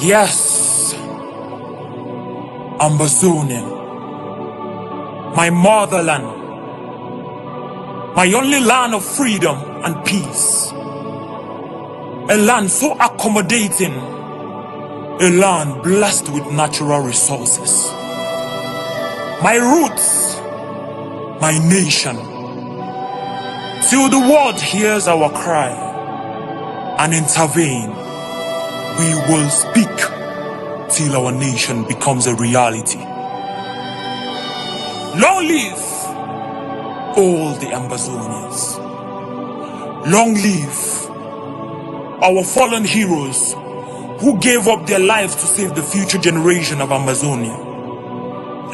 Yes, Ambazonia, my motherland, my only land of freedom and peace, a land so accommodating, a land blessed with natural resources. My roots, my nation, till the world hears our cry and intervene, we will speak till our nation becomes a reality. Long live all the Ambazonians. Long live our fallen heroes who gave up their lives to save the future generation of Ambazonia.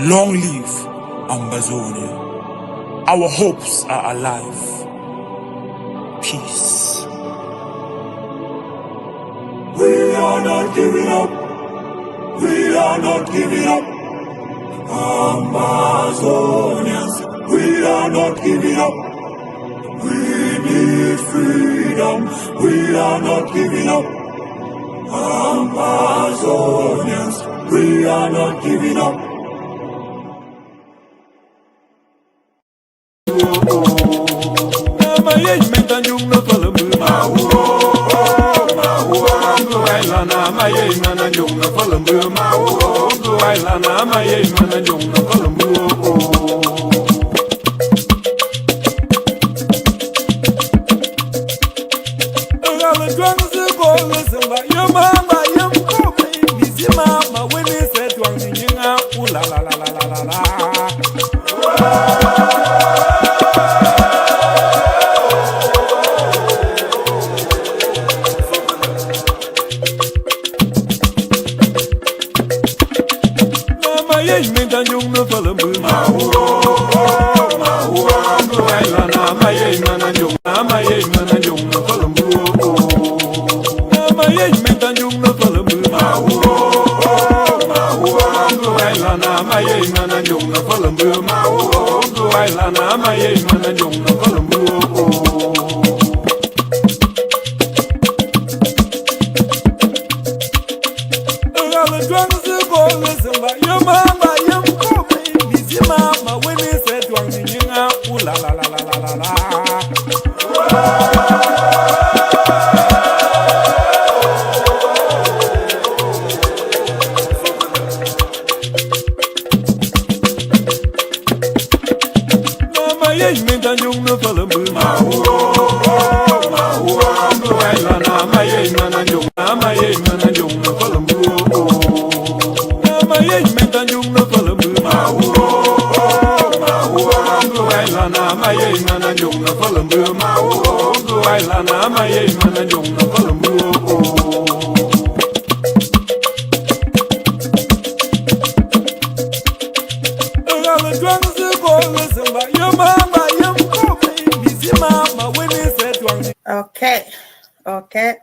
Long live Ambazonia. Our hopes are alive. Peace. We are not giving up. We are not giving up. Amazonians, we are not giving up. We need freedom. We are not giving up. Amazonians, we are not giving up.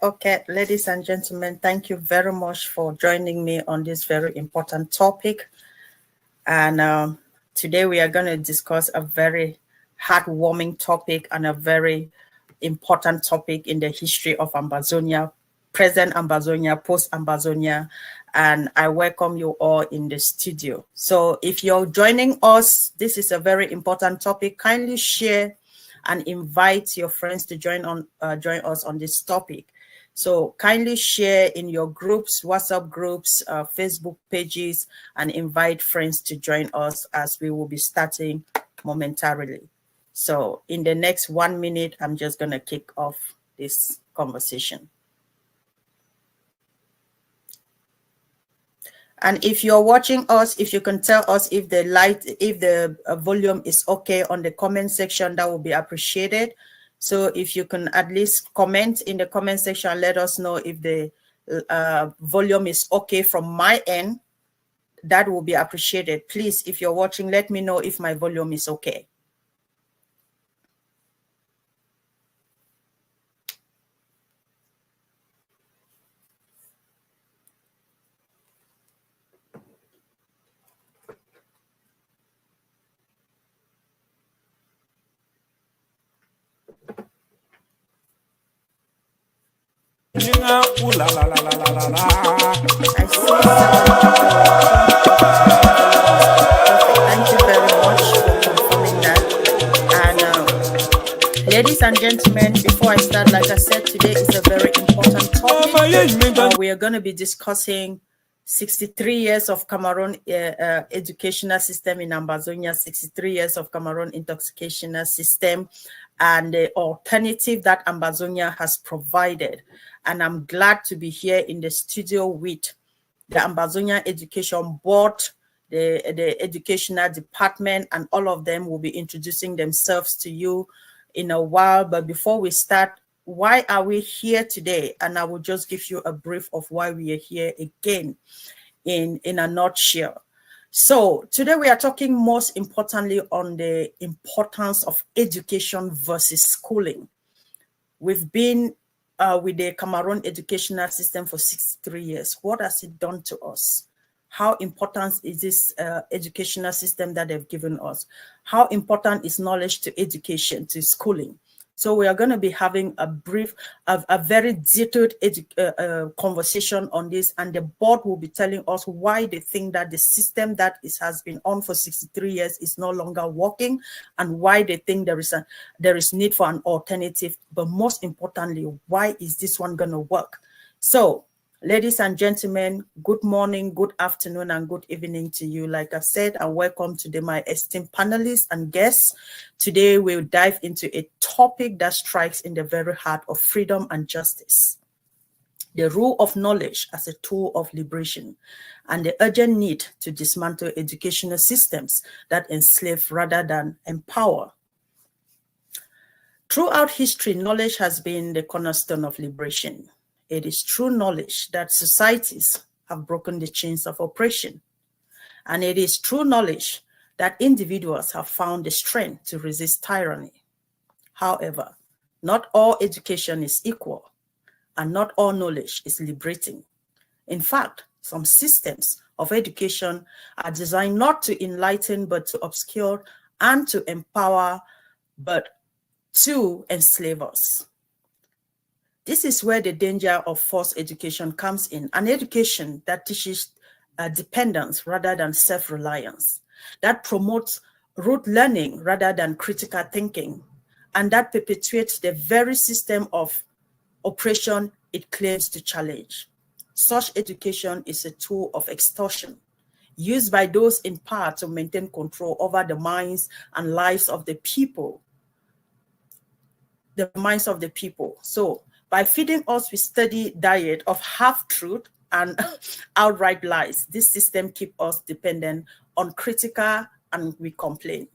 Okay, ladies and gentlemen, thank you very much for joining me on this very important topic. And today we are going to discuss a very heartwarming topic and a very important topic in the history of Ambazonia, present Ambazonia, post-Ambazonia, and I welcome you all in the studio. So if you're joining us, this is a very important topic. Kindly share and invite your friends to join us on this topic. So kindly share in your groups, WhatsApp groups, Facebook pages, and invite friends to join us as we will be starting momentarily. So in the next 1 minute, I'm just going to kick off this conversation. And if you're watching us, if you can tell us if the volume is okay on the comment section, that will be appreciated. So if you can at least comment in the comment section, let us know if the volume is okay from my end, that will be appreciated. Please, if you're watching, let me know if my volume is okay. Ooh la la la la la la la. I see several people watching. Perfect. Thank you very much for confirming that. And ladies and gentlemen, before I start, like I said, today is a very important topic. We are going to be discussing 63 years of Cameroun educational system in Ambazonia, 63 years of Cameroun intoxication system, and the alternative that Ambazonia has provided. And I'm glad to be here in the studio with the Ambazonia Education Board, the educational department, and all of them will be introducing themselves to you in a while. But before we start, why are we here today? And I will just give you a brief of why we are here again in a nutshell. So today we are talking most importantly on the importance of education versus schooling. We've been with the Cameroon educational system for 63 years. What has it done to us? How important is this educational system that they've given us? How important is knowledge to education, to schooling? So we are going to be having a very detailed conversation on this, and the board will be telling us why they think that the system that has been on for 63 years is no longer working, and why they think there is need for an alternative. But most importantly, why is this one going to work? So, ladies and gentlemen, good morning, good afternoon, and good evening to you. Like I said, and welcome to my esteemed panelists and guests. Today, we'll dive into a topic that strikes in the very heart of freedom and justice. The role of knowledge as a tool of liberation, and the urgent need to dismantle educational systems that enslave rather than empower. Throughout history, knowledge has been the cornerstone of liberation. It is through knowledge that societies have broken the chains of oppression. And it is through knowledge that individuals have found the strength to resist tyranny. However, not all education is equal, and not all knowledge is liberating. In fact, some systems of education are designed not to enlighten, but to obscure, and to empower, but to enslave us. This is where the danger of forced education comes in, an education that teaches dependence rather than self-reliance, that promotes rote learning rather than critical thinking, and that perpetuates the very system of oppression it claims to challenge. Such education is a tool of extortion, used by those in power to maintain control over the minds and lives of the people. So, by feeding us with steady diet of half-truth and outright lies, this system keeps us dependent on critical, and we complain.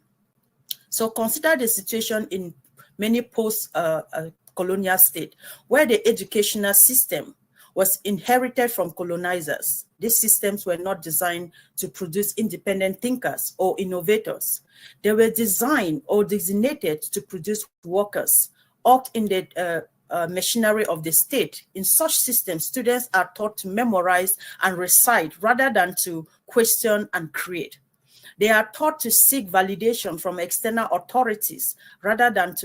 So consider the situation in many post-colonial states where the educational system was inherited from colonizers. These systems were not designed to produce independent thinkers or innovators. They were designed or designated to produce workers, out in the machinery of the state. In such systems, students are taught to memorize and recite rather than to question and create. They are taught to seek validation from external authorities rather than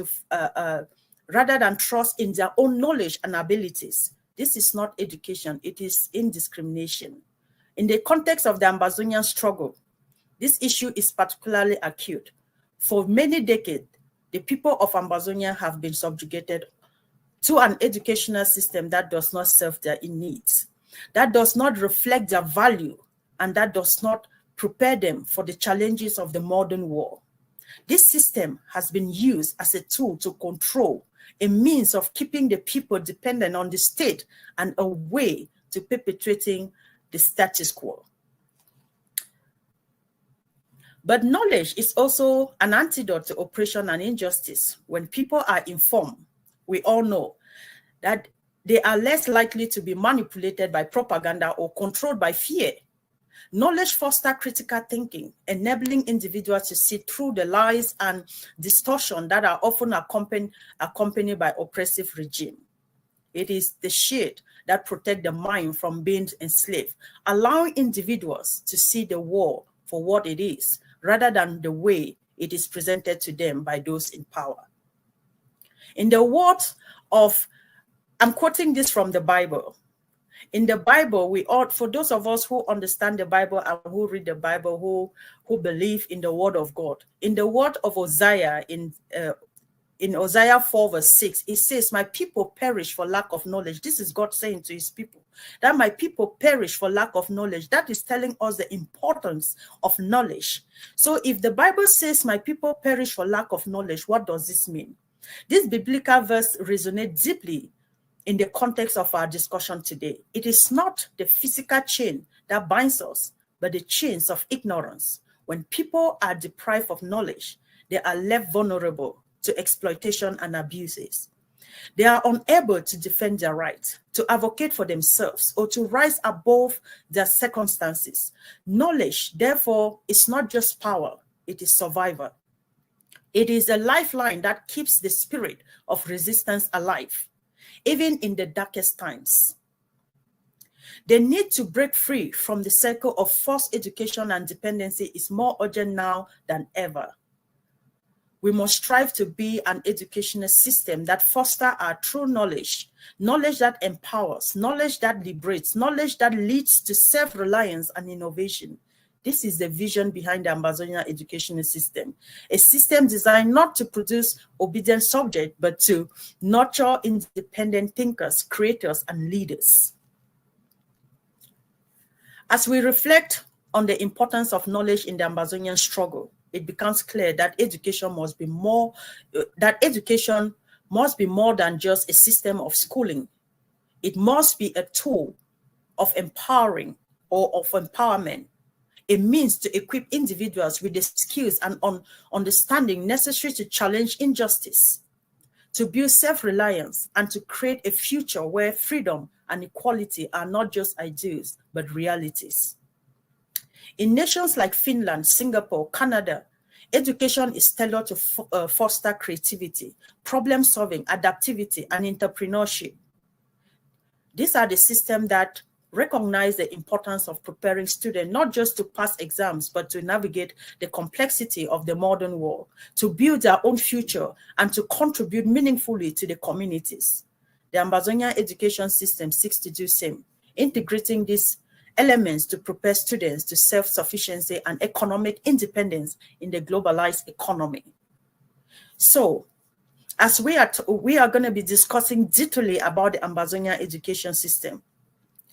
trust in their own knowledge and abilities. This is not education, it is indiscrimination. In the context of the Ambazonian struggle, this issue is particularly acute. For many decades, the people of Ambazonia have been subjugated to an educational system that does not serve their needs, that does not reflect their value, and that does not prepare them for the challenges of the modern world. This system has been used as a tool to control, a means of keeping the people dependent on the state, and a way to perpetuating the status quo. But knowledge is also an antidote to oppression and injustice. When people are informed, we all know that they are less likely to be manipulated by propaganda or controlled by fear. Knowledge fosters critical thinking, enabling individuals to see through the lies and distortion that are often accompanied by oppressive regime. It is the shield that protects the mind from being enslaved, allowing individuals to see the world for what it is, rather than the way it is presented to them by those in power. In the words of I'm quoting this from the Bible. In the Bible, we ought, for those of us who understand the Bible and who read the Bible, who believe in the word of God, in the word of Hosea, in Hosea 4 verse 6, it says, my people perish for lack of knowledge. This is God saying to his people that my people perish for lack of knowledge. That is telling us the importance of knowledge. So if the Bible says my people perish for lack of knowledge, what does this mean? This biblical verse resonates deeply in the context of our discussion today. It is not the physical chain that binds us, but the chains of ignorance. When people are deprived of knowledge, they are left vulnerable to exploitation and abuses. They are unable to defend their rights, to advocate for themselves, or to rise above their circumstances. Knowledge, therefore, is not just power, it is survival. It is a lifeline that keeps the spirit of resistance alive, even in the darkest times. The need to break free from the circle of forced education and dependency is more urgent now than ever. We must strive to be an educational system that fosters our true knowledge, knowledge that empowers, knowledge that liberates, knowledge that leads to self-reliance and innovation. This is the vision behind the AMBAZONIA educational system, a system designed not to produce obedient subjects, but to nurture independent thinkers, creators, and leaders. As we reflect on the importance of knowledge in the AMBAZONIan struggle, it becomes clear that education must be more than just a system of schooling. It must be a tool of empowering or of empowerment, a means to equip individuals with the skills and understanding necessary to challenge injustice, to build self-reliance, and to create a future where freedom and equality are not just ideals, but realities. In nations like Finland, Singapore, Canada, education is tailored to foster creativity, problem-solving, adaptivity, and entrepreneurship. These are the systems that recognize the importance of preparing students not just to pass exams, but to navigate the complexity of the modern world, to build their own future, and to contribute meaningfully to the communities. The AMBAZONIA education system seeks to do the same, integrating these elements to prepare students to self-sufficiency and economic independence in the globalized economy. So, as we are going to be discussing detailedly about the AMBAZONIA education system,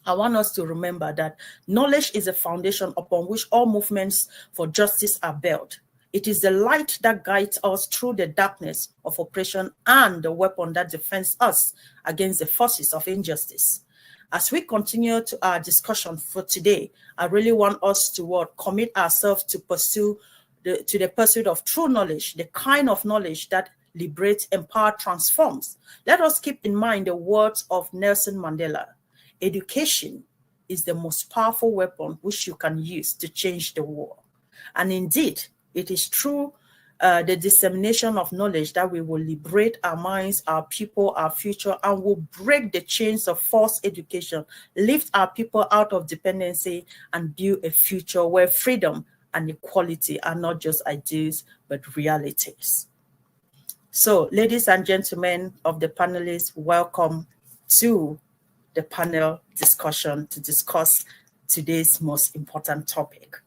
I want us to remember that knowledge is a foundation upon which all movements for justice are built. It is the light that guides us through the darkness of oppression and the weapon that defends us against the forces of injustice. As we continue to our discussion for today, I really want us to commit ourselves to the pursuit of true knowledge, the kind of knowledge that liberates, empowers, transforms. Let us keep in mind the words of Nelson Mandela. Education is the most powerful weapon which you can use to change the world. And indeed, it is through the dissemination of knowledge that we will liberate our minds, our people, our future, and will break the chains of forced education, lift our people out of dependency, and build a future where freedom and equality are not just ideals, but realities. So, ladies and gentlemen of the panelists, welcome to the panel discussion to discuss today's most important topic.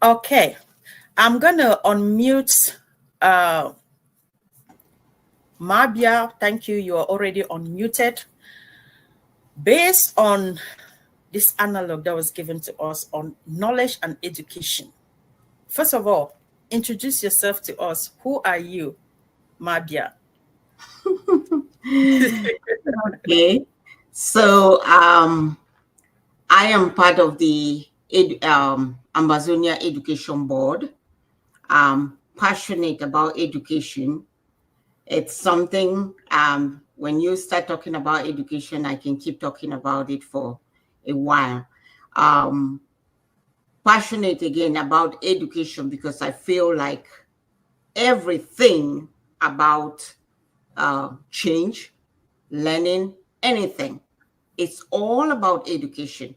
Okay, I'm going to unmute Mabia. Thank you. You are already unmuted. Based on this analog that was given to us on knowledge and education, first of all, introduce yourself to us. Who are you, Mabia? Okay, so I am part of the AMBAZONIA Education Board. I'm passionate about education. It's something, when you start talking about education, I can keep talking about it for a while. Passionate again about education because I feel like everything about change, learning, anything, it's all about education.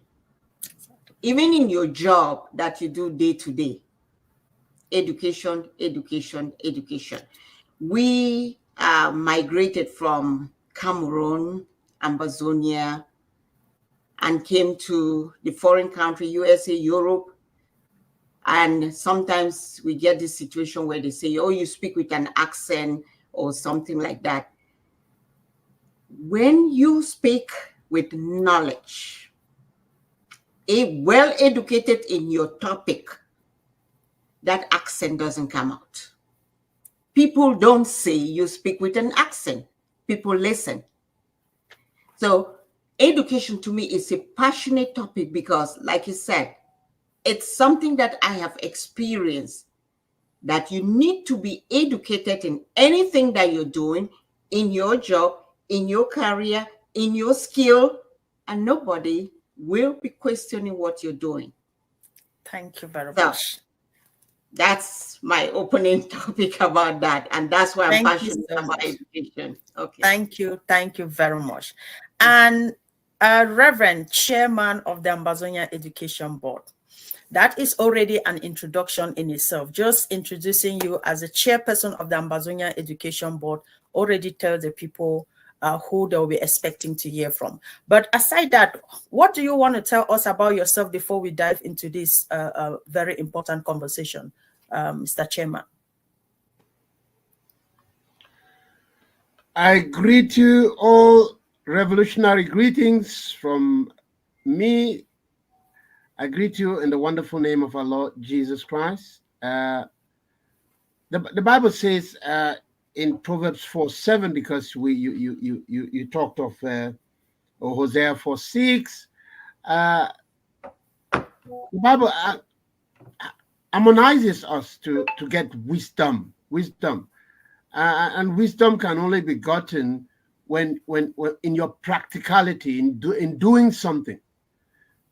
Even in your job that you do day to day, education, education, education. We migrated from Cameroun, AMBAZONIA, and came to the foreign country, USA, Europe. And sometimes we get this situation where they say, oh, you speak with an accent or something like that. When you speak with knowledge, well-educated in your topic, that accent doesn't come out. People don't say you speak with an accent. People listen. So education to me is a passionate topic because, like you said, it's something that I have experienced, that you need to be educated in anything that you're doing, in your job, in your career, in your skill, and nobody will be questioning what you're doing. Thank you very much. That's my opening topic about that. And that's why I'm passionate about education. Okay. Thank you very much. And Reverend Chairman of the AMBAZONIA Education Board. That is already an introduction in itself. Just introducing you as a chairperson of the AMBAZONIA Education Board already tells the people who they'll be expecting to hear from. But aside that, what do you want to tell us about yourself before we dive into this very important conversation, Mr. Chairman? I greet you all, revolutionary greetings from me. I greet you in the wonderful name of our Lord Jesus Christ. The Bible says in Proverbs 4:7, because you talked of Hosea 4:6. The Bible harmonizes us to get wisdom, and wisdom can only be gotten when in your practicality, in doing something.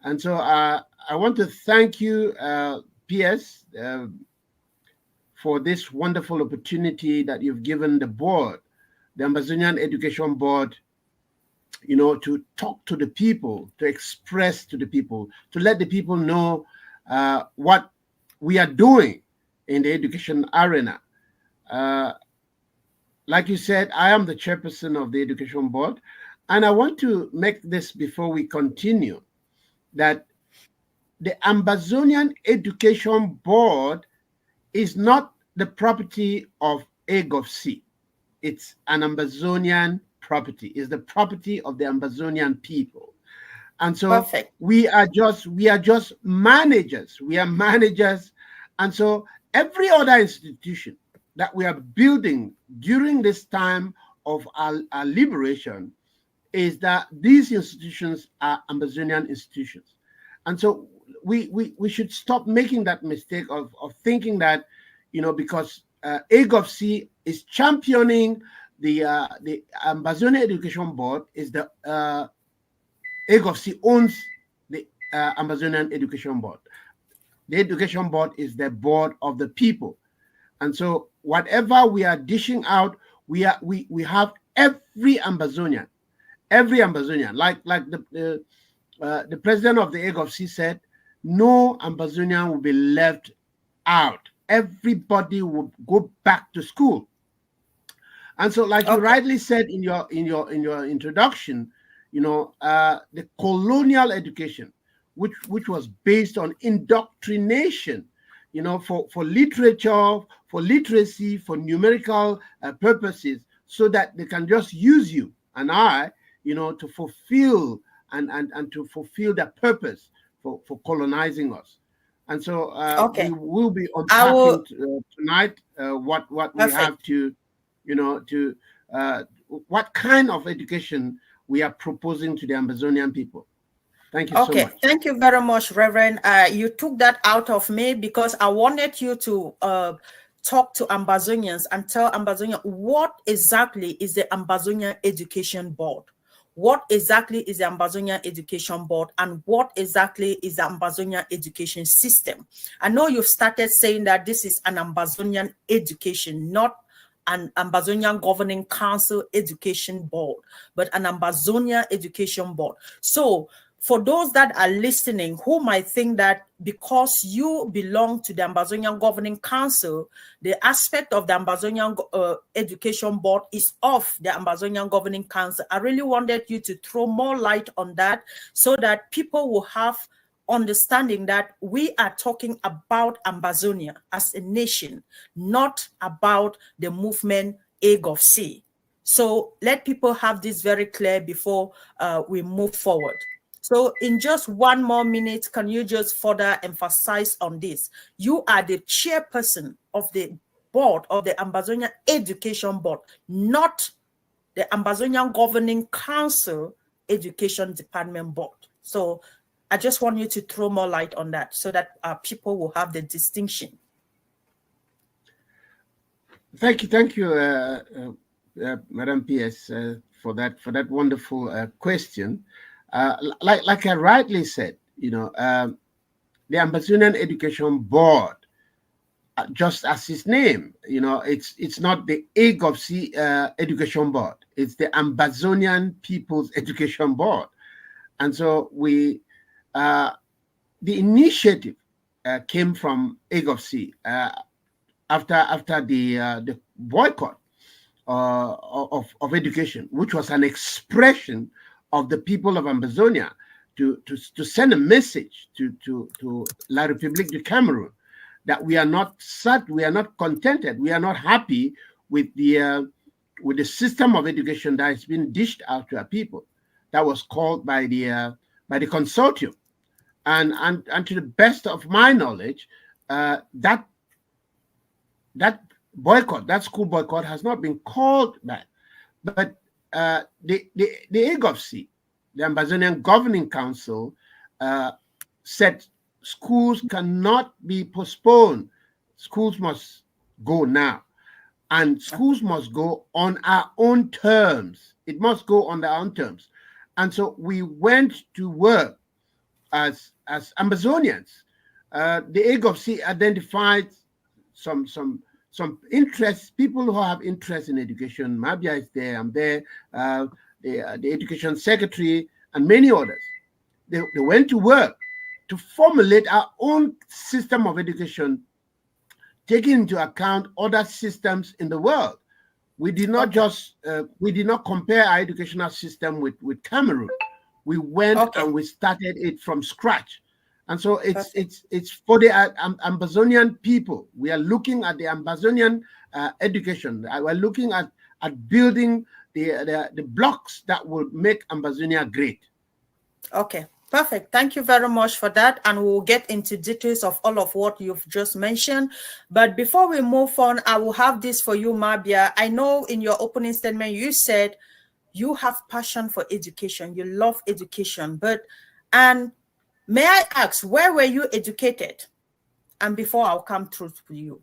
And so I want to thank you, PS, for this wonderful opportunity that you've given the board, the Ambazonian Education Board, to talk to the people, to express to the people, to let the people know what we are doing in the education arena. Like you said, I am the chairperson of the Education Board, and I want to make this before we continue, that the Ambazonian Education Board is not the property of AGOVC. It's an Ambazonian property. It's the property of the Ambazonian people. And so Perfect. we are just managers. We are managers. And so every other institution that we are building during this time of our liberation is that these institutions are Ambazonian institutions. And so we should stop making that mistake of thinking that, because AGOVC is championing the Ambazonia Education Board, is the AGOVC owns the Ambazonian Education Board. The Education Board is the board of the people. And so whatever we are dishing out, we have every Ambazonian, like the president of the AGOVC said, no Ambazonian will be left out. Everybody would go back to school. And so, like you rightly said in your introduction, the colonial education, which was based on indoctrination, for literature, for literacy, for numerical purposes, so that they can just use you and I, to fulfill and to fulfill their purpose for colonizing us. And so we will be unpacking tonight what we have to, what kind of education we are proposing to the Ambazonian people. Thank you so much. Thank you very much, Reverend. You took that out of me because I wanted you to talk to Ambazonians and tell Ambazonians what exactly is the Ambazonian Education Board. What exactly is the Ambazonia Education Board, and what exactly is the Ambazonia Education System? I know you've started saying that this is an Ambazonian education, not an Ambazonian Governing Council Education Board, but an Ambazonia Education Board. So for those that are listening who might think that because you belong to the Ambazonian Governing Council, the aspect of the Ambazonian Education Board is off the Ambazonian Governing Council, I really wanted you to throw more light on that so that people will have understanding that we are talking about Ambazonia as a nation, not about the movement AGOVC. So let people have this very clear before we move forward. So in just 1 more minute, can you just further emphasize on this? You are the chairperson of the board of the Ambazonia Education Board, not the Ambazonian Governing Council Education Department Board. So I just want you to throw more light on that so that people will have the distinction. Thank you, Madam PS, for that wonderful question. Like I rightly said, you know, the Ambazonian Education Board, just as its name, you know, it's not the AGOVC Education Board. It's the Ambazonian People's Education Board, and so we, the initiative came from AGOVC after the boycott of education, which was an expression of the people of Ambazonia to send a message to La République du Cameroun that we are not sad, we are not contented, we are not happy with the system of education that has been dished out to our people. That was called by the consortium, and to the best of my knowledge, that boycott, that school boycott, has not been called back. But the AGOVC, the Ambazonian Governing Council, said schools cannot be postponed. Schools must go now. And schools must go on our own terms. It must go on our own terms. And so we went to work as Ambazonians. The AGOVC identified some interest, people who have interest in education. Mabia is there, I'm there, the education secretary, and many others. They went to work to formulate our own system of education, taking into account other systems in the world. We did not we did not compare our educational system with Cameroun. We went and we started it from scratch. And so it's for the Ambazonian people. We are looking at the Ambazonian education. We're looking at building the blocks that will make Ambazonia great. Okay, perfect. Thank you very much for that. And we'll get into details of all of what you've just mentioned. But before we move on, I will have this for you, Mabia. I know in your opening statement, you said you have passion for education. You love education. And may I ask, where were you educated? And before I'll come through to you.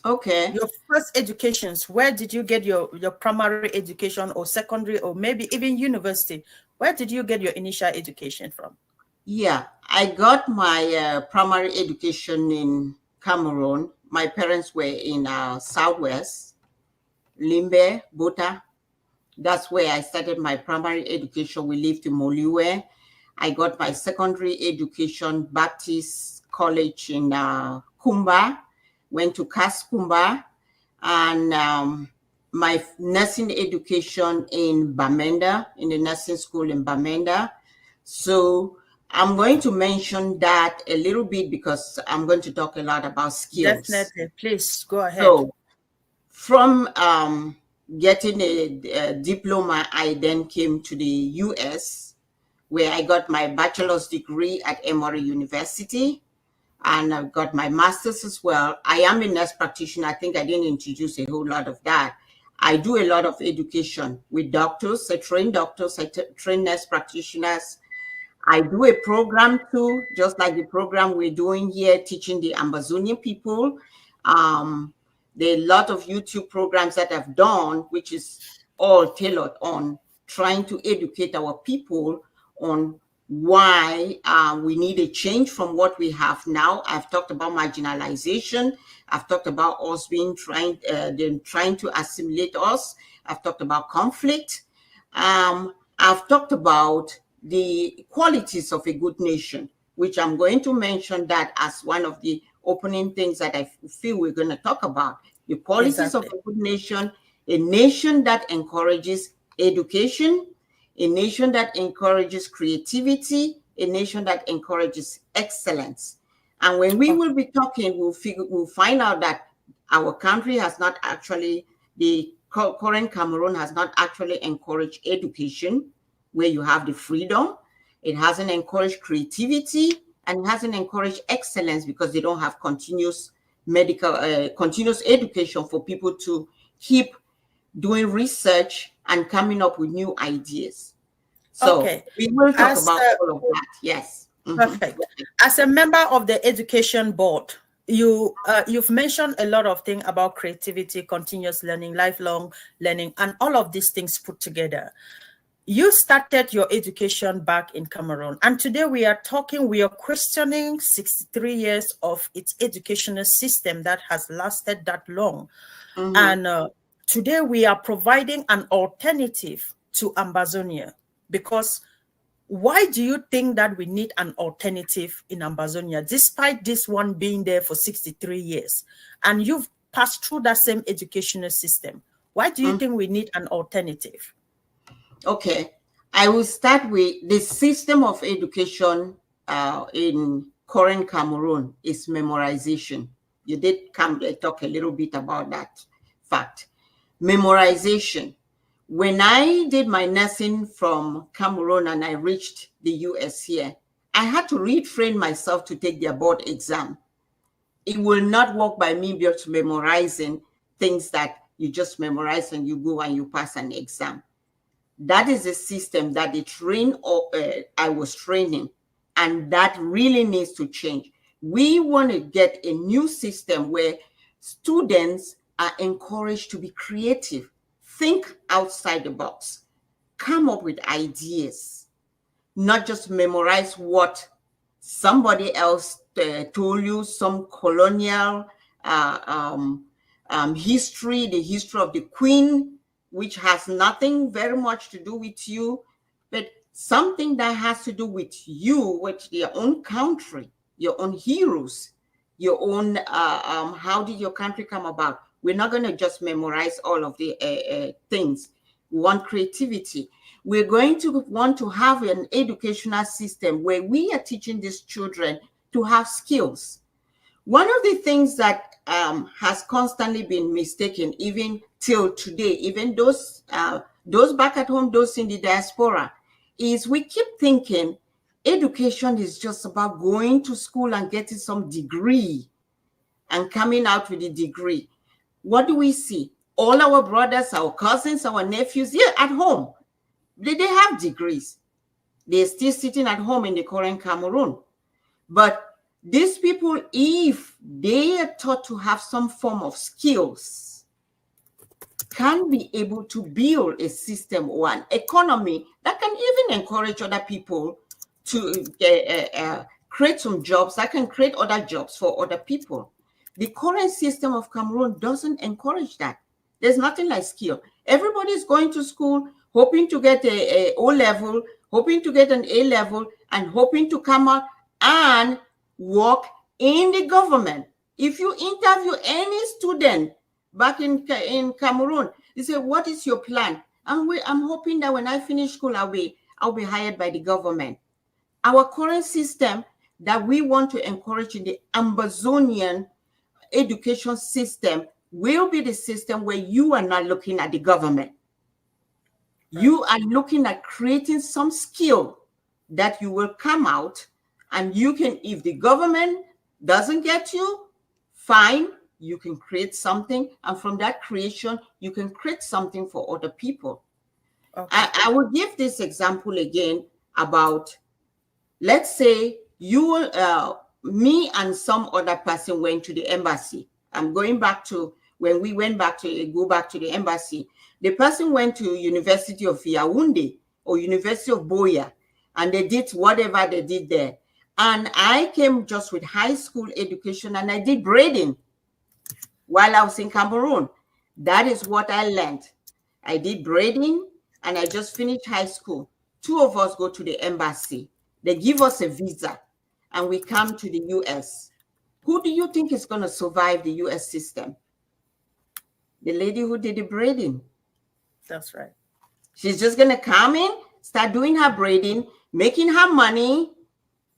Okay. Your first educations, where did you get your primary education or secondary or maybe even university? Where did you get your initial education from? Yeah, I got my primary education in Cameroun. My parents were in Southwest, Limbe, Bota. That's where I started my primary education. We lived in Moliwe. I got my secondary education, Baptist College in Kumba, went to Kumba, and my nursing education in Bamenda, in the nursing school in Bamenda. So I'm going to mention that a little bit because I'm going to talk a lot about skills. Definitely, please go ahead. So from getting a diploma, I then came to the US, where I got my bachelor's degree at Emory University, and I got my master's as well. I am a nurse practitioner. I think I didn't introduce a whole lot of that. I do a lot of education with doctors. I train doctors, I train nurse practitioners. I do a program too, just like the program we're doing here, teaching the Ambazonian people. There are a lot of YouTube programs that I've done, which is all tailored on trying to educate our people on why we need a change from what we have now. I've talked about marginalization. I've talked about us being trying to assimilate us. I've talked about conflict. I've talked about the qualities of a good nation, which I'm going to mention that as one of the opening things that I feel we're going to talk about. The qualities of a good nation, a nation that encourages education, a nation that encourages creativity, a nation that encourages excellence. And when we will be talking, we'll find out that our country has not actually, the current Cameroon has not actually encouraged education, where you have the freedom. It hasn't encouraged creativity, and it hasn't encouraged excellence because they don't have continuous continuous education for people to keep doing research and coming up with new ideas. So we will talk about all of that. Yes. Perfect. As a member of the education board, you've mentioned a lot of things about creativity, continuous learning, lifelong learning, and all of these things put together. You started your education back in Cameroon, and today we are questioning 63 years of its educational system that has lasted that long. And today we are providing an alternative to AMBAZONIA, because why do you think that we need an alternative in AMBAZONIA, despite this one being there for 63 years? And you've passed through that same educational system. Why do you think we need an alternative? Okay, I will start with the system of education in current Cameroon is memorization. You did talk a little bit about that fact. Memorization. When I did my nursing from Cameroon and I reached the US here, I had to retrain myself to take their board exam. It will not work by me just memorizing things that you just memorize and you go and you pass an exam. That is a system that I was training, and that really needs to change. We want to get a new system where students are encouraged to be creative, think outside the box, come up with ideas, not just memorize what somebody else told you, some colonial history, the history of the Queen, which has nothing very much to do with you, but something that has to do with you, with your own country, your own heroes, your own, how did your country come about? We're not going to just memorize all of the things. We want creativity. We're going to want to have an educational system where we are teaching these children to have skills. One of the things that has constantly been mistaken, even till today, even those back at home, those in the diaspora, is we keep thinking education is just about going to school and getting some degree and coming out with a degree. What do we see? All our brothers, our cousins, our nephews here at home, they have degrees. They're still sitting at home in the current Cameroon. But these people, if they are taught to have some form of skills, can be able to build a system or an economy that can even encourage other people to create some jobs, that can create other jobs for other people. The current system of Cameroon doesn't encourage that. There's nothing like skill. Everybody's going to school, hoping to get a O level, hoping to get an A level, and hoping to come out and work in the government. If you interview any student back in Cameroon, you say, what is your plan? I'm hoping that when I finish school, I'll be hired by the government. Our current system that we want to encourage in the Ambazonian education system will be the system where you are not looking at the government. You are looking at creating some skill that you will come out, and you can, if the government doesn't get you, fine, you can create something, and from that creation, you can create something for other people. Okay. I will give this example again about, let's say you, me and some other person went to the embassy. I'm going back to when we went back to go back to the embassy. The person went to University of Yaoundé or University of Boya, and they did whatever they did there. And I came just with high school education, and I did braiding while I was in Cameroon. That is what I learned. I did braiding, and I just finished high school. two of us go to the embassy. They give us a visa and we come to the US. Who do you think is going to survive the US system? The lady who did the braiding. That's right. She's just going to come in, start doing her braiding, making her money,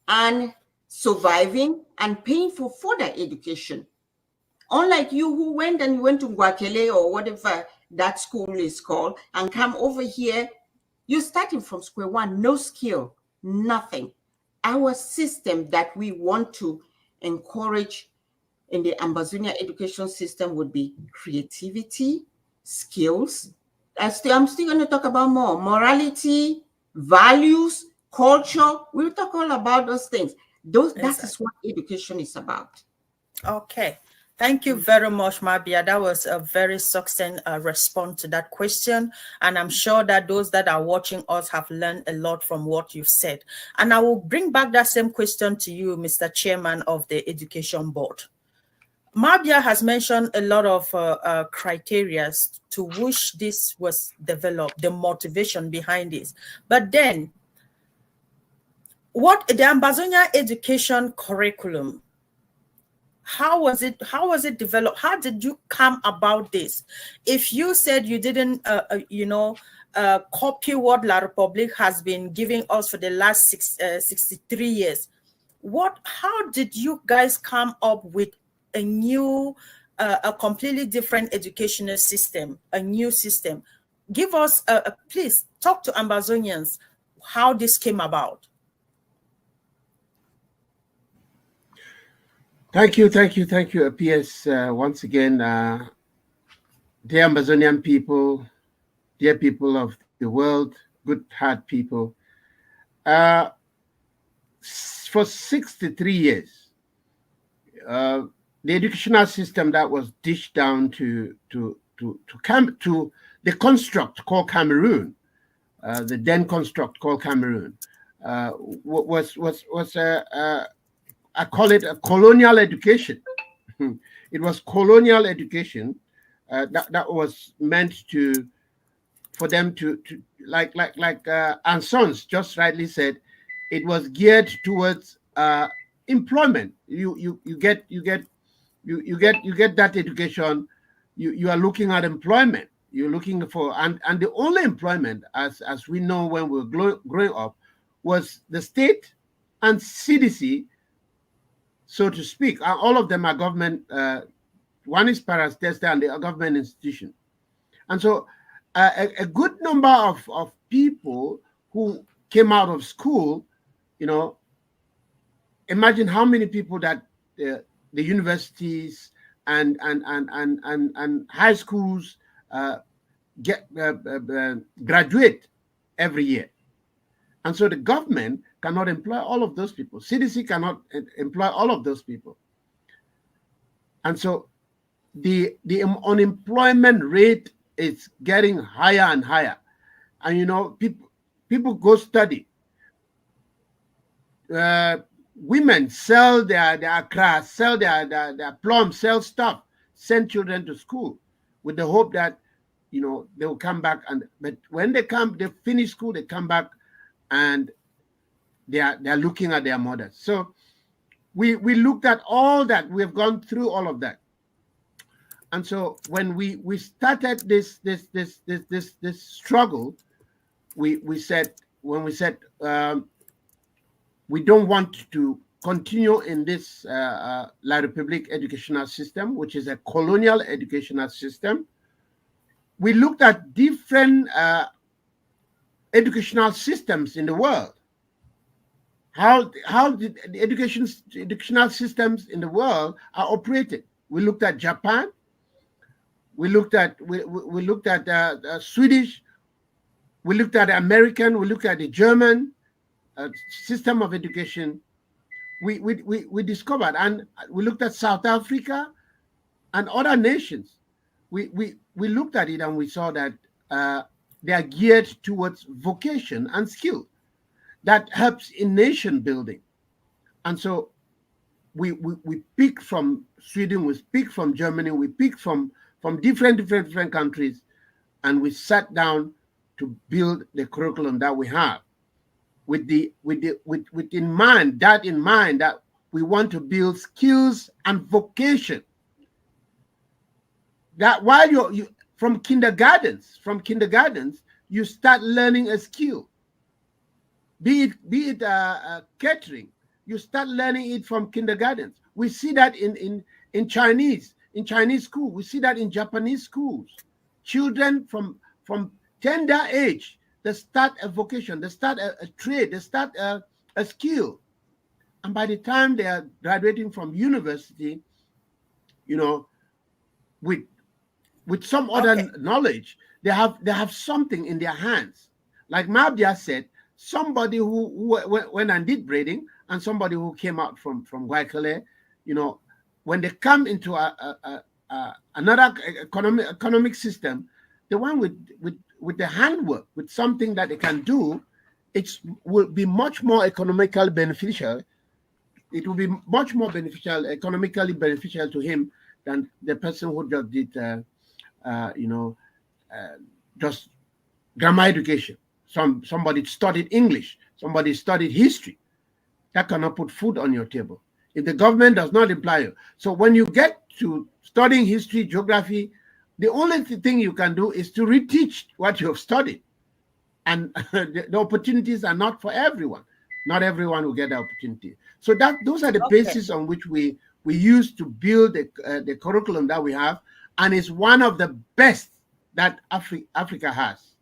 and surviving and paying for further education. Unlike you who went to Guakele or whatever that school is called and come over here, you're starting from square one, no skill, nothing. Our system that we want to encourage in the Ambazonia education system would be creativity, skills. I'm still going to talk about more morality, values, culture. We'll talk all about those things. That is what education is about. Okay. Thank you very much, Mabia. That was a very succinct response to that question. And I'm sure that those that are watching us have learned a lot from what you've said. And I will bring back that same question to you, Mr. Chairman of the Education Board. Mabia has mentioned a lot of criteria to which this was developed, the motivation behind this. But then, what the Ambazonia education curriculum, how was it developed? How did you come about this? If you said you didn't, copy what La Republique has been giving us for the last 63 years, how did you guys come up with a new, a completely different educational system, a new system? Give us, please talk to Ambazonians how this came about. Thank you, PS. Once again, dear Ambazonian people, dear people of the world, good heart people. For 63 years, the educational system that was dished down to the construct called Cameroun, the then construct called Cameroun, was I call it a colonial education. It was colonial education that was meant for them to like Ansons just rightly said, it was geared towards employment. You get that education. You are looking at employment. You're looking for and the only employment as we know when we were growing up was the state and CDC, so to speak. All of them are government. One is parastesta and the government institution. And so a good number of people who came out of school, imagine how many people that the universities and high schools graduate every year. And so the government cannot employ all of those people. CDC cannot employ all of those people. And so the unemployment rate is getting higher and higher. And people go study. Women sell their crafts, sell their plums, sell stuff, send children to school with the hope that they will come back. But when they finish school, they come back and they are looking at their mothers. So we looked at all that. We have gone through all of that. And so when we started this struggle, we said we don't want to continue in this La République educational system, which is a colonial educational system. We looked at different educational systems in the world. How the educational systems in the world are operated. We looked at Japan. We looked at Swedish. We looked at the American. We looked at the German system of education. We discovered, and we looked at South Africa and other nations. We looked at it and we saw that they are geared towards vocation and skill that helps in nation building. And so we pick from Sweden, we pick from Germany, we pick from different countries, and we sat down to build the curriculum that we have. in mind that we want to build skills and vocation. That while you from kindergartens, you start learning a skill. Be it catering, you start learning it from kindergartens. We see that in Chinese school. We see that in Japanese schools. Children from tender age, they start a vocation, they start a trade, they start a skill. And by the time they are graduating from university, with some other knowledge, they have something in their hands. Like Mabdia said, somebody who went and did braiding, and somebody who came out from Guaycale, when they come into another economic system, the one with the handwork, with something that they can do, it will be much more economically beneficial. It will be much more economically beneficial to him than the person who just did, just grammar education. Somebody studied English, somebody studied history. That cannot put food on your table if the government does not employ you. So when you get to studying history, geography, the only thing you can do is to reteach what you have studied. And the opportunities are not for everyone. Not everyone will get the opportunity. So those are the bases on which we use to build the curriculum that we have, and it's one of the best that Africa has.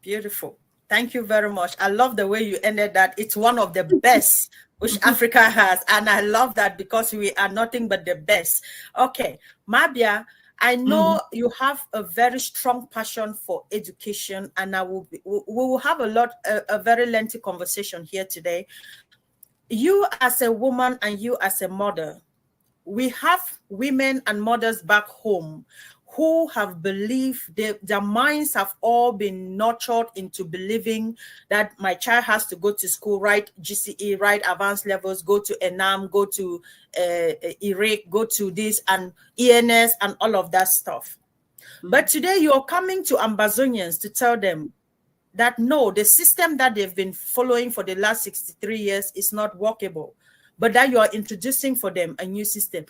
Beautiful. Thank you very much. I love the way you ended that. It's one of the best which Africa has. And I love that because we are nothing but the best. Okay, Mabia, I know you have a very strong passion for education, and we will have a very lengthy conversation here today. You as a woman and you as a mother, we have women and mothers back home who have believed, their minds have all been nurtured into believing that my child has to go to school, write GCE, write advanced levels, go to ENAM, go to IREC, go to this and ENS and all of that stuff. But today you're coming to Ambazonians to tell them that no, the system that they've been following for the last 63 years is not workable, but that you are introducing for them a new system.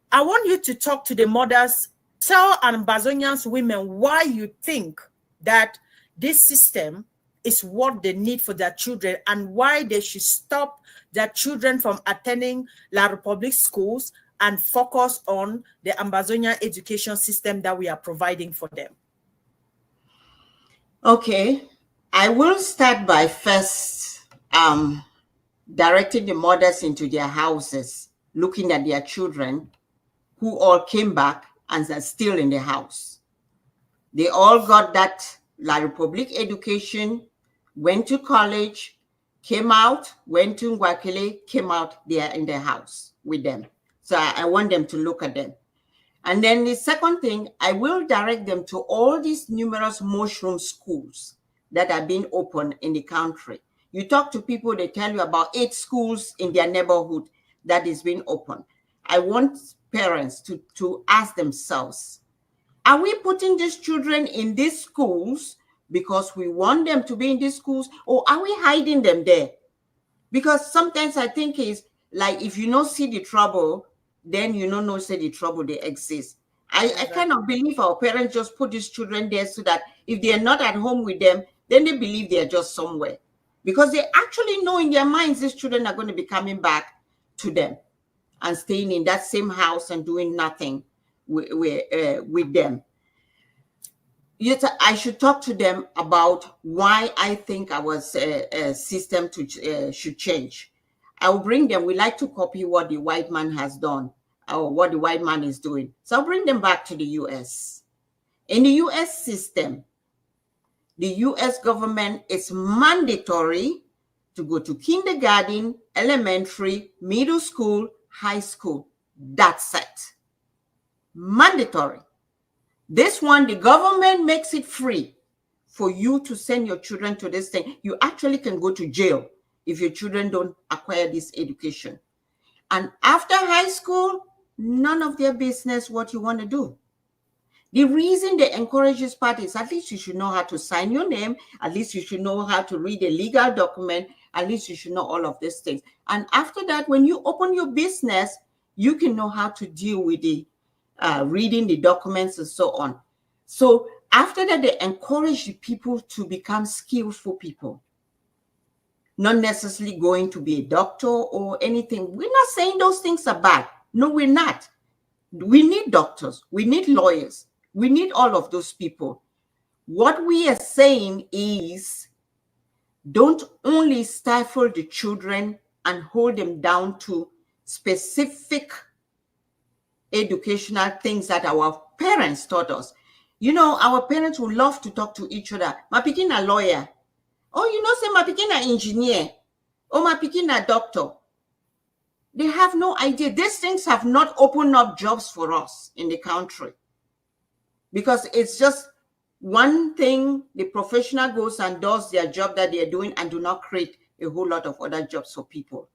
I want you to talk to the mothers. Tell Ambazonians women why you think that this system is what they need for their children, and why they should stop their children from attending La Republique schools and focus on the Ambazonia education system that we are providing for them. Okay, I will start by first directing the mothers into their houses, looking at their children who all came back and are still in the house. They all got that La Republique education, went to college, came out, went to Ngwakele, came out, they are in the house with them. So I want them to look at them. And then the second thing, I will direct them to all these numerous mushroom schools that are being opened in the country. You talk to people, they tell you about 8 schools in their neighborhood that is being opened. I want parents to ask themselves, are we putting these children in these schools because we want them to be in these schools, or are we hiding them there? Because sometimes I think it's like, if you don't see the trouble, then you don't know say the trouble they exist. I cannot believe our parents just put these children there so that if they are not at home with them, then they believe they are just somewhere. Because they actually know in their minds these children are going to be coming back to them and staying in that same house and doing nothing with them. Yet I should talk to them about why I think our system should change. I will bring them. We like to copy what the white man has done or what the white man is doing. So I'll bring them back to the US. In the US system, the US government is mandatory to go to kindergarten, elementary, middle school, high school. That's it. Mandatory. This one, the government makes it free for you to send your children to this thing. You actually can go to jail if your children don't acquire this education. And after high school, none of their business what you want to do. The reason they encourage this part is at least you should know how to sign your name, at least you should know how to read a legal document, at least you should know all of these things. And after that, when you open your business, you can know how to deal with the reading the documents and so on. So after that, they encourage the people to become skillful people, not necessarily going to be a doctor or anything. We're not saying those things are bad. No, we're not. We need doctors. We need lawyers. We need all of those people. What we are saying is don't only stifle the children and hold them down to specific educational things that our parents taught us. You know, our parents would love to talk to each other. My pikin a lawyer. Oh, you know, say my pikin a engineer. Oh, my pikin a doctor. They have no idea. These things have not opened up jobs for us in the country. Because it's just one thing, the professional goes and does their job that they're doing and do not create a whole lot of other jobs for people.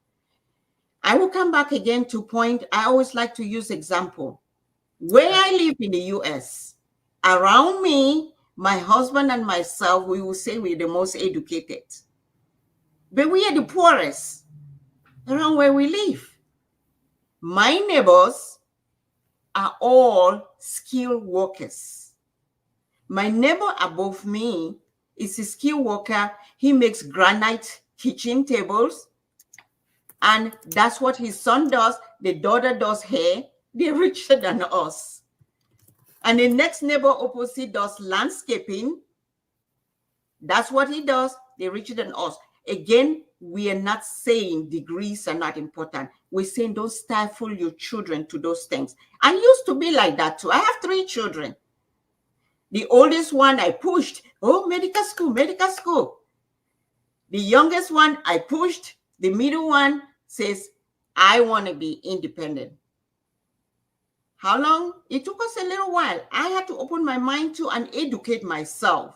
I will come back again to point, I always like to use example. Where I live in the US, around me, my husband and myself, we will say we're the most educated. But we are the poorest around where we live. My neighbors are all skilled workers. My neighbor above me is a skilled worker. He makes granite kitchen tables. And that's what his son does. The daughter does hair. They're richer than us. And the next neighbor opposite does landscaping. That's what he does. They're richer than us. Again, we are not saying degrees are not important. We're saying don't stifle your children to those things. I used to be like that too. I have 3 children. The oldest one I pushed, oh, medical school, medical school. The youngest one I pushed. The middle one says, I want to be independent. How long? It took us a little while. I had to open my mind to and educate myself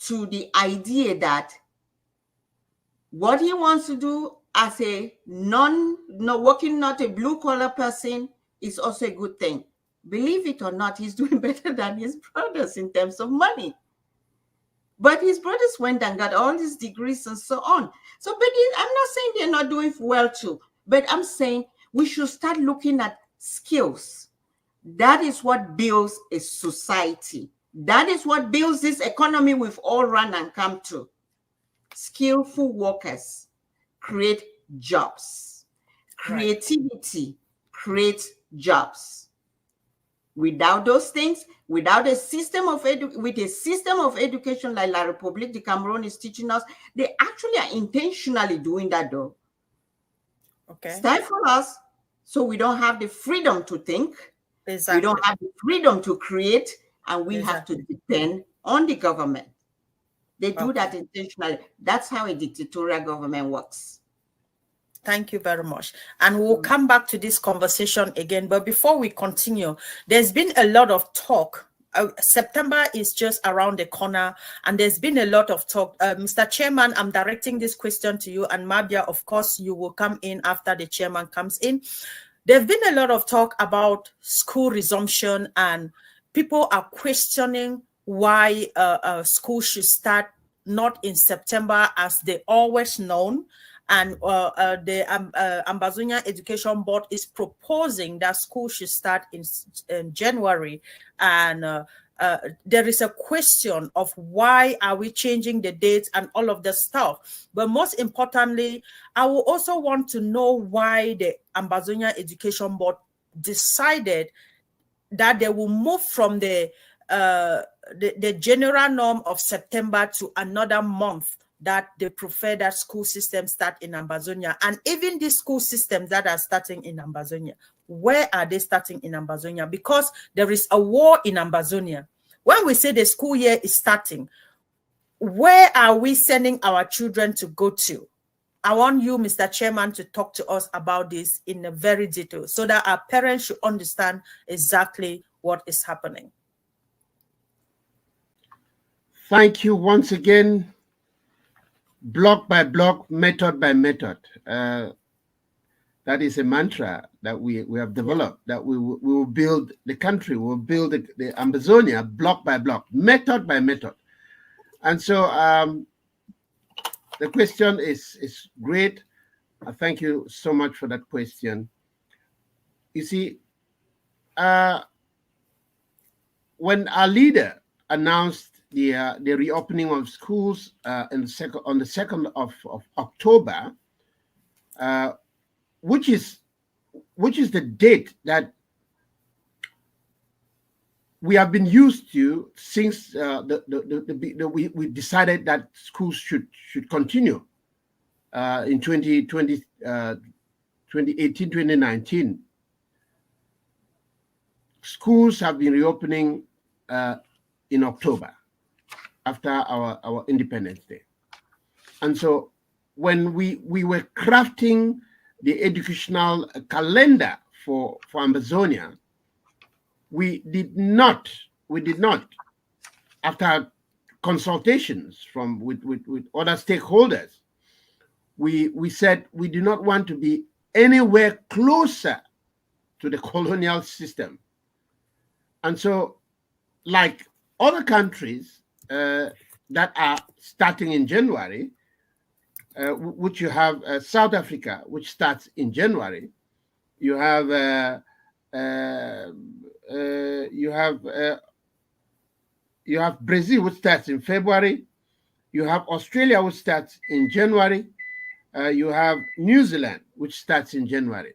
to the idea that what he wants to do as a working not a blue collar person is also a good thing. Believe it or not, he's doing better than his brothers in terms of money. But his brothers went and got all these degrees and so on. So, but I'm not saying they're not doing well too, but I'm saying we should start looking at skills. That is what builds a society. That is what builds this economy we've all run and come to. Skillful workers create jobs. Creativity creates jobs. Without those things, without a system of education like La République de Cameroun is teaching us, they actually are intentionally doing that though. Okay. Stifle us so we don't have the freedom to think. Exactly. We don't have the freedom to create, and we have to depend on the government. They do that intentionally. That's how a dictatorial government works. Thank you very much. And we'll come back to this conversation again. But before we continue, there's been a lot of talk. September is just around the corner, and there's been a lot of talk. Mr. Chairman, I'm directing this question to you, and Mabia, of course, you will come in after the chairman comes in. There's been a lot of talk about school resumption, and people are questioning why school should start not in September as they always known. And the AMBAZONIA Education Board is proposing that school should start in January. And there is a question of why are we changing the dates and all of the stuff. But most importantly, I will also want to know why the AMBAZONIA Education Board decided that they will move from the general norm of September to another month that they prefer that school systems start in AMBAZONIA. And even these school systems that are starting in AMBAZONIA, where are they starting in AMBAZONIA? Because there is a war in AMBAZONIA. When we say the school year is starting, where are we sending our children to go to? I want you, Mr. Chairman, to talk to us about this in a very detail so that our parents should understand exactly what is happening. Thank you once again. Block by block, method by method. That That is a mantra that we have developed, that we will build the country, we'll build the Ambazonia block by block, method by method. And so the question is great. Thank you so much for that question. You see, when our leader announced the reopening of schools on the 2nd of October, which is the date that we have been used to since we decided that schools should continue in 2018, 2019. Schools have been reopening in October after our Independence Day. And so when we were crafting the educational calendar for Ambazonia, we did not, after consultations with other stakeholders, we said we do not want to be anywhere closer to the colonial system. And so, like other countries that are starting in January, which you have South Africa, which starts in January, you have Brazil, which starts in February, you have Australia, which starts in January, you have New Zealand, which starts in January.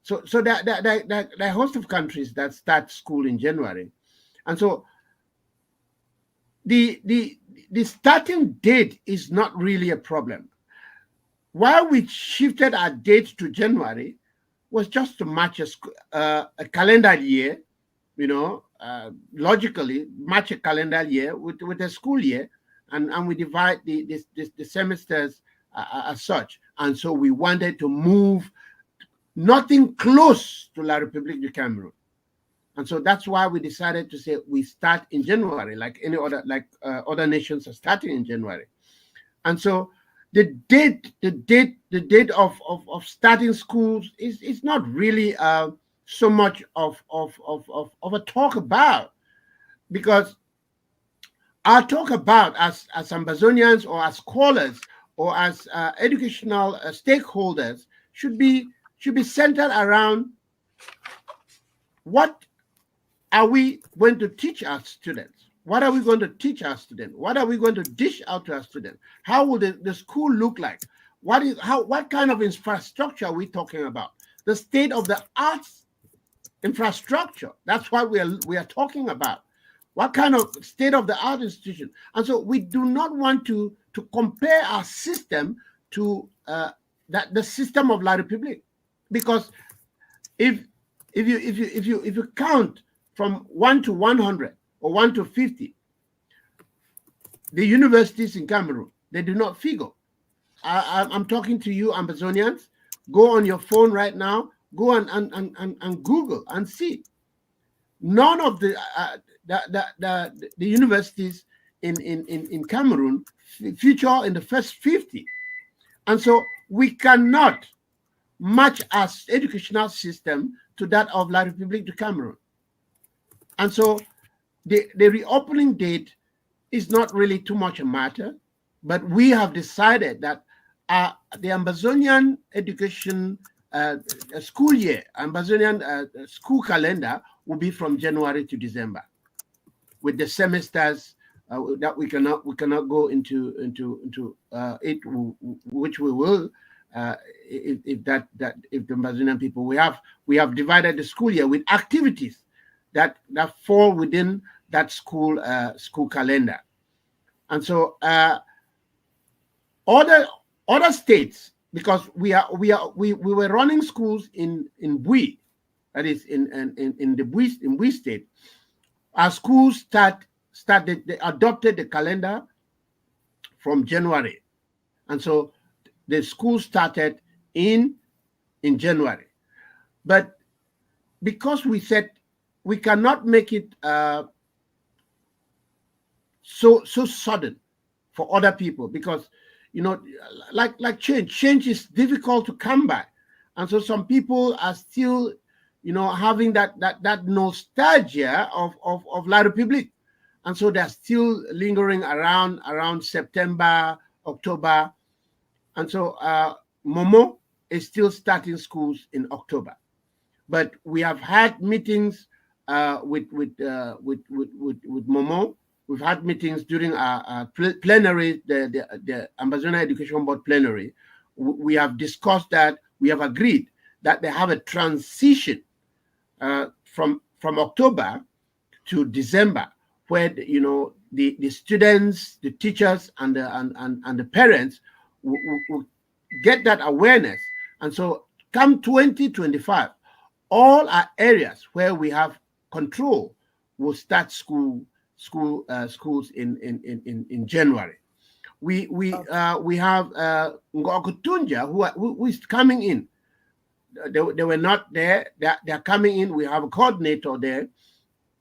So there are a host of countries that start school in January. And so the starting date is not really a problem. Why we shifted our date to January was just to match a calendar year, logically match a calendar year with a school year, and we divide the semesters as such. And so we wanted to move nothing close to La République du Cameroun. And so that's why we decided to say we start in January, like other nations are starting in January. And so the date of starting schools is not really so much of a talk about, because our talk about as Ambazonians or as scholars or as educational stakeholders should be centered around what are we going to teach our students? What are we going to teach our students? What are we going to dish out to our students? How will the school look like? What kind of infrastructure are we talking about? The state of the arts infrastructure. That's what we are talking about. What kind of state of the art institution? And so we do not want to compare our system to the system of La République, because if you count from 1 to 100 or 1 to 50, the universities in Cameroon, they do not figure. I'm talking to you, Ambazonians. Go on your phone right now. Go and Google and see. None of the universities in Cameroon feature in the first 50, and so we cannot match our educational system to that of La République du Cameroun. And so the reopening date is not really too much a matter, but we have decided that the Ambazonian education school year, Ambazonian school calendar will be from January to December, with the semesters that we cannot go into it, which we will if the Ambazonian people, we have divided the school year with activities that fall within that school calendar. And so other states, because we were running schools in Bui, that is in Bui state. Our schools started, they adopted the calendar from January, and so the school started in January. But because we said we cannot make it so sudden for other people, because like change is difficult to come by, And so some people are still, having that nostalgia of La République. And so they're still lingering around September, October. And so Momo is still starting schools in October. But we have had meetings with Momo. We've had meetings during our plenary, the AMBAZONIA Education Board plenary. We have discussed that. We have agreed that they have a transition from October to December, where the students, the teachers, and the parents will get that awareness. And so, come 2025, all our areas where we have control will start schools in January. We have Ngokutunja who is coming in. They were not there. They're coming in. We have a coordinator there.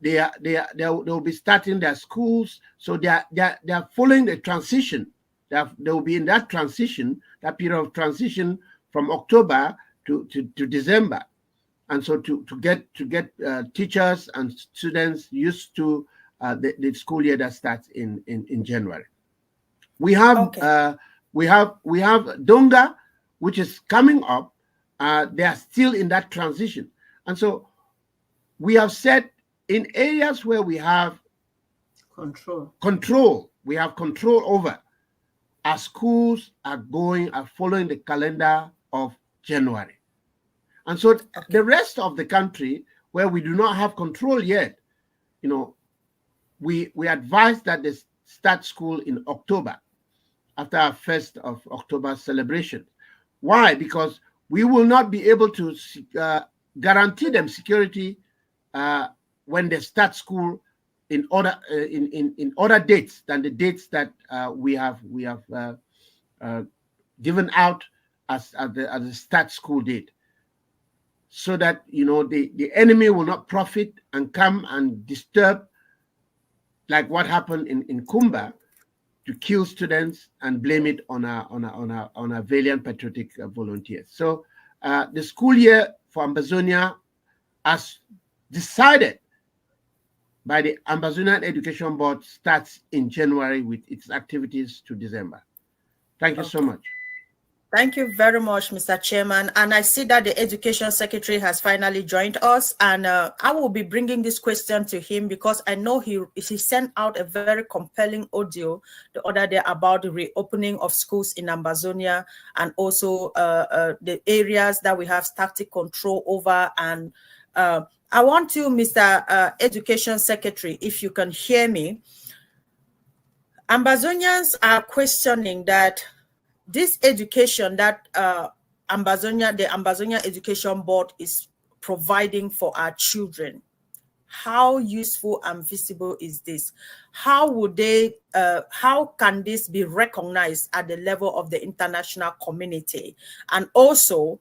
They'll be starting their schools. So they're following the transition. They will be in that transition, that period of transition from October to December. And so to get teachers and students used to the school year that starts in January. We have Donga, which is coming up. They are still in that transition. And so we have said in areas where we have control, we have control over, our schools are following the calendar of January. And so the rest of the country, where we do not have control yet, we advise that they start school in October, after our 1st of October celebration. Why? Because we will not be able to guarantee them security when they start school in other dates than the dates that we have given out as the start school date, so that the enemy will not profit and come and disturb, like what happened in Kumba, to kill students and blame it on our valiant patriotic volunteers. So the school year for AMBAZONIA, as decided by the AMBAZONIA Education Board, starts in January with its activities to December. Thank you so much. Thank you very much, Mr. Chairman. And I see that the Education Secretary has finally joined us. And I will be bringing this question to him because I know he sent out a very compelling audio the other day about the reopening of schools in AMBAZONIA and also the areas that we have static control over. And I want you, Mr. Education Secretary, if you can hear me. AMBAZONIans are questioning that this education that the AMBAZONIA Education Board is providing for our children, how useful and visible is this? How can this be recognized at the level of the international community? And also,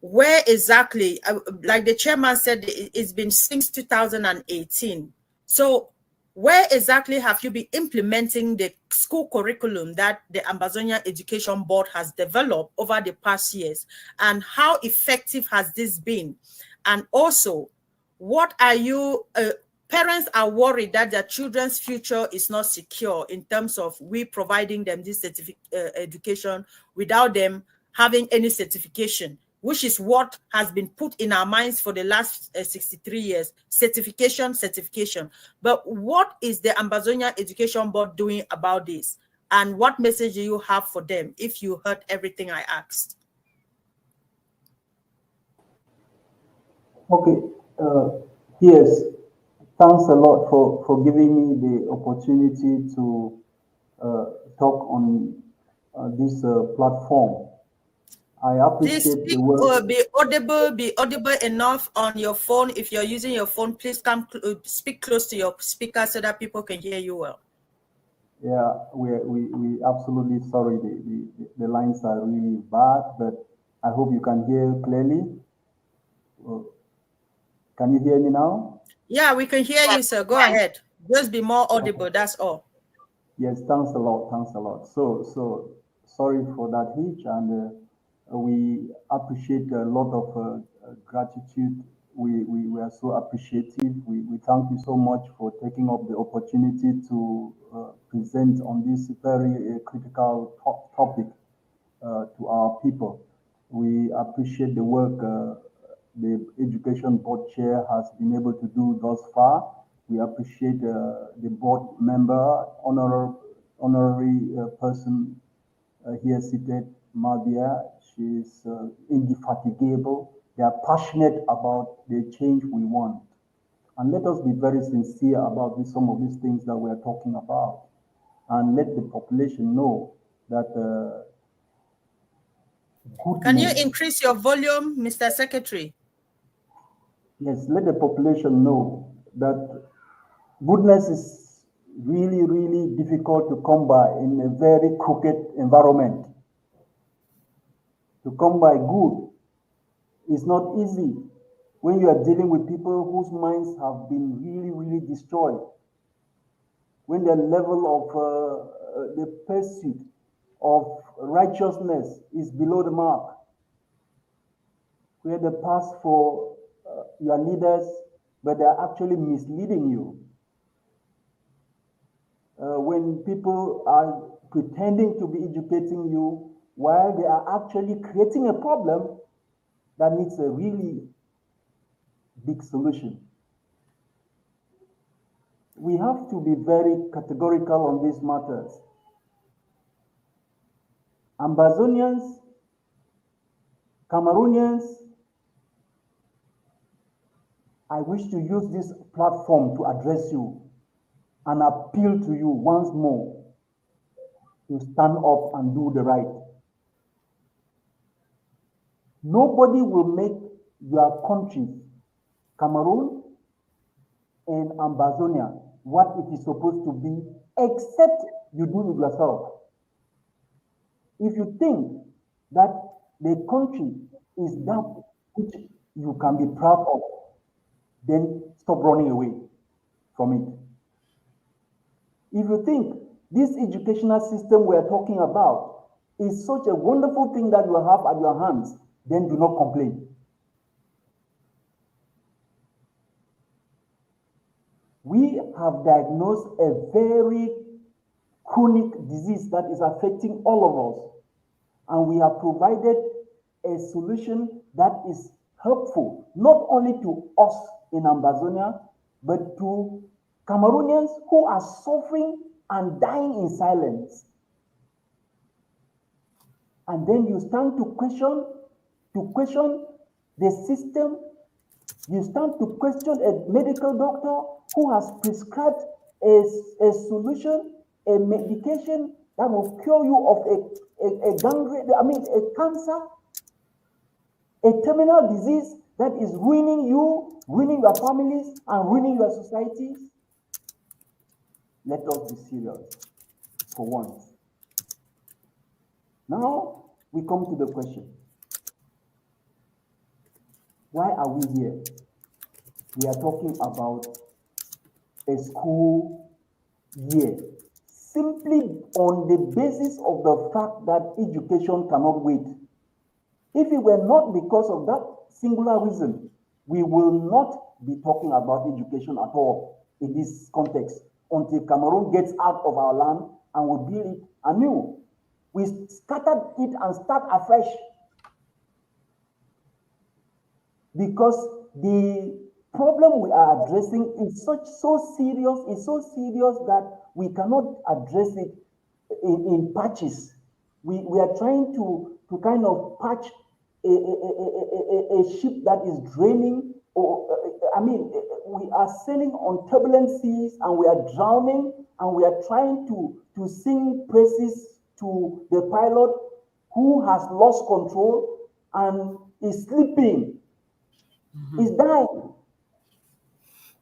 where exactly, like the chairman said, it's been since 2018. So where exactly have you been implementing the school curriculum that the AMBAZONIA Education Board has developed over the past years? And how effective has this been? And also, what are you, parents are worried that their children's future is not secure in terms of we providing them this education without them having any certification, which is what has been put in our minds for the last 63 years, certification. But what is the AMBAZONIA Education Board doing about this? And what message do you have for them if you heard everything I asked? Okay, yes, thanks a lot for giving me the opportunity to talk on this platform. I appreciate the work. Be audible enough on your phone. If you're using your phone, please speak close to your speaker so that people can hear you well. Yeah, we absolutely sorry. The lines are really bad, but I hope you can hear clearly. Can you hear me now? Yeah, we can hear you, sir. Go ahead. Just be more audible. Okay. That's all. Yes, thanks a lot. So sorry for that hitch, and We appreciate a lot of gratitude. We are so appreciative. We thank you so much for taking up the opportunity to present on this very critical topic to our people. We appreciate the work the Education Board Chair has been able to do thus far. We appreciate the board member, honorary person here seated, Mabia. She is indefatigable. They are passionate about the change we want. And let us be very sincere about some of these things that we are talking about. And let the population know that Can you increase your volume, Mr. Secretary? Yes, let the population know that goodness is really, really difficult to come by in a very crooked environment. To come by good is not easy when you are dealing with people whose minds have been really, really destroyed. When the level of the pursuit of righteousness is below the mark, where they pass for your leaders, but they are actually misleading you. When people are pretending to be educating you while they are actually creating a problem that needs a really big solution. We have to be very categorical on these matters. Ambazonians, Cameroonians, I wish to use this platform to address you and appeal to you once more to stand up and do the right. Nobody will make your countries, Cameroon and Ambazonia, what it is supposed to be, except you do it yourself. If you think that the country is that which you can be proud of, then stop running away from it. If you think this educational system we are talking about is such a wonderful thing that you have at your hands, then do not complain. We have diagnosed a very chronic disease that is affecting all of us, and we have provided a solution that is helpful not only to us in Ambazonia, but to Cameroonians who are suffering and dying in silence. And then you stand to question the system. You stand to question a medical doctor who has prescribed a solution, a medication that will cure you of a cancer, a terminal disease that is ruining you, ruining your families, and ruining your societies. Let us be serious for once. Now we come to the question. Why are we here? We are talking about a school year, simply on the basis of the fact that education cannot wait. If it were not because of that singular reason, we will not be talking about education at all in this context until Cameroon gets out of our land and we build it anew. We scattered it and start afresh. Because the problem we are addressing is so serious that we cannot address it in patches. We are trying to kind of patch a ship that is draining, we are sailing on turbulent seas and we are drowning, and we are trying to sing praises to the pilot who has lost control and is sleeping, is dying.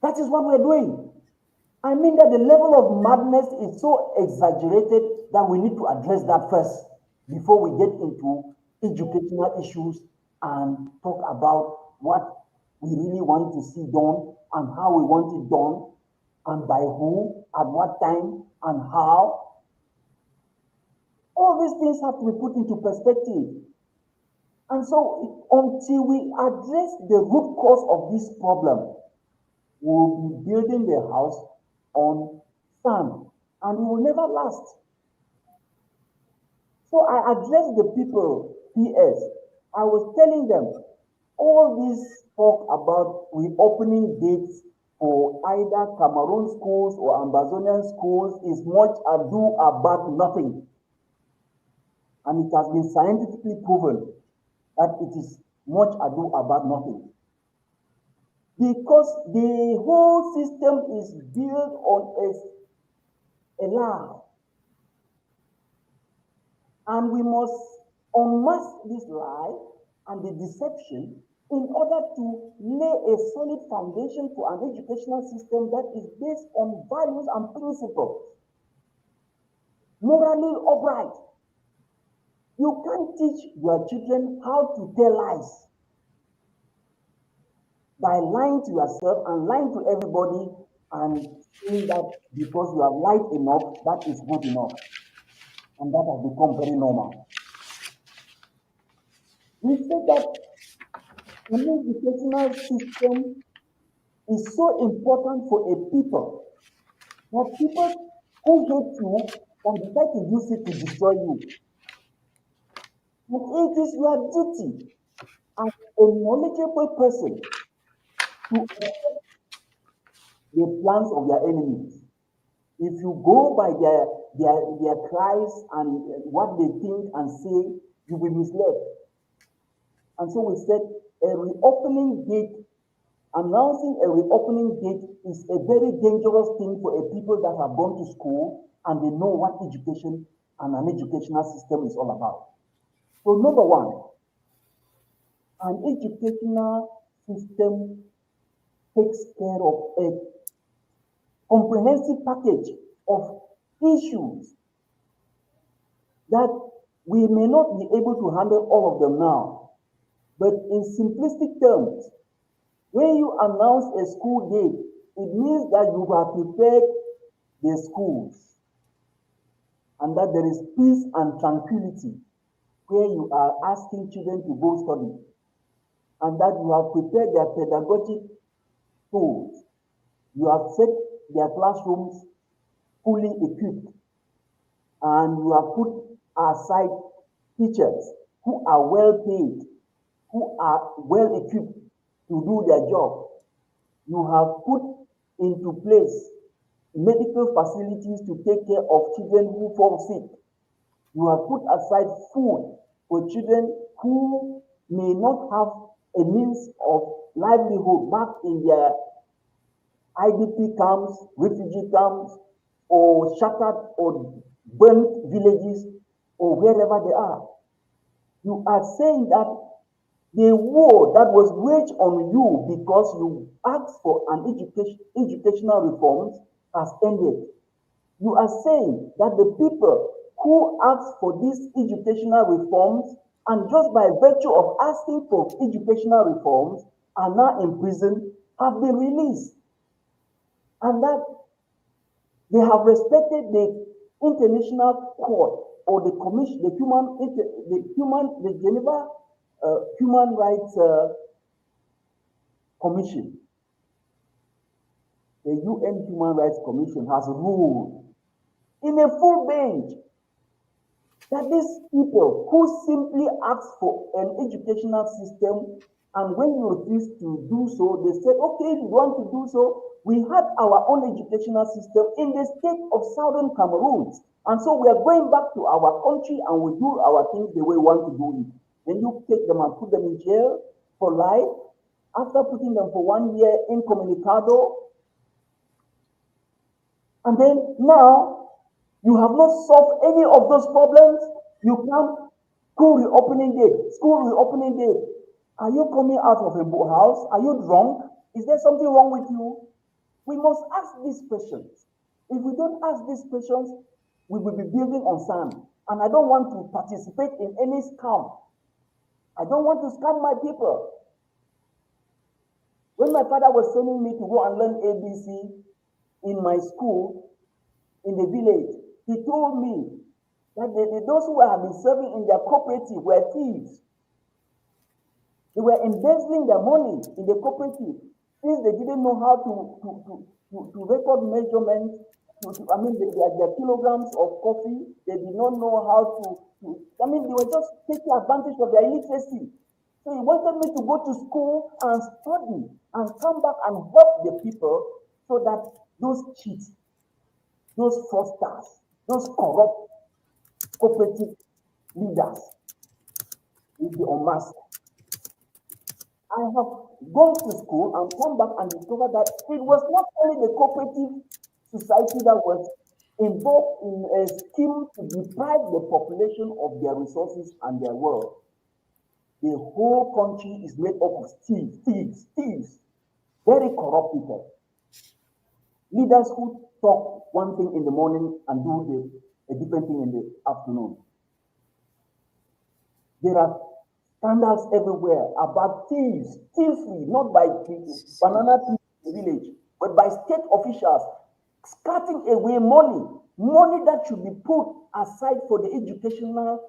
That is what we're doing. I mean that the level of madness is so exaggerated that we need to address that first before we get into educational issues and talk about what we really want to see done and how we want it done and by who, at what time, and how. All these things have to be put into perspective. And so until we address the root cause of this problem, we'll be building the house on sand and it will never last. So I addressed the people, PS. I was telling them, all this talk about reopening dates for either Cameroun schools or Ambazonian schools is much ado about nothing. And it has been scientifically proven that it is much ado about nothing. Because the whole system is built on a lie. And we must unmask this lie and the deception in order to lay a solid foundation for an educational system that is based on values and principles, morally upright. You can't teach your children how to tell lies by lying to yourself and lying to everybody and saying that because you have lied enough, that is good enough. And that has become very normal. We said that an educational system is so important for a people that people who hate you can decide to use it to destroy you. And it is your duty as a knowledgeable person to accept the plans of your enemies. If you go by their cries and what they think and say, you will be misled. And so we said a reopening date, announcing a reopening date is a very dangerous thing for a people that have gone to school and they know what education and an educational system is all about. So number one, an educational system takes care of a comprehensive package of issues that we may not be able to handle all of them now. But in simplistic terms, when you announce a school date, it means that you have prepared the schools and that there is peace and tranquility where you are asking children to go study and that you have prepared their pedagogic tools. You have set their classrooms fully equipped and you have put aside teachers who are well paid, who are well equipped to do their job. You have put into place medical facilities to take care of children who fall sick. You have put aside food for children who may not have a means of livelihood back in their IDP camps, refugee camps, or shattered or burnt villages, or wherever they are. You are saying that the war that was waged on you because you asked for an educational reforms has ended. You are saying that the people who asked for these educational reforms and just by virtue of asking for educational reforms are now in prison have been released. And that they have respected the international court or the commission, the Geneva Human Rights Commission. The UN Human Rights Commission has ruled in a full bench that these people who simply ask for an educational system and when you refuse to do so, they said, okay, if you want to do so, we had our own educational system in the state of Southern Cameroon. And so we are going back to our country and we do our things the way we want to do it. Then you take them and put them in jail for life. After putting them for 1 year incommunicado, and then now you have not solved any of those problems. You come, school reopening date. Are you coming out of a house? Are you drunk? Is there something wrong with you? We must ask these questions. If we don't ask these questions, we will be building on sand. And I don't want to participate in any scam. I don't want to scam my people. When my father was sending me to go and learn ABC in my school, in the village, he told me that those who have been serving in their cooperative were thieves. They were embezzling their money in the cooperative since they didn't know how to record measurements. I mean, their kilograms of coffee. They did not know how I mean, they were just taking advantage of their illiteracy. So he wanted me to go to school and study and come back and help the people so that those cheats, those fraudsters, those corrupt cooperative leaders will be unmasked. I have gone to school and come back and discovered that it was not only the cooperative society that was involved in a scheme to deprive the population of their resources and their wealth. The whole country is made up of thieves, very corrupt people. Leaders who talk one thing in the morning and do a different thing in the afternoon. There are scandals everywhere about thievery, not by banana thieves in the village, but by state officials scarting away money that should be put aside for the educational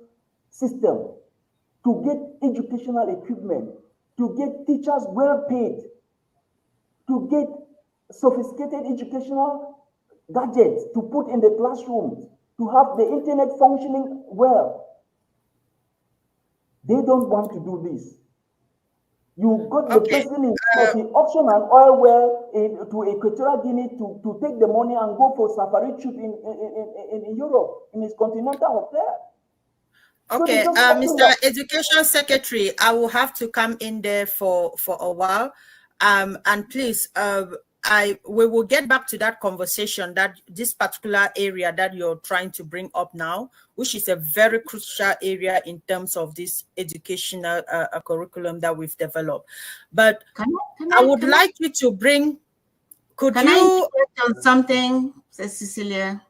system, to get educational equipment, to get teachers well paid, to get sophisticated educational gadgets to put in the classrooms, to have the internet functioning well. They don't want to do this. You got the president in auction an oil well to Equatorial Guinea to take the money and go for safari trip in Europe, in his continental hotel. Okay, So Mr. Education Secretary, I will have to come in there for a while. And please, we will get back to that conversation, that this particular area that you're trying to bring up now, which is a very crucial area in terms of this educational curriculum that we've developed. But I would like you to bring, Can I interject on something, Cecilia?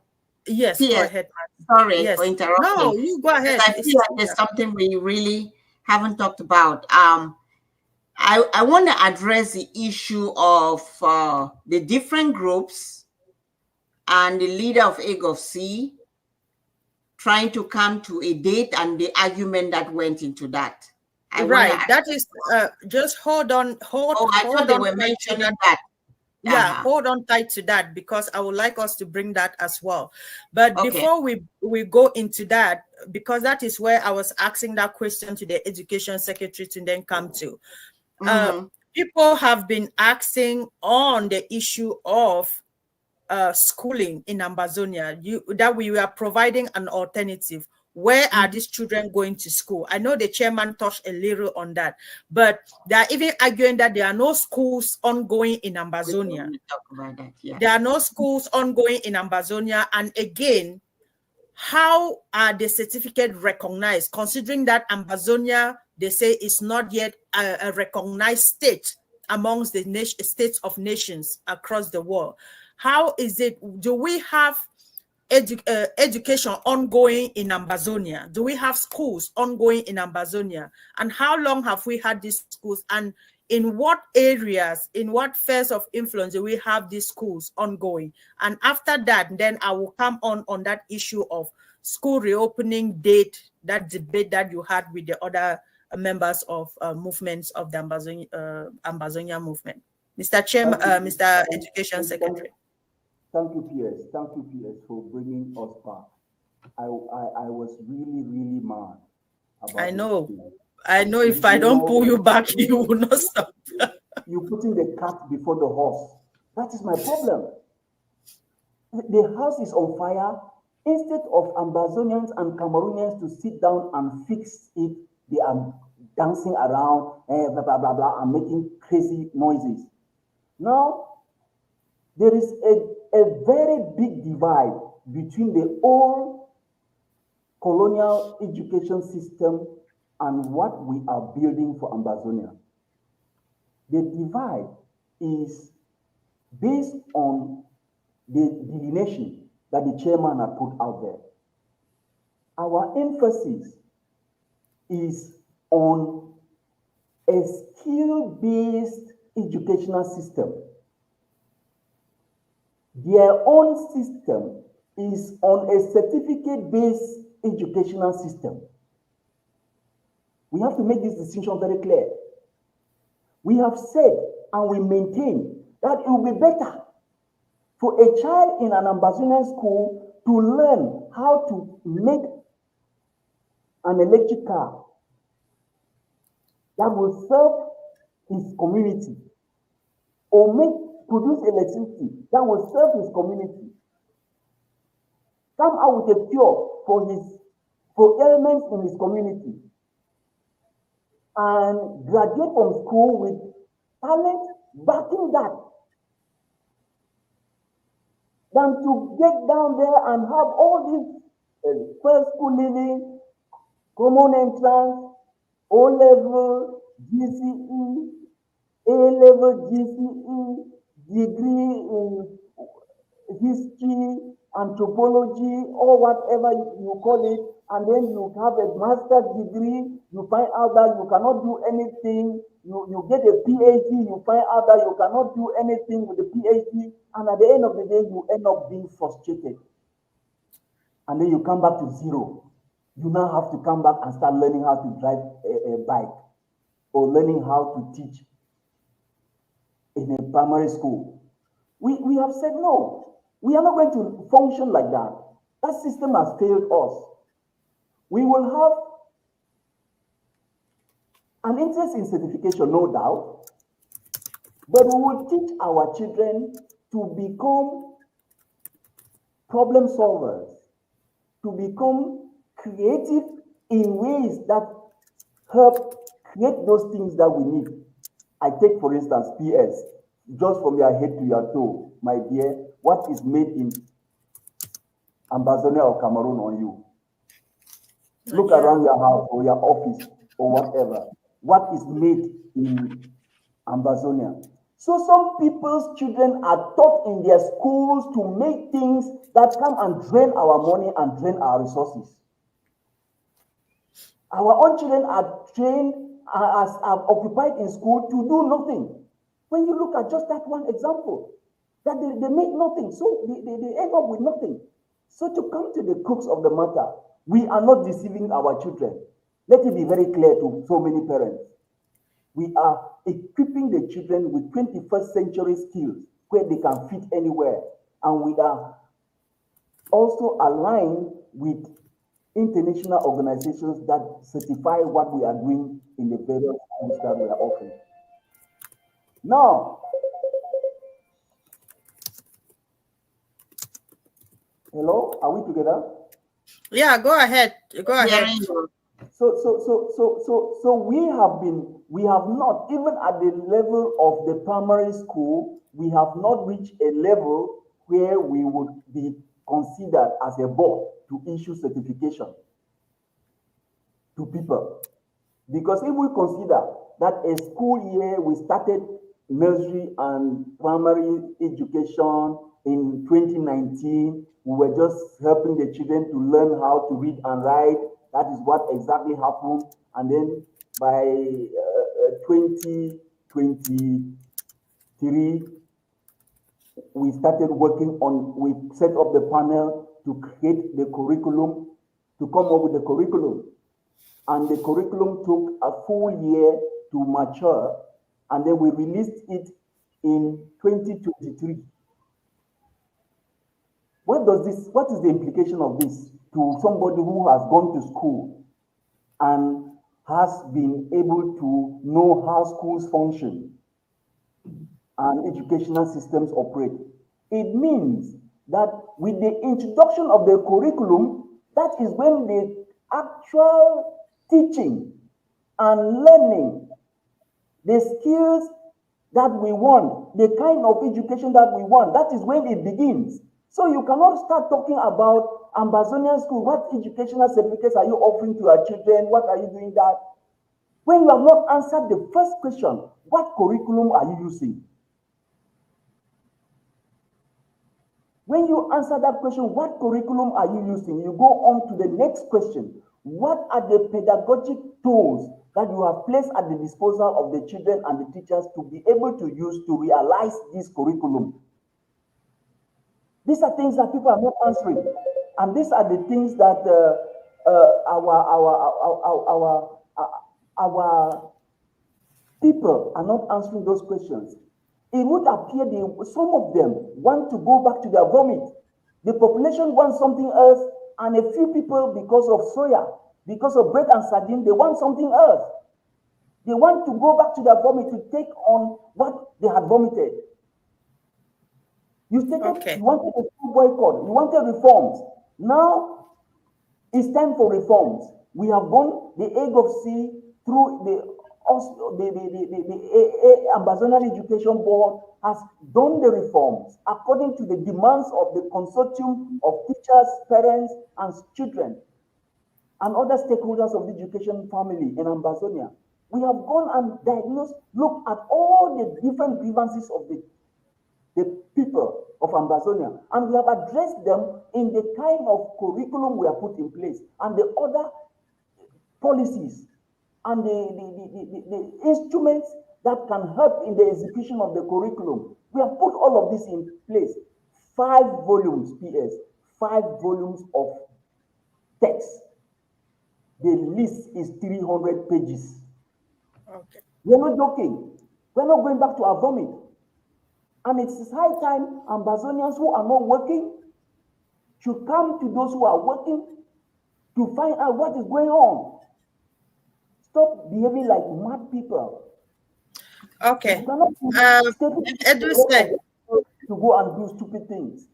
Yes, go ahead. Sorry for interrupting. No, you go ahead. I feel like there's something we really haven't talked about. I want to address the issue of the different groups and the leader of AGOC trying to come to a date and the argument that went into that. That is, just hold on. I thought they were mentioning that. Yeah, hold on tight to that, because I would like us to bring that as well. But before we go into that, because that is where I was asking that question to the Education Secretary to then come to. People have been asking on the issue of schooling in Ambazonia, that we are providing an alternative. Where are these children going to school? I know the chairman touched a little on that, but they are even arguing that there are no schools ongoing in Ambazonia. There are no schools ongoing in Ambazonia. And again, how are the certificates recognized, considering that Ambazonia, they say, is not yet a recognized state amongst the states of nations across the world? How is it? Do we have education ongoing in Ambazonia? Do we have schools ongoing in Ambazonia? And how long have we had these schools? And in what areas, in what spheres of influence do we have these schools ongoing? And after that, then I will come on that issue of school reopening date, that debate that you had with the other members of movements of the Ambazonia movement. Mr. Chairman, Mr. Education Secretary. Thank you, PS. Thank you, PS, for bringing us back. I was really, really mad about I know. I know if I don't pull you back, you will not stop. You're putting the cart before the horse. That is my problem. The house is on fire. Instead of Ambazonians and Cameroonians to sit down and fix it, they are dancing around, blah, blah, blah, blah, and making crazy noises. Now, there is a very big divide between the old colonial education system and what we are building for Ambazonia. The divide is based on the delineation that the chairman had put out there. Our emphasis is on a skill-based educational system. Their own system is on a certificate-based educational system. We have to make this distinction very clear. We have said and we maintain that it will be better for a child in an Ambazonian school to learn how to make an electric car that will serve his community, or produce electricity that will serve his community, come out with a cure for ailments in his community, and graduate from school with talent backing that, than to get down there and have all these first school living, common entrance, O-level, GCE, A-level, GCE, degree in history, anthropology, or whatever you call it, and then you have a master's degree, you find out that you cannot do anything, you get a PhD, you find out that you cannot do anything with a PhD, and at the end of the day, you end up being frustrated. And then you come back to zero. You now have to come back and start learning how to drive a bike, or learning how to teach in a primary school. We have said no. We are not going to function like that. That system has failed us. We will have an interest in certification, no doubt, but we will teach our children to become problem solvers, to become creative in ways that help create those things that we need. I take, for instance, PS, just from your head to your toe, my dear, what is made in Ambazonia or Cameroun on you? Look around your house or your office or whatever. What is made in Ambazonia? So some people's children are taught in their schools to make things that come and drain our money and drain our resources. Our own children are trained, are occupied in school to do nothing. When you look at just that one example, that they make nothing, so they end up with nothing. So to come to the crux of the matter, we are not deceiving our children. Let it be very clear to so many parents. We are equipping the children with 21st century skills where they can fit anywhere. And we are also aligned with international organizations that certify what we are doing in the various schools that we are offering. Now, hello, are we together? Yeah, go ahead. Go ahead. So we have not, even at the level of the primary school, we have not reached a level where we would be considered as a board to issue certification to people. Because if we consider that a school year, we started nursery and primary education in 2019, we were just helping the children to learn how to read and write. That is what exactly happened. And then by 2023, we started working on, we set up the panel to create the curriculum, to come up with the curriculum. And the curriculum took a full year to mature, and then we released it in 2023. What is the implication of this to somebody who has gone to school and has been able to know how schools function and educational systems operate? It means that with the introduction of the curriculum, that is when the actual teaching and learning, the skills that we want, the kind of education that we want, that is when it begins. So you cannot start talking about Ambazonian school. What educational certificates are you offering to your children? What are you doing that? When you have not answered the first question, what curriculum are you using? When you answer that question, what curriculum are you using? You go on to the next question. What are the pedagogic tools that you have placed at the disposal of the children and the teachers to be able to use to realize this curriculum? These are things that people are not answering, and these are the things that our People are not answering those questions. It would appear some of them want to go back to their vomit. The population wants something else, and a few people, because of soya, because of bread and sardine, they want something else. They want to go back to their vomit to take on what they had vomited. You wanted a full boycott, you wanted reforms. Now it's time for reforms. We have gone the egg of sea through the AMBAZONIA Education Board has done the reforms according to the demands of the consortium of teachers, parents, and children, and other stakeholders of the education family in AMBAZONIA. We have gone and diagnosed, looked at all the different grievances of the people of AMBAZONIA, and we have addressed them in the kind of curriculum we have put in place and the other policies and the instruments that can help in the execution of the curriculum. We have put all of this in place. 5 volumes, PS, 5 volumes of text. The list is 300 pages. Okay. We're not joking. We're not going back to our vomit. And it's high time AMBAZONIans who are not working should come to those who are working to find out what is going on. Stop behaving like mad people. Okay. Edu said to go and do stupid things.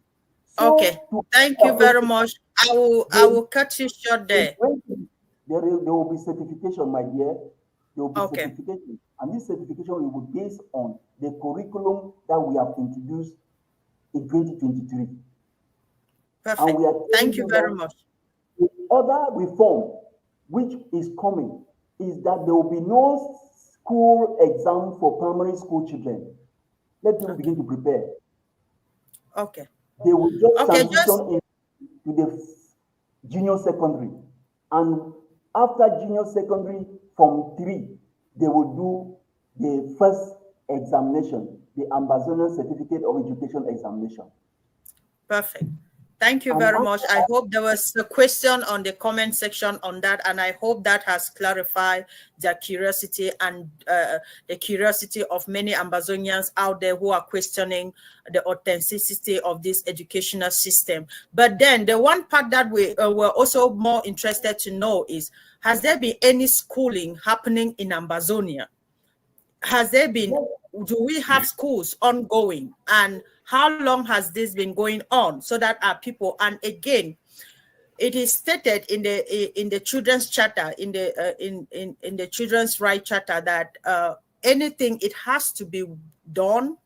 So okay. Thank you very much. I will cut you short there. There will be certification, my dear. There will be certification. And this certification will be based on the curriculum that we have introduced in 2023. Perfect. Thank you very much. The other reform which is coming is that there will be no school exam for primary school children. Let them begin to prepare. Okay. They will just transition into the junior secondary. And after junior secondary, from 3, they will do the first examination, the AMBAZONIA Certificate of Education examination. Perfect. Thank you very much. I hope there was a question on the comment section on that, and I hope that has clarified their curiosity and the curiosity of many AMBAZONIans out there who are questioning the authenticity of this educational system. But then the one part that we were also more interested to know is, has there been any schooling happening in AMBAZONIA? Has there been, do we have schools ongoing, and how long has this been going on, so that our people, and again, it is stated in the children's charter, in the children's right charter, that anything, it has to be done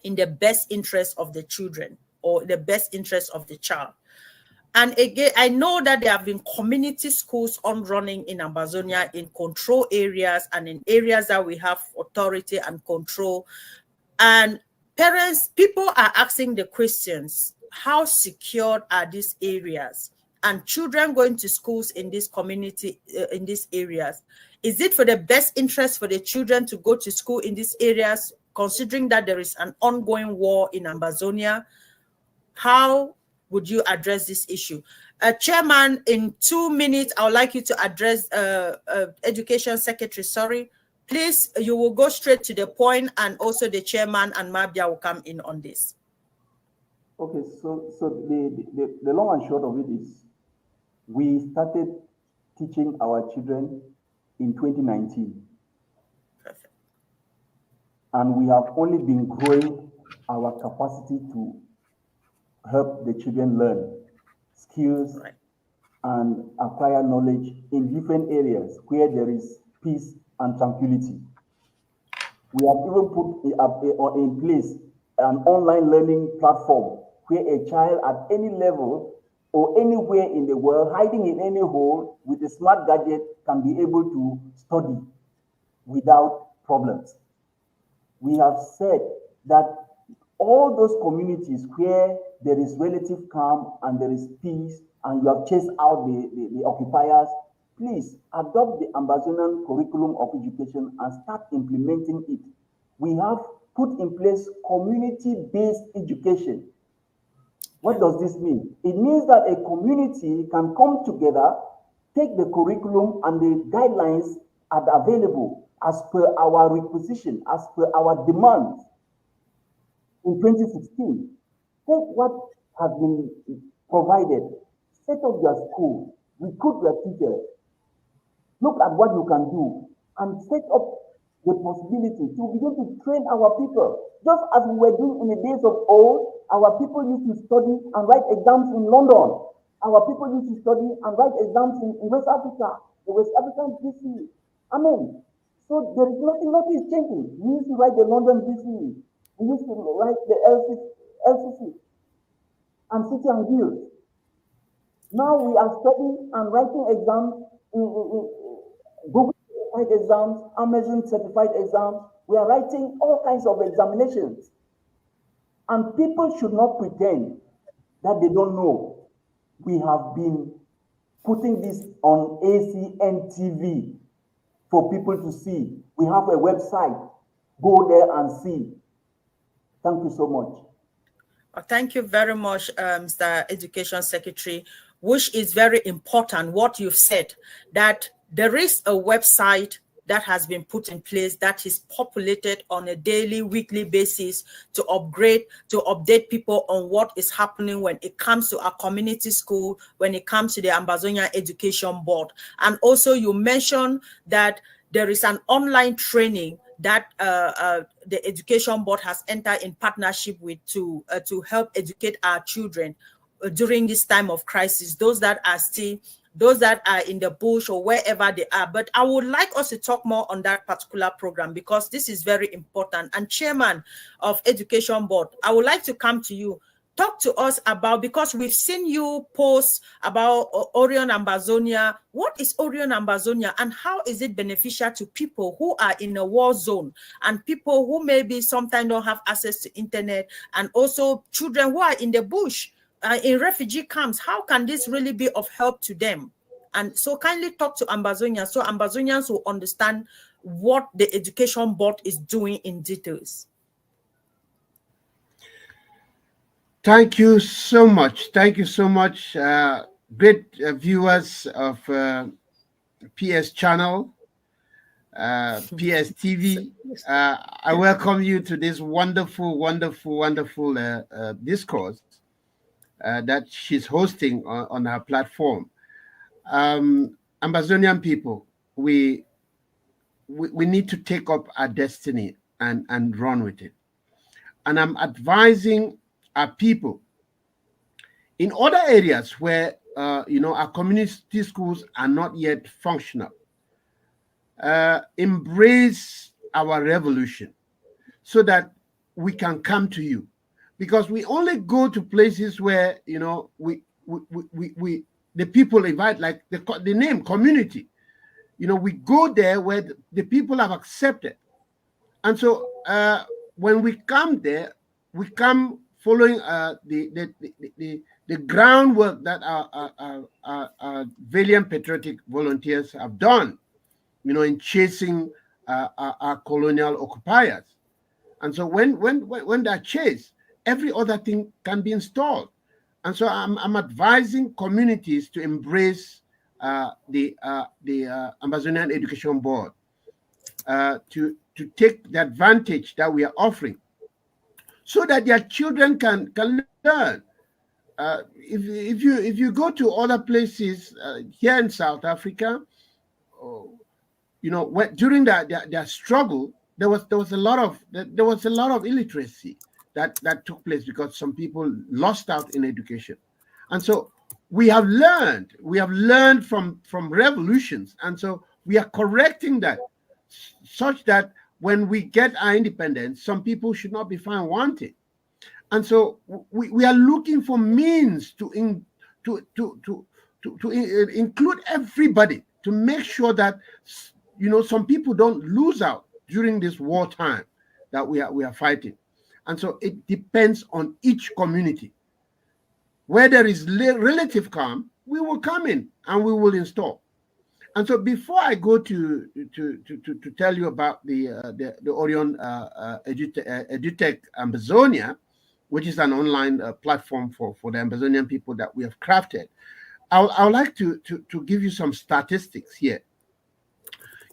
in the best interest of the children or the best interest of the child. And again, I know that there have been community schools on running in AMBAZONIA in control areas and in areas that we have authority and control. And parents, people are asking the questions, how secured are these areas? And children going to schools in this community, in these areas, is it for the best interest for the children to go to school in these areas, considering that there is an ongoing war in AMBAZONIA? How would you address this issue? Chairman, in 2 minutes, I would like you to address Education Secretary, sorry. Please, you will go straight to the point, and also the chairman and Mabia will come in on this. Okay, so the long and short of it is, we started teaching our children in 2019. Perfect. And we have only been growing our capacity to help the children learn skills and acquire knowledge in different areas where there is peace and tranquility. We have even put in place an online learning platform where a child at any level or anywhere in the world, hiding in any hole with a smart gadget, can be able to study without problems. We have said that all those communities where there is relative calm and there is peace, and you have chased out the occupiers, please adopt the AMBAZONIAN curriculum of education and start implementing it. We have put in place community-based education. What does this mean? It means that a community can come together, take the curriculum and the guidelines are available, as per our requisition, as per our demands in 2016. Take what has been provided, set up your school, recruit your teachers, look at what you can do, and set up the possibility to begin to train our people. Just as we were doing in the days of old, our people used to study and write exams in London. Our people used to study and write exams in West Africa, the West African BC. Amen. So there is nothing is changing. We used to write the London BC. We used to write the LCC and City and Guilds. Now we are studying and writing exams in Google certified exams, Amazon certified exams. We are writing all kinds of examinations. And people should not pretend that they don't know. We have been putting this on ACN TV for people to see. We have a website. Go there and see. Thank you so much. Thank you very much, Mr. Education Secretary, which is very important what you've said, that there is a website that has been put in place that is populated on a daily, weekly basis to update people on what is happening when it comes to our community school, when it comes to the AMBAZONIA Education Board. And also you mentioned that there is an online training that the Education Board has entered in partnership with to help educate our children during this time of crisis, those that are in the bush or wherever they are. But I would like us to talk more on that particular program because this is very important. And Chairman of Education Board, I would like to come to you. Talk to us about, because we've seen you post about Orion Ambazonia. What is Orion Ambazonia and how is it beneficial to people who are in a war zone and people who maybe sometimes don't have access to internet, and also children who are in the bush, in refugee camps? How can this really be of help to them? And so kindly talk to Ambazonia so Ambazonians will understand what the Education Board is doing in details. Thank you so much. Thank you so much. Great viewers of PS Channel, PS TV. I welcome you to this wonderful discourse that she's hosting on her platform. Ambazonian people, we need to take up our destiny and run with it. And I'm advising our people in other areas where our community schools are not yet functional. Embrace our revolution so that we can come to you, because we only go to places where the people invite, like the name community. We go there where the people have accepted, and so when we come there, we come following the groundwork that our valiant patriotic volunteers have done, in chasing our colonial occupiers. And so when they're chased, every other thing can be installed. And so I'm advising communities to embrace the Ambazonian Education Board, to take the advantage that we are offering, so that their children can learn. If you go to other places here in South Africa, during their struggle, there was a lot of illiteracy that took place because some people lost out in education. And so we have learned from revolutions, and so we are correcting that, such that when we get our independence, some people should not be found wanting. And so we are looking for means to include everybody, to make sure that some people don't lose out during this wartime that we are fighting. And so it depends on each community. Where there is relative calm, we will come in and we will install. And so before I go to tell you about the Orion EduTech Ambazonia, which is an online platform for the Ambazonian people that we have crafted, I would like to give you some statistics here.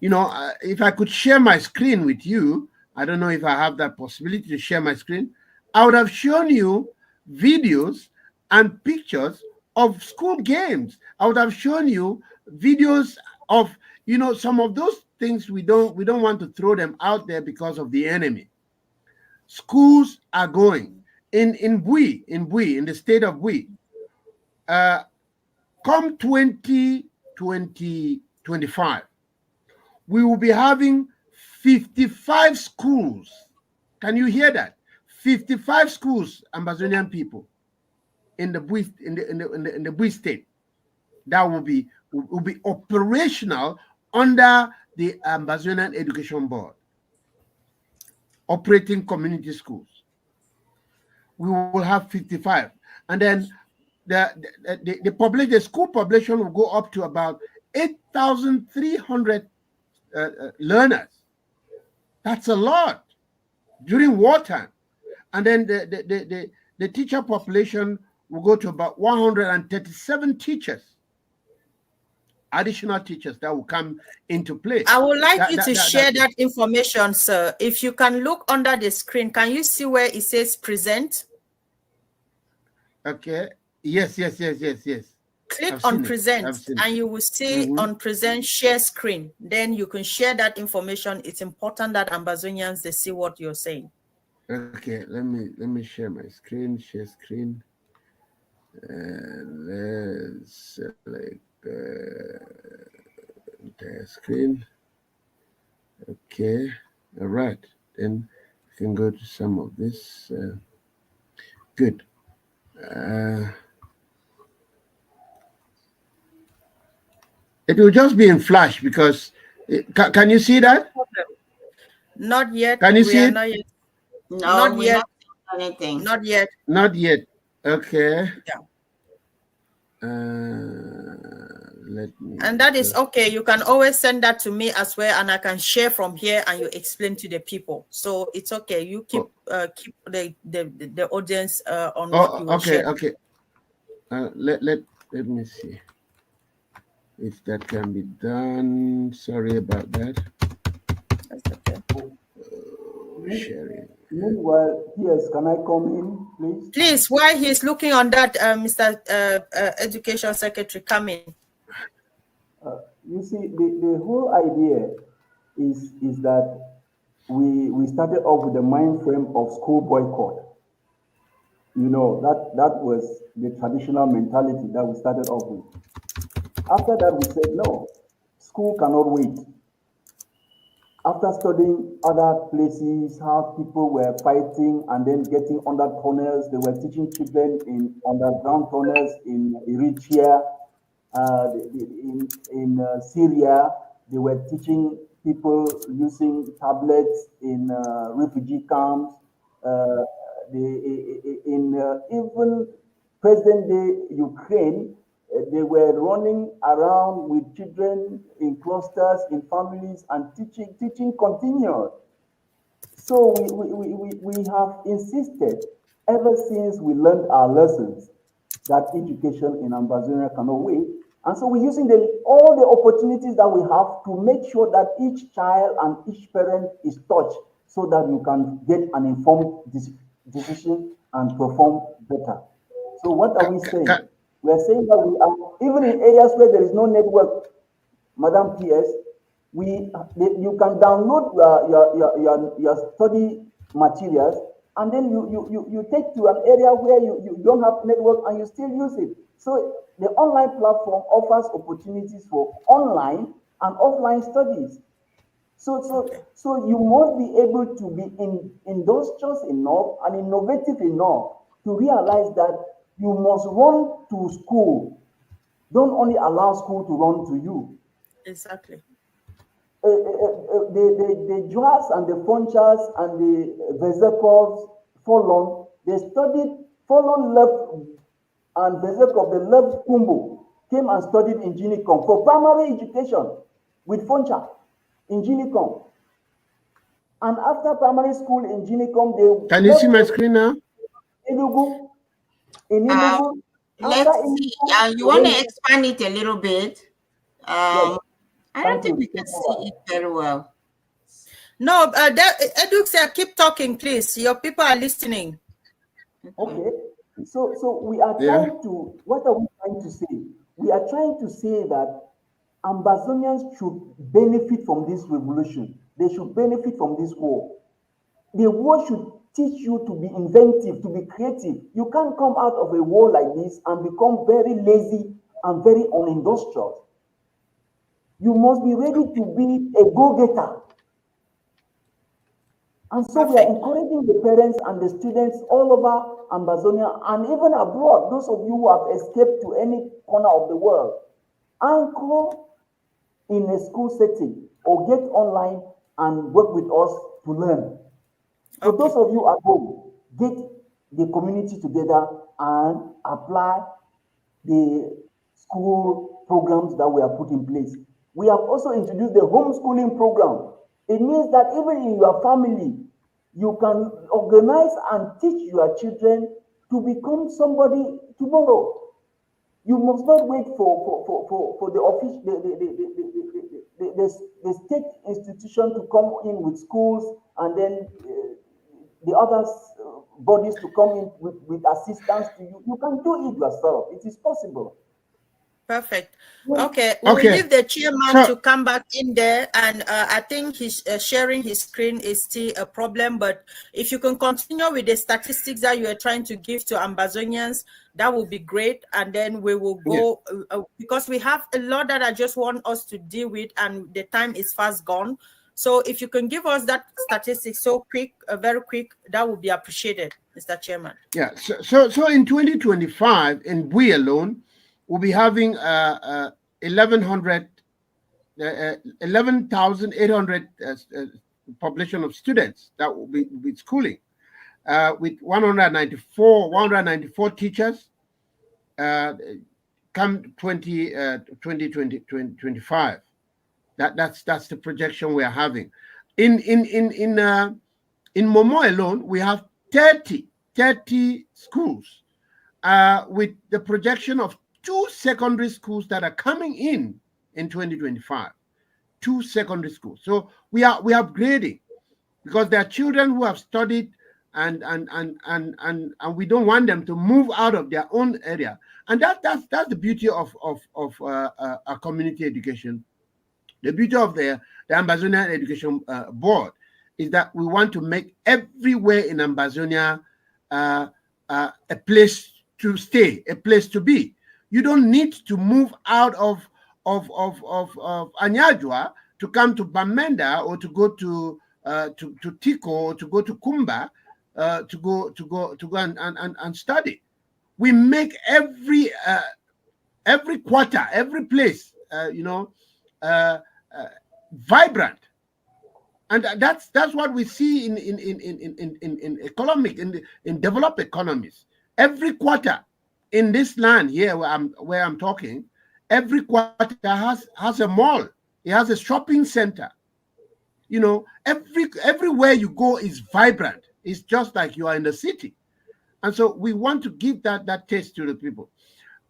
you know, if I could share my screen with you, I don't know if I have that possibility to share my screen. I would have shown you videos and pictures of school games. I would have shown you videos of, you know, some of those things we don't want to throw them out there because of the enemy. Schools are going in Bui, in the state of Bui. Come 2025, we will be having 55 schools. Can you hear that? 55 schools, Ambazonian people, in the Bui, in the Bui state, that will be operational under the Ambazonian Education Board, operating community schools. We will have 55, and then the school population will go up to about 8,300 learners. That's a lot during wartime. And then the teacher population will go to about 137 teachers, additional teachers that will come into play. I would like you to share that information, sir. If you can look under the screen, can you see where it says present? Okay. Yes. Click on present and you will see on present share screen. Then you can share that information. It's important that Ambazonians, they see what you're saying. Okay, let me share my screen. Share screen. Let's select entire screen. Okay, all right. Then you can go to some of this. Good. It will just be in flash because can you see that? Not yet. Can you see it? Not yet. No, not yet. Anything. Not yet. Not yet. Okay. Yeah. Let me. And that is okay. You can always send that to me as well, and I can share from here, and you explain to the people. So it's okay. You keep keep the audience on what you will share. Okay. Let me see if that can be done. Sorry about that. That's okay. Sharing. Meanwhile, yes, can I come in, please? Please, while he's looking on that, Mr. Education Secretary, come in. You see, the whole idea is that we started off with the mind frame of school boycott. You know, that was the traditional mentality that we started off with. After that, we said, no, school cannot wait. After studying other places, how people were fighting and then getting under tunnels, they were teaching children in underground tunnels in Eritrea, in Syria. They were teaching people using tablets in refugee camps. Even present-day Ukraine, they were running around with children in clusters, in families, and teaching continued. So we have insisted ever since we learned our lessons that education in Ambazonia cannot wait. And so we're using all the opportunities that we have to make sure that each child and each parent is touched so that you can get an informed decision and perform better. So what are we saying? We are saying that we are, even in areas where there is no network, Madam PS, you can download your study materials, and then you take to an area where you don't have network and you still use it. So the online platform offers opportunities for online and offline studies. So you must be able to be industrious enough and innovative enough to realize that you must run to school. Don't only allow school to run to you. Exactly. The Joas and the Fonchas and the Vezekovs, Folon, they studied, Folon left, and Vezekov, they left Kumbu, came and studied in Ginicom for primary education with Foncha in Ginicom. And after primary school in Ginicom, they... Can you see my screen now? Ilugu. In Ilugu. Let's see. You want to expand it a little bit? Yes. I don't think we can see it very well. No, Eduk, keep talking, please. Your people are listening. Okay. So we are trying to, what are we trying to say? We are trying to say that Ambazonians should benefit from this revolution. They should benefit from this war. The war should teach you to be inventive, to be creative. You can't come out of a war like this and become very lazy and very unindustrious. You must be ready to be a go-getter. And so we are encouraging the parents and the students all over Ambazonia and even abroad, those of you who have escaped to any corner of the world, anchor in a school setting or get online and work with us to learn. So those of you at home, get the community together and apply the school programs that we have put in place. We have also introduced the homeschooling program. It means that even in your family, you can organize and teach your children to become somebody tomorrow. You must not wait for the office, the state institution to come in with schools and then the other bodies to come in with assistance to you. You can do it yourself. It is possible. Perfect. Okay, we'll leave the chairman to come back in there, and I think he's sharing his screen is still a problem, but if you can continue with the statistics that you are trying to give to Ambazonians, that would be great, and then we will go, because we have a lot that I just want us to deal with, and the time is fast gone. So if you can give us that statistics so quick, very quick, that would be appreciated, Mr. Chairman. Yeah, so in 2025, in Bui alone, we'll be having 11,800 population of students that will be schooling, with 194 teachers come 2025. That's the projection we are having. In Momo alone, we have 30 schools, with the projection of 2 secondary schools that are coming in 2025. 2 secondary schools. So we are upgrading, because there are children who have studied and we don't want them to move out of their own area. And that's the beauty of a community education. The beauty of the Ambazonian Education Board is that we want to make everywhere in Ambazonia a place to stay, a place to be. You don't need to move out of Anyajwa to come to Bamenda, or to go to Tiko, or to go to Kumba, to go and study. We make every quarter, every place, vibrant, and that's what we see in developed economies. Every quarter in this land here where I'm talking, every quarter has a mall. It has a shopping center. Everywhere you go is vibrant. It's just like you are in the city. And so we want to give that taste to the people.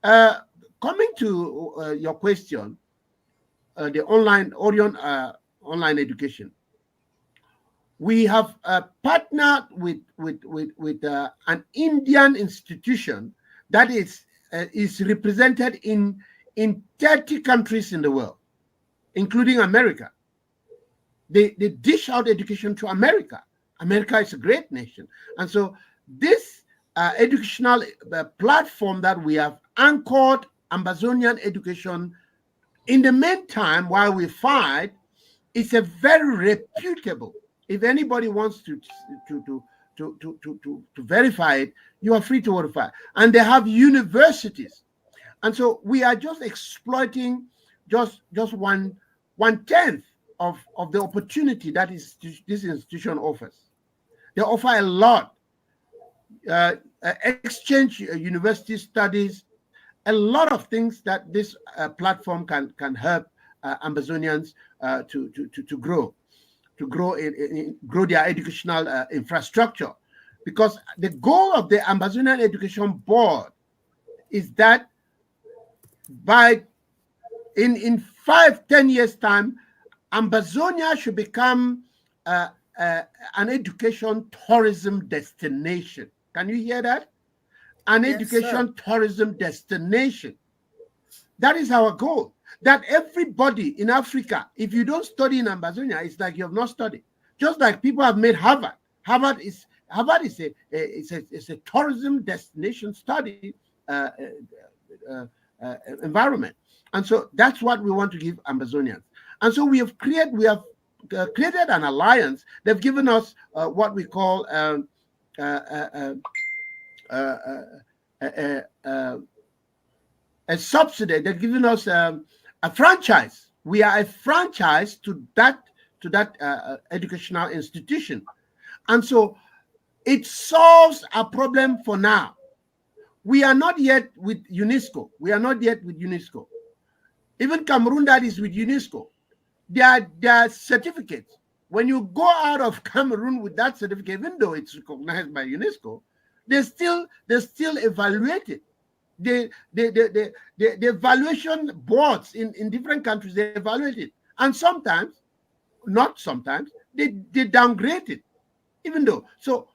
Coming to your question, the online education. We have partnered with an Indian institution that is represented in 30 countries in the world, including America. They dish out education to America. America is a great nation. And so this educational platform that we have anchored Ambazonian education, in the meantime, while we fight, it's a very reputable. If anybody wants to verify it, you are free to verify. And they have universities. And so we are just exploiting just 1/10 of the opportunity that this institution offers. They offer a lot. Exchange university studies, a lot of things that this platform can help Ambazonians to grow their educational infrastructure. Because the goal of the Ambazonian Education Board is that in 5-10 years time, Ambazonia should become an education tourism destination. Can you hear that? An education tourism destination. That is our goal. That everybody in Africa, if you don't study in Ambazonia, it's like you have not studied. Just like people have made Harvard. Harvard is a tourism destination study environment, and so that's what we want to give Ambazonians. And so we have created an alliance. They've given us what we call a subsidy. They've given us a franchise. We are a franchise to that educational institution, and so it solves a problem for now. We are not yet with UNESCO. Even Cameroun, that is with UNESCO. Their certificates. When you go out of Cameroun with that certificate, even though it's recognized by UNESCO, they still evaluate it. The evaluation boards in different countries, they evaluate it. And sometimes, not sometimes, they downgrade it. Even though. So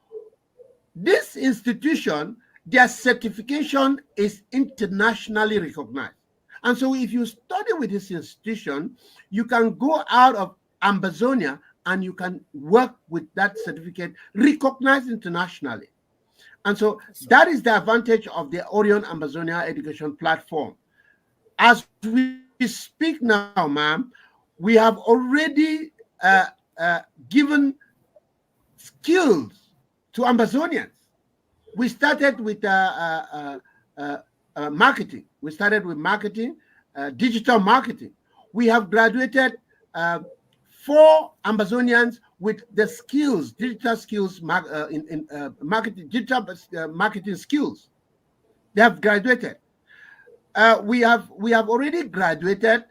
this institution, their certification is internationally recognized. And so if you study with this institution, you can go out of Ambazonia and you can work with that certificate recognized internationally. And so that is the advantage of the Orion Ambazonia Education Platform. As we speak now, ma'am, we have already given skills to Ambazonians. We started with marketing. We started with marketing, digital marketing. We have graduated 4 Ambazonians with the skills, digital skills in marketing, digital marketing skills. They have graduated. We have already graduated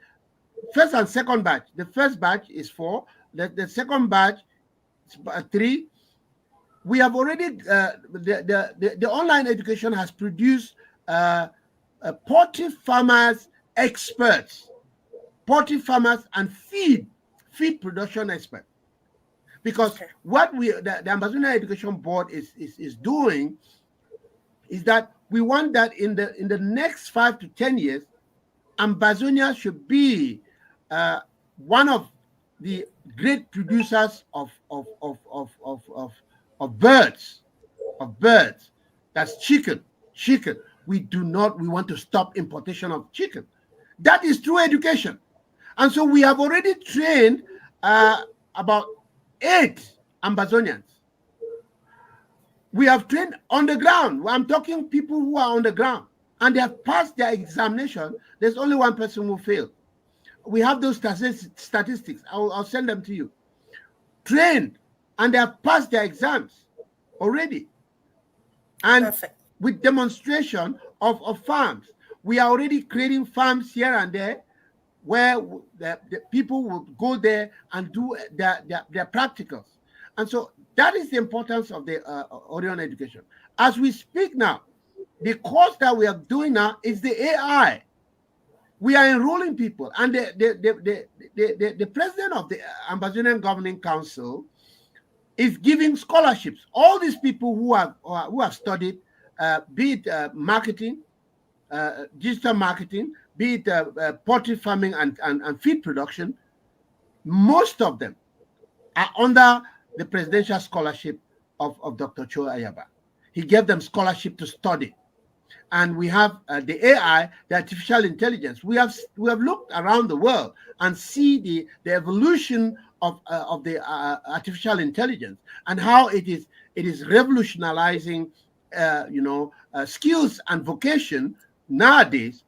first and second batch. The first batch is 4. The second batch is 3. We have already the online education has produced poultry farmers experts, poultry farmers and feed production experts. Because what the Ambazonia Education Board is doing is that we want that in the next 5 to 10 years, Ambazonia should be one of the great producers of birds. That's chicken. We want to stop importation of chicken. That is through education. And so we have already trained about 8 Ambazonians. We have trained on the ground. I'm talking people who are on the ground and they have passed their examination. There's only one person who failed. We have those statistics. I'll send them to you. Trained and they have passed their exams already. And with demonstration of farms. We are already creating farms here and there where the people will go there and do their practicals. And so that is the importance of the Orion education. As we speak now, the course that we are doing now is the AI. We are enrolling people, and the president of the Ambazonian Governing Council is giving scholarships. All these people who have studied, be it marketing, digital marketing, be it poultry farming and feed production, most of them are under the presidential scholarship of Dr. Cho Ayaba. He gave them scholarship to study. And we have the AI, the artificial intelligence. We have looked around the world and see the evolution of the artificial intelligence and how it is revolutionizing skills and vocation nowadays.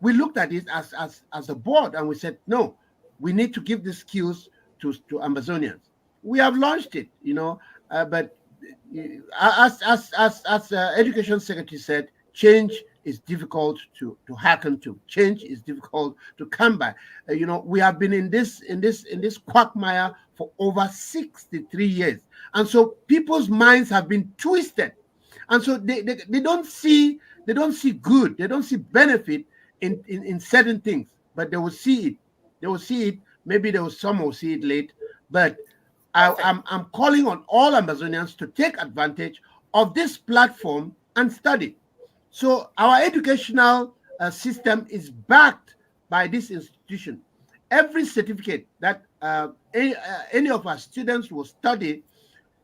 We looked at it as a board and we said, no, we need to give these skills to Ambazonians. We have launched it, but as Education Secretary said, change is difficult to hearken to. Change is difficult to come by. We have been in this quagmire for over 63 years, and so people's minds have been twisted, and so they don't see good, they don't see benefit in certain things, but they will see it They will see it. Maybe some will see it late, but I'm calling on all Ambazonians to take advantage of this platform and study. So our educational system is backed by this institution. Every certificate that any of our students will study,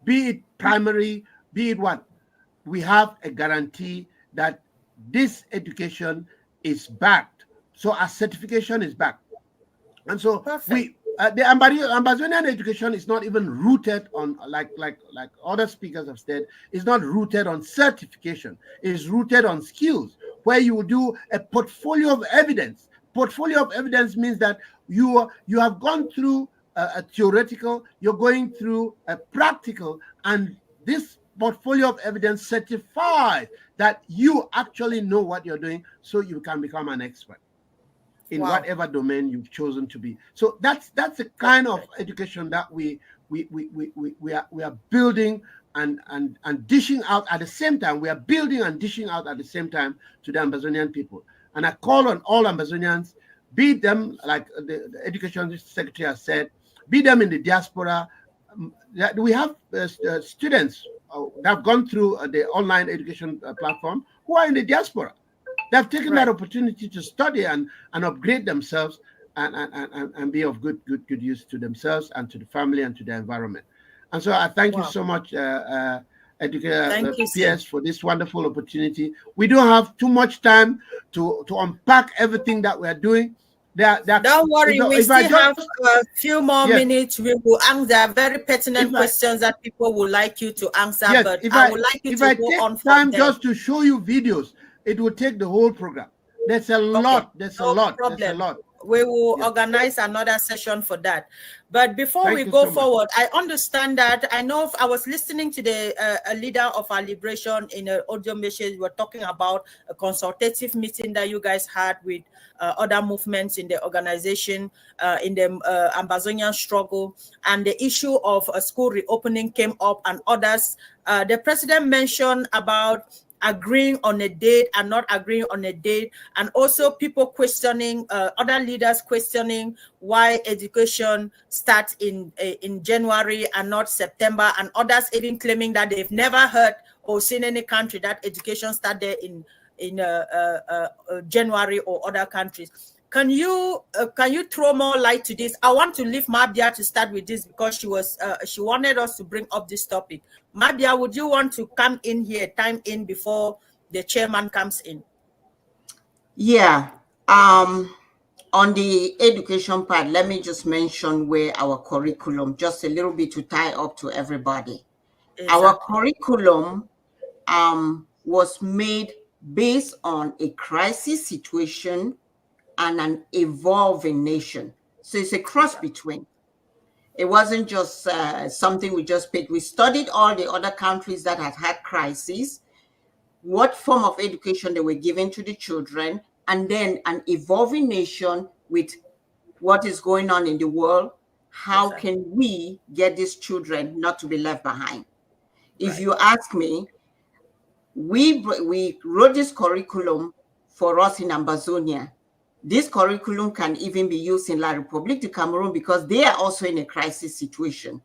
be it primary, be it what, we have a guarantee that this education is backed. So our certification is backed. And so the Ambazonian education is not even rooted on, like other speakers have said, it's not rooted on certification. It's rooted on skills, where you will do a portfolio of evidence. Portfolio of evidence means that you have gone through a theoretical, you're going through a practical, and this portfolio of evidence certifies that you actually know what you're doing, so you can become an expert in whatever domain you've chosen to be. So that's the kind of education that we are building and dishing out at the same time. We are building and dishing out at the same time to the Ambazonian people. And I call on all Ambazonians, be them, like the Education Secretary has said, be them in the diaspora. We have students that have gone through the online education platform who are in the diaspora. They've taken that opportunity to study and upgrade themselves and be of good use to themselves and to the family and to the environment. And so I thank you so much, Educator PS, for this wonderful opportunity. We don't have too much time to unpack everything that we are doing. Don't worry, we still have a few more minutes. We will answer very pertinent questions that people would like you to answer. But I would like you to go on. If I take time just to show you videos, it will take the whole program. There's a lot. There's a lot. We will organize another session for that. But before we go forward, I understand that I know I was listening to the leader of our liberation in an audio message. We were talking about a consultative meeting that you guys had with other movements in the organization in the Ambazonian struggle, and the issue of a school reopening came up, and others. The president mentioned about agreeing on a date and not agreeing on a date, and also people questioning, other leaders questioning why education starts in January and not September, and others even claiming that they've never heard or seen any country that education started in January or other countries. Can you throw more light to this? I want to leave Mabia to start with this because she wanted us to bring up this topic. Mabia, would you want to come in here, time in before the chairman comes in? Yeah. On the education part, let me just mention where our curriculum, just a little bit to tie up to everybody. Exactly. Our curriculum was made based on a crisis situation and an evolving nation. So it's a cross between. It wasn't just something we just picked. We studied all the other countries that had crises, what form of education they were giving to the children, and then an evolving nation with what is going on in the world. How can we get these children not to be left behind? If you ask me, we wrote this curriculum for us in Ambazonia. This curriculum can even be used in La République du Cameroun because they are also in a crisis situation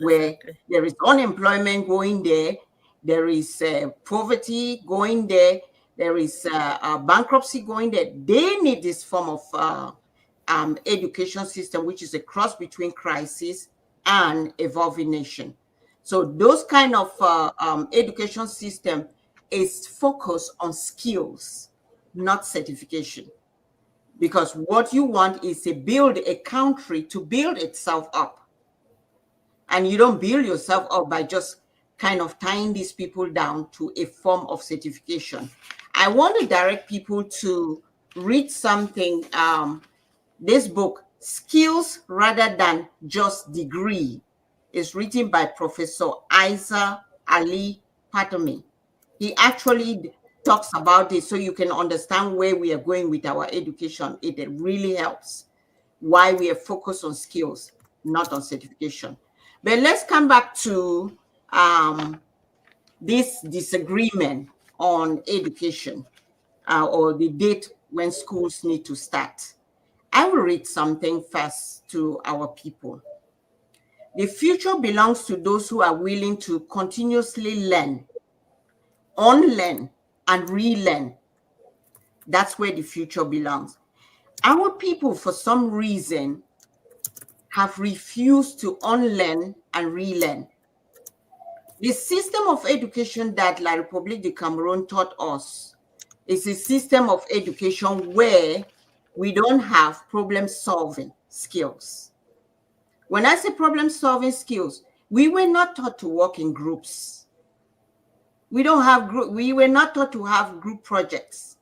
where there is unemployment going there, there is poverty going there, there is bankruptcy going there. They need this form of education system, which is a cross between crisis and evolving nation. So those kind of education system is focused on skills, not certification. Because what you want is to build a country to build itself up. And you don't build yourself up by just kind of tying these people down to a form of certification. I want to direct people to read something, this book, Skills Rather Than Just Degree, is written by Professor Isa Ali Patomi. He actually talks about this so you can understand where we are going with our education. It really helps why we are focused on skills, not on certification. But let's come back to this disagreement on education or the date when schools need to start. I will read something first to our people. The future belongs to those who are willing to continuously learn, unlearn, and relearn. That's where the future belongs. Our people, for some reason, have refused to unlearn and relearn. The system of education that La République du Cameroun taught us is a system of education where we don't have problem-solving skills. When I say problem-solving skills, we were not taught to work in groups. We were not taught to have group projects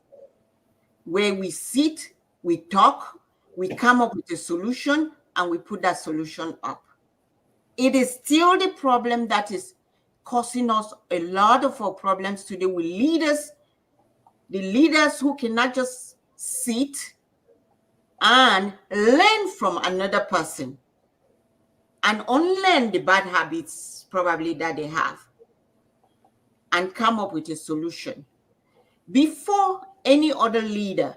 where we sit, we talk, we come up with a solution, and we put that solution up. It is still the problem that is causing us a lot of our problems today with leaders, the leaders who cannot just sit and learn from another person and unlearn the bad habits probably that they have and come up with a solution. Before any other leader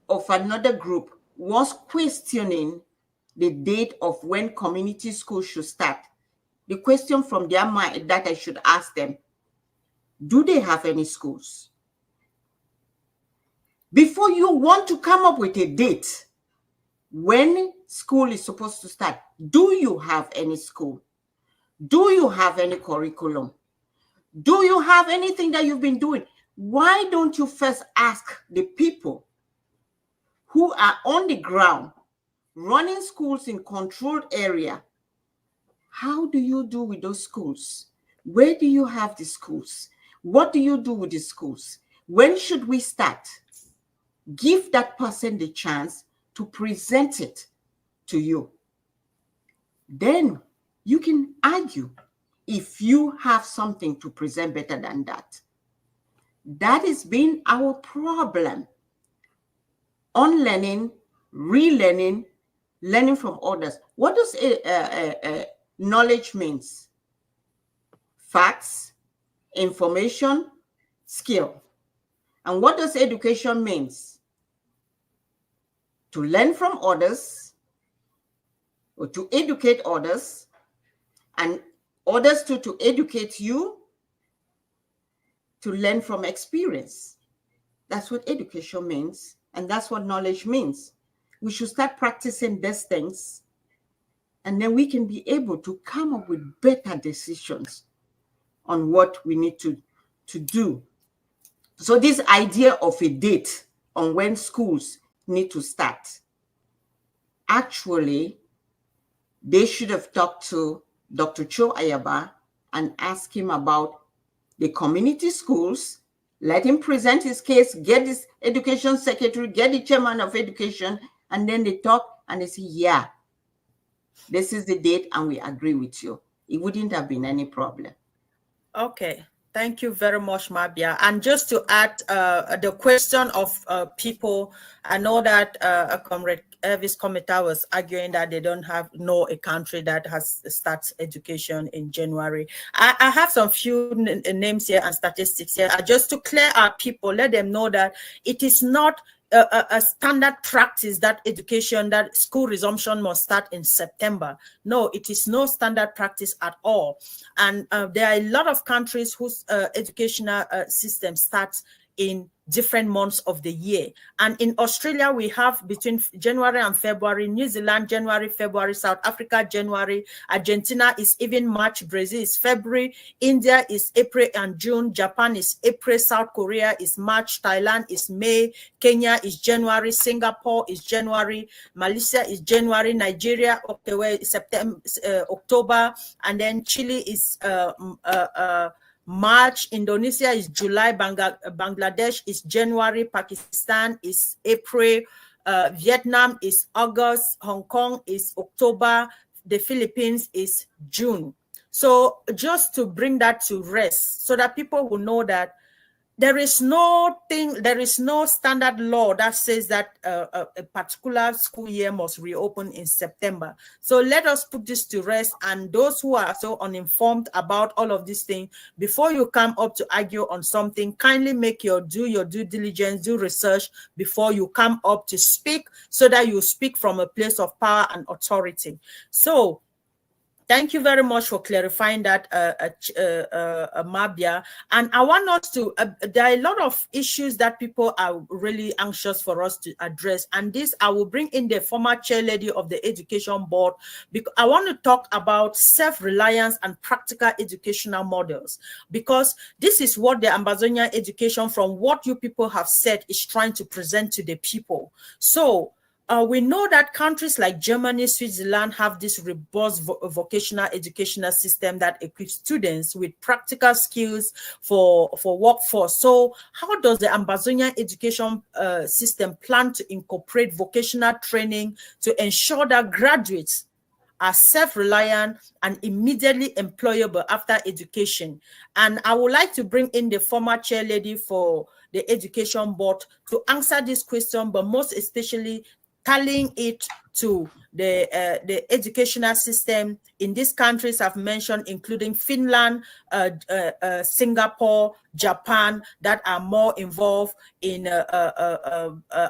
of another group was questioning the date of when community schools should start, the question from their mind that I should ask them, do they have any schools? Before you want to come up with a date when school is supposed to start, do you have any school? Do you have any curriculum? Do you have anything that you've been doing? Why don't you first ask the people who are on the ground running schools in controlled area, how do you do with those schools? Where do you have the schools? What do you do with the schools? When should we start? Give that person the chance to present it to you. Then you can argue if you have something to present better than that. That has been our problem. Unlearning, relearning, learning from others. What does knowledge means? Facts, information, skill. And what does education means? To learn from others, or to educate others, and others to educate you, to learn from experience. That's what education means, and that's what knowledge means. We should start practicing these things, and then we can be able to come up with better decisions on what we need to do. So this idea of a date on when schools need to start, actually, they should have talked to Dr. Cho Ayaba and asked him about the community schools, let him present his case, get this education secretary, get the chairman of education, and then they talk and they say, yeah, this is the date and we agree with you. It wouldn't have been any problem. Okay. Thank you very much, Mabia. And just to add the question of people, I know that Comrade Elvis Kometa was arguing that they don't know a country that has starts education in January. I have some few names here and statistics here. Just to clear our people, let them know that it is not a standard practice that education, that school resumption must start in September. No, it is no standard practice at all. And there are a lot of countries whose educational system starts in different months of the year. And in Australia, we have between January and February, New Zealand, January, February, South Africa, January, Argentina is even March, Brazil is February, India is April and June, Japan is April, South Korea is March, Thailand is May, Kenya is January, Singapore is January, Malaysia is January, Nigeria, September, October, and then Chile is March, Indonesia is July, Bangladesh is January, Pakistan is April, Vietnam is August, Hong Kong is October, the Philippines is June. So just to bring that to rest so that people will know that there is no standard law that says that a particular school year must reopen in September. So let us put this to rest. And those who are so uninformed about all of these things, before you come up to argue on something, kindly do your due diligence, do research before you come up to speak, so that you speak from a place of power and authority. So thank you very much for clarifying that, Mabia. And I want us to, there are a lot of issues that people are really anxious for us to address. And this, I will bring in the former chair lady of the education board, because I want to talk about self-reliance and practical educational models, because this is what the Ambazonia education, from what you people have said, is trying to present to the people. So, we know that countries like Germany, Switzerland have this robust vocational educational system that equips students with practical skills for workforce. So how does the Ambazonia education system plan to incorporate vocational training to ensure that graduates are self-reliant and immediately employable after education? And I would like to bring in the former chair lady for the education board to answer this question, but most especially tallying it to the educational system in these countries I've mentioned, including Finland, Singapore, Japan, that are more involved in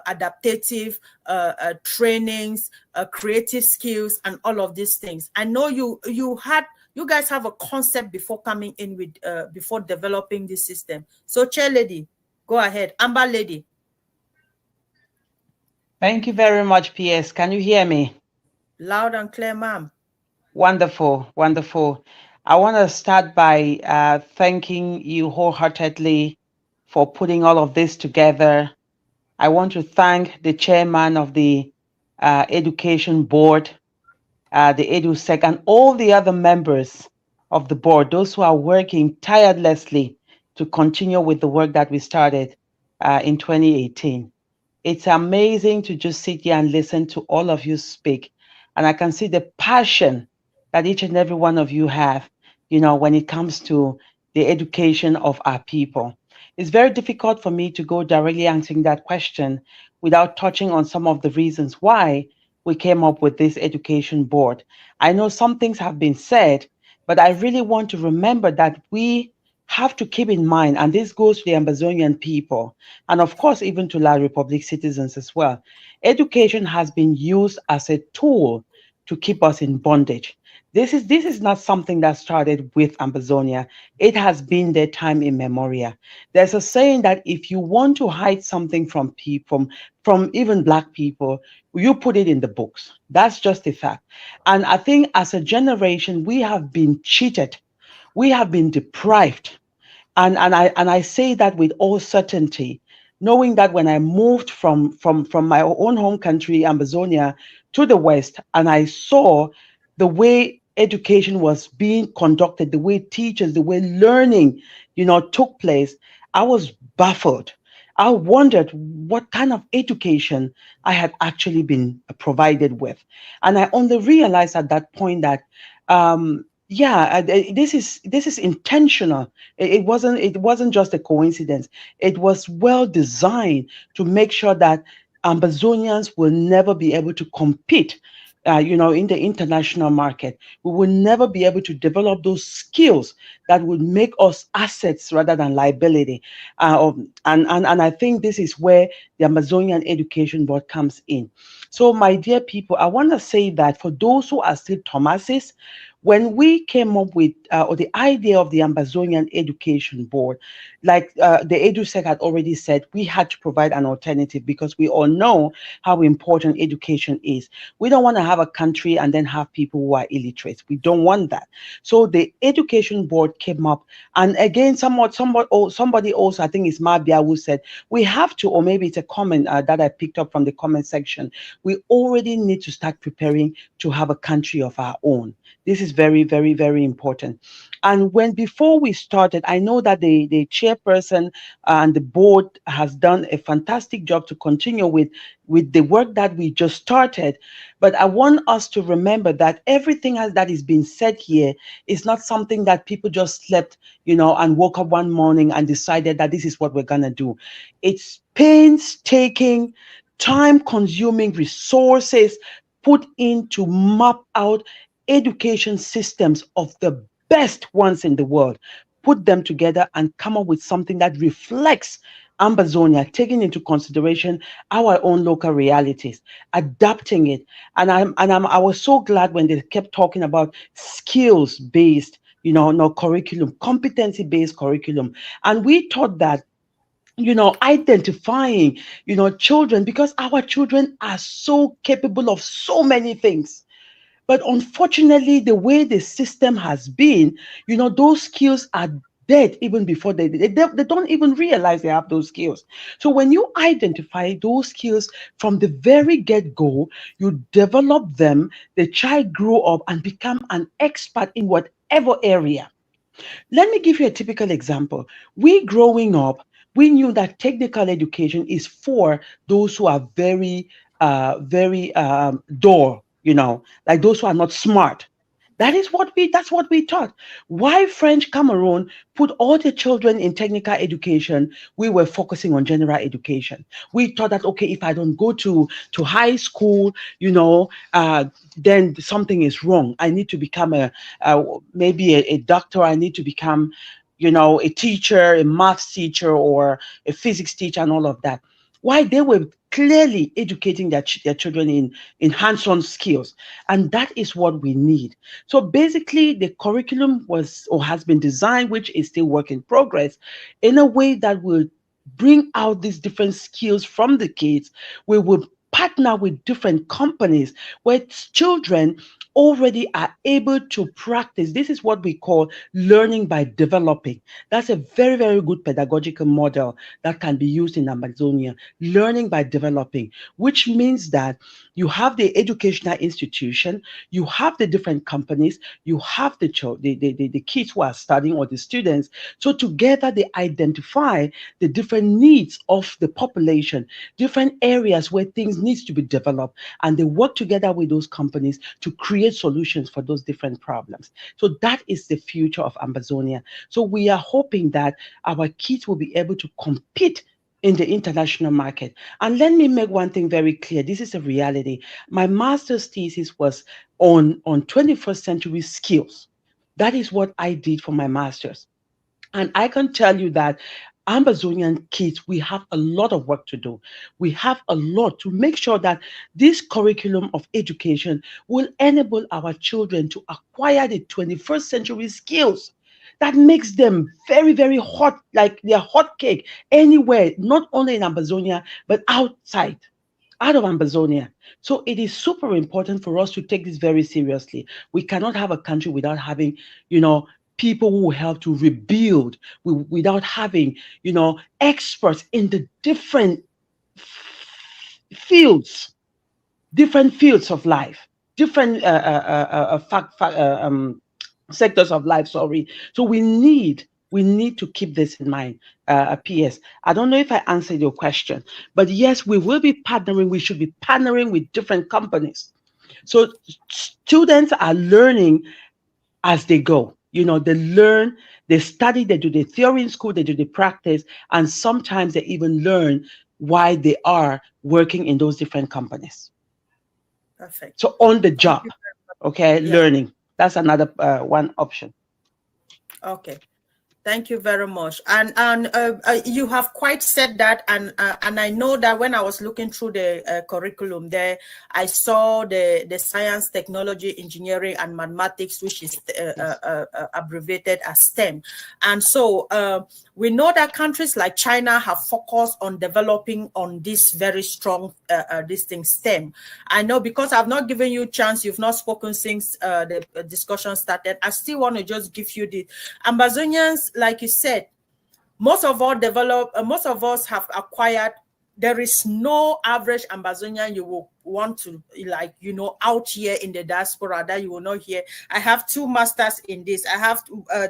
adaptive trainings, creative skills, and all of these things. I know you guys have a concept before coming in with before developing this system. So, chair lady, go ahead. Amber lady. Thank you very much, PS. Can you hear me? Loud and clear, ma'am. Wonderful, wonderful. I want to start by thanking you wholeheartedly for putting all of this together. I want to thank the chairman of the education board, the EduSec, and all the other members of the board, those who are working tirelessly to continue with the work that we started in 2018. It's amazing to just sit here and listen to all of you speak. And I can see the passion that each and every one of you have, when it comes to the education of our people. It's very difficult for me to go directly answering that question without touching on some of the reasons why we came up with this education board. I know some things have been said, but I really want to remember that we have to keep in mind, and this goes to the Ambazonian people, and of course, even to La Republic citizens as well. Education has been used as a tool to keep us in bondage. This is not something that started with Ambazonia. It has been there time immemorial. There's a saying that if you want to hide something from people, from even Black people, you put it in the books. That's just a fact. And I think as a generation, we have been cheated. We have been deprived. And I say that with all certainty, knowing that when I moved from my own home country, Ambazonia, to the West, and I saw the way education was being conducted, the way teachers, the way learning, took place, I was baffled. I wondered what kind of education I had actually been provided with. And I only realized at that point that this is intentional. It wasn't just a coincidence. It was well designed to make sure that Ambazonians will never be able to compete in the international market. We will never be able to develop those skills that would make us assets rather than liability. And I think this is where the Amazonian Education Board comes in. So, my dear people, I want to say that for those who are still Thomases, when we came up with or the idea of the Ambazonian Education Board, like the EduSec had already said, we had to provide an alternative because we all know how important education is. We don't want to have a country and then have people who are illiterate. We don't want that. So the Education Board came up, and again, somebody also, I think it's Mabia, who said we have to, or maybe it's a comment that I picked up from the comment section. We already need to start preparing to have a country of our own. This is very, very, very important. And before we started, I know that the chairperson and the board has done a fantastic job to continue with the work that we just started. But I want us to remember that everything that is being said here is not something that people just slept, and woke up one morning and decided that this is what we're gonna do. It's painstaking, time-consuming resources put in to map out education systems of the best ones in the world, put them together and come up with something that reflects Ambazonia, taking into consideration our own local realities, adapting it. And I was so glad when they kept talking about skills-based, no curriculum, competency-based curriculum. And we thought that identifying, children, because our children are so capable of so many things. But unfortunately, the way the system has been, those skills are dead even before they don't even realize they have those skills. So when you identify those skills from the very get-go, you develop them, the child grow up and become an expert in whatever area. Let me give you a typical example. We growing up, we knew that technical education is for those who are very, very dull, like those who are not smart. That's what we taught. Why French Cameroun put all the children in technical education, we were focusing on general education. We thought that, okay, if I don't go to high school, then something is wrong. I need to become maybe a doctor. I need to become, a teacher, a math teacher, or a physics teacher, and all of that. Why? They were clearly educating their children in hands-on skills, and that is what we need. So basically, the curriculum was or has been designed, which is still work in progress, in a way that will bring out these different skills from the kids. We will partner with different companies where children already are able to practice. This is what we call learning by developing. That's a very, very good pedagogical model that can be used in Amazonia, learning by developing, which means that you have the educational institution, you have the different companies, you have the kids who are studying or the students. So together they identify the different needs of the population, different areas where things needs to be developed, and they work together with those companies to create solutions for those different problems. So that is the future of Ambazonia. So we are hoping that our kids will be able to compete in the international market. And let me make one thing very clear. This is a reality. My master's thesis was on 21st century skills. That is what I did for my master's. And I can tell you that Ambazonian kids, we have a lot of work to do. We have a lot to make sure that this curriculum of education will enable our children to acquire the 21st century skills that makes them very, very hot, like they're hot cake anywhere, not only in Ambazonia, but outside, out of Ambazonia. So it is super important for us to take this very seriously. We cannot have a country without having, people who help to rebuild, without having, experts in the different fields of life, different sectors of life, sorry. So we need to keep this in mind. PS, I don't know if I answered your question, but yes, we will be partnering. We should be partnering with different companies. So students are learning as they go. They learn, they study, they do the theory in school, they do the practice, and sometimes they even learn why they are working in those different companies. Perfect. So on the job, okay, yeah. Learning. That's another one option. Okay. Thank you very much. And you have quite said that, and I know that when I was looking through the curriculum there, I saw the science, technology, engineering, and mathematics, which is abbreviated as STEM. And so we know that countries like China have focused on developing on this very strong this thing STEM. I know because I've not given you a chance, you've not spoken since the discussion started. I still want to just give you the Ambazonians. Like you said, most of us have acquired there is no average Ambazonian you will want to, like, you know, out here in the diaspora that you will not hear. I have 2 masters in this. I have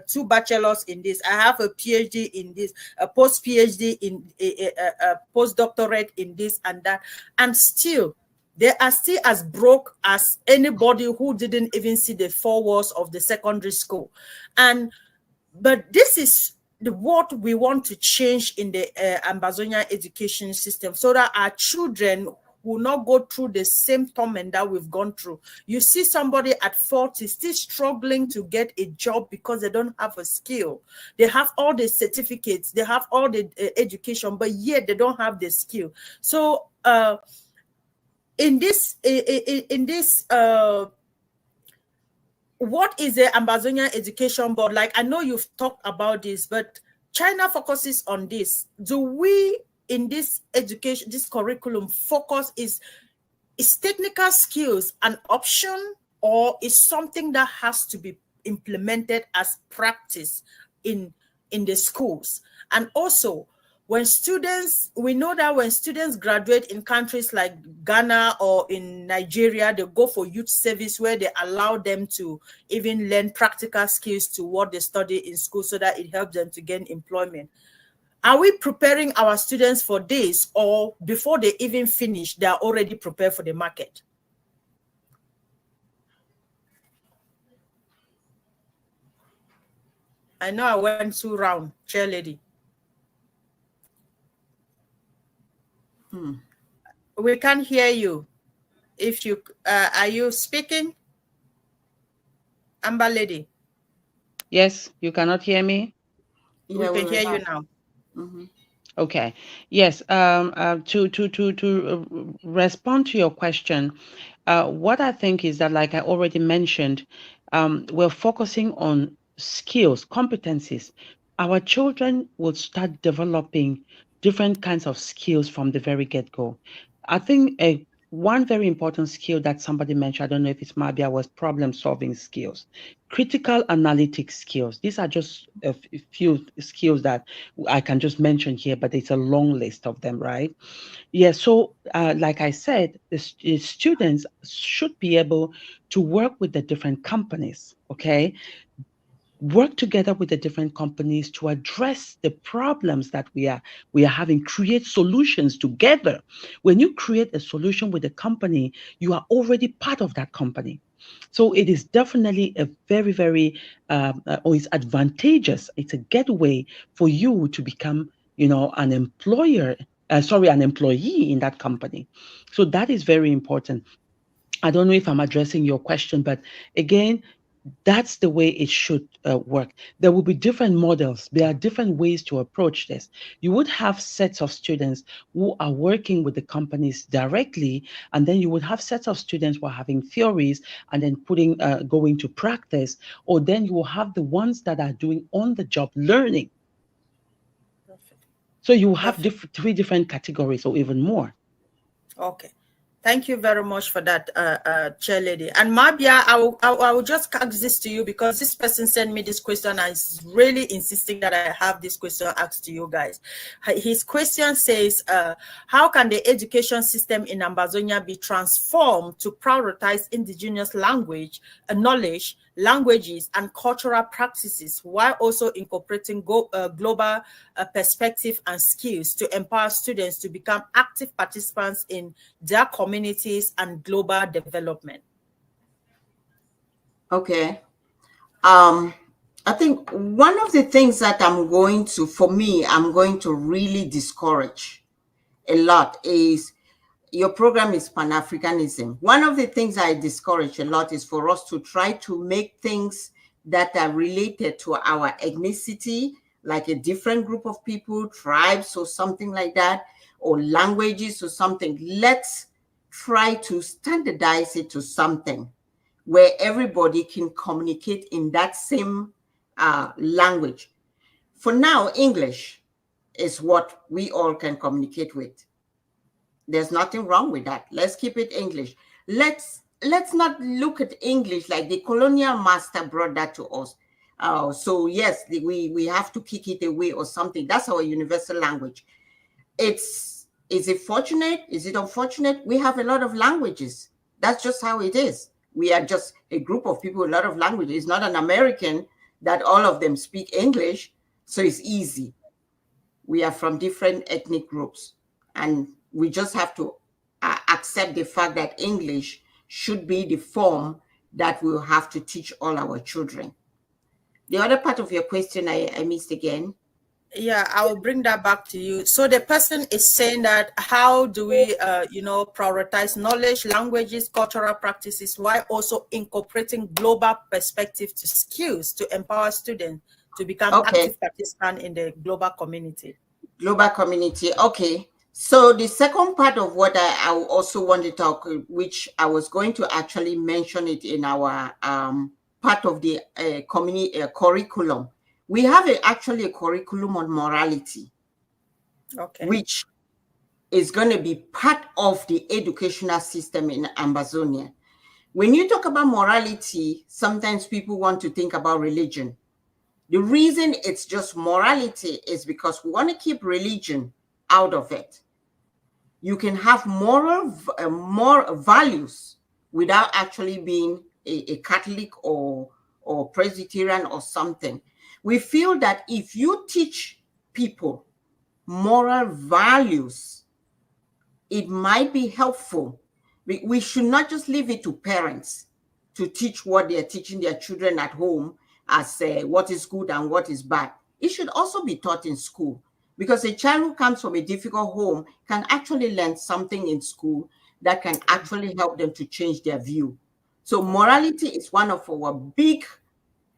2 bachelors in this. I have a PhD in this, a post PhD in a postdoctorate in this and that. And still, they are still as broke as anybody who didn't even see the 4 walls of the secondary school. But this is what we want to change in the Ambazonia education system, so that our children will not go through the same torment that we've gone through. You see somebody at 40 still struggling to get a job because they don't have a skill. They have all the certificates, they have all the education, but yet they don't have the skill. So in this what is the Ambazonia Education Board? Like, I know you've talked about this, but China focuses on this. Do we, in this education, this curriculum, focus is technical skills an option, or is something that has to be implemented as practice in the schools? And also, when students, we know that when students graduate in countries like Ghana or in Nigeria, they go for youth service where they allow them to even learn practical skills to what they study in school, so that it helps them to gain employment. Are we preparing our students for this, or before they even finish, they are already prepared for the market? I know I went 2 rounds, chair lady. We can't hear you. If you are you speaking, Amber lady? Yes, you cannot hear me? Yeah, we can hear you now. Okay. Yes. To respond to your question, what I think is that, like I already mentioned, we're focusing on skills, competencies. Our children will start developing different kinds of skills from the very get-go. I think one very important skill that somebody mentioned, I don't know if it's Mabia, was problem-solving skills, critical analytic skills. These are just a few skills that I can just mention here, but it's a long list of them, right? Yeah, so like I said, the students should be able to work with the different companies, okay? Work together with the different companies to address the problems that we are having, create solutions together. When you create a solution with a company, you are already part of that company. So it is definitely a very, very, or it's advantageous. It's a gateway for you to become, you know, an employer, an employee in that company. So that is very important. I don't know if I'm addressing your question, but again, that's the way it should work. There will be different models. There are different ways to approach this. You would have sets of students who are working with the companies directly, and then you would have sets of students who are having theories and then going to practice, or then you will have the ones that are doing on-the-job learning. Perfect. So you have 3 different categories or even more. Okay. Thank you very much for that, chair lady. And Mabia, I will just ask this to you, because this person sent me this question and is really insisting that I have this question asked to you guys. His question says, how can the education system in Ambazonia be transformed to prioritize indigenous language, knowledge, languages, and cultural practices, while also incorporating global perspective and skills to empower students to become active participants in their communities and global development? Okay. I think one of the things that I'm going to really discourage a lot is, your program is Pan-Africanism. One of the things I discourage a lot is for us to try to make things that are related to our ethnicity, like a different group of people, tribes or something like that, or languages or something. Let's try to standardize it to something where everybody can communicate in that same language. For now, English is what we all can communicate with. There's nothing wrong with that. Let's keep it English. Let's not look at English like the colonial master brought that to us. So yes, we have to kick it away or something. That's our universal language. It's Is it fortunate? Is it unfortunate? We have a lot of languages. That's just how it is. We are just a group of people with a lot of languages. It's not an American that all of them speak English, so it's easy. We are from different ethnic groups, and we just have to accept the fact that English should be the form that we'll have to teach all our children. The other part of your question I missed again. Yeah, I will bring that back to you. So the person is saying that how do we, prioritize knowledge, languages, cultural practices, while also incorporating global perspective to skills to empower students to become active participants in the global community? Global community. Okay. So the second part of what I also want to talk, which I was going to actually mention it in our part of the community curriculum. We have actually a curriculum on morality, which is going to be part of the educational system in Ambazonia. When you talk about morality, sometimes people want to think about religion. The reason it's just morality is because we want to keep religion out of it. You can have more values without actually being a Catholic or Presbyterian or something. We feel that if you teach people moral values, it might be helpful. We should not just leave it to parents to teach what they're teaching their children at home as what is good and what is bad. It should also be taught in school, because a child who comes from a difficult home can actually learn something in school that can actually help them to change their view. So morality is one of our big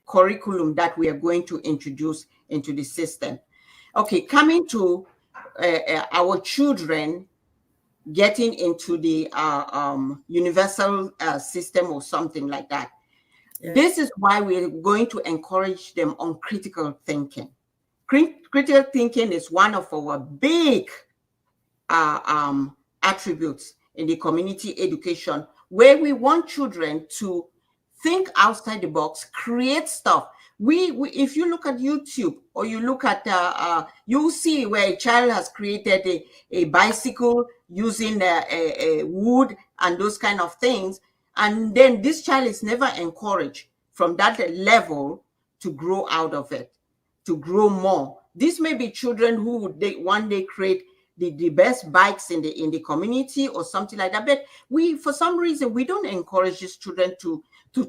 curriculum that we are going to introduce into the system. Okay, coming to our children getting into the universal system or something like that. Yeah. This is why we're going to encourage them on critical thinking. Critical thinking is one of our big attributes in the community education, where we want children to think outside the box, create stuff. If you look at YouTube or you look at, you'll see where a child has created a bicycle using a wood and those kind of things. And then this child is never encouraged from that level to grow out of it, to grow more. These may be children who one day create the best bikes in the community or something like that. But for some reason, we don't encourage these children to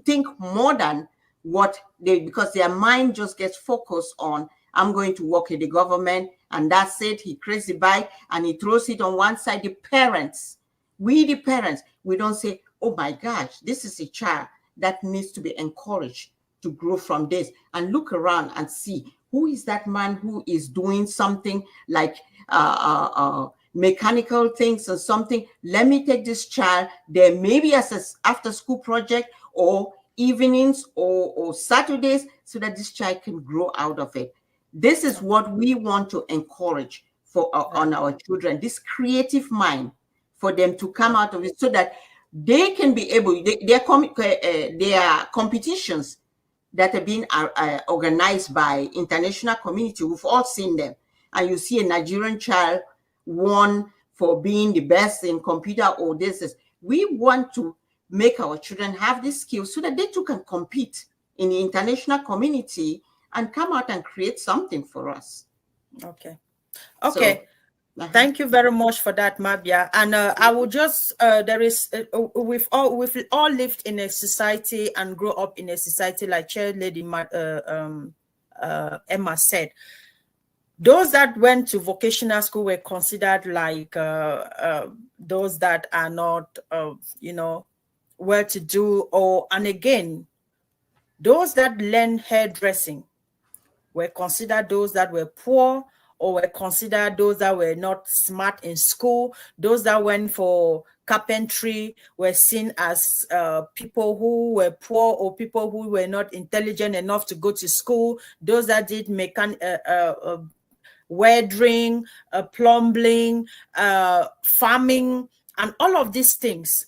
think more than what because their mind just gets focused on, I'm going to work in the government, and that's it. He creates the bike and he throws it on one side. The parents, we don't say, oh my gosh, this is a child that needs to be encouraged to grow from this, and look around and see who is that man who is doing something like mechanical things or something. Let me take this child there, maybe as an after school project or evenings or Saturdays, so that this child can grow out of it. This is what we want to encourage on our children, this creative mind for them to come out of it, so that they can be able, their competitions that are being organized by international community. We've all seen them. And you see a Nigerian child won for being the best in computer or this. We want to make our children have these skills so that they too can compete in the international community and come out and create something for us. Okay. So, thank you very much for that, Mabia. And I will just we've all lived in a society and grew up in a society, like Chair Lady Emma said. Those that went to vocational school were considered like those that are not, well-to-do, and again, those that learn hairdressing were considered those that were poor, or were considered those that were not smart in school. Those that went for carpentry were seen as people who were poor, or people who were not intelligent enough to go to school. Those that did welding, plumbing, farming, and all of these things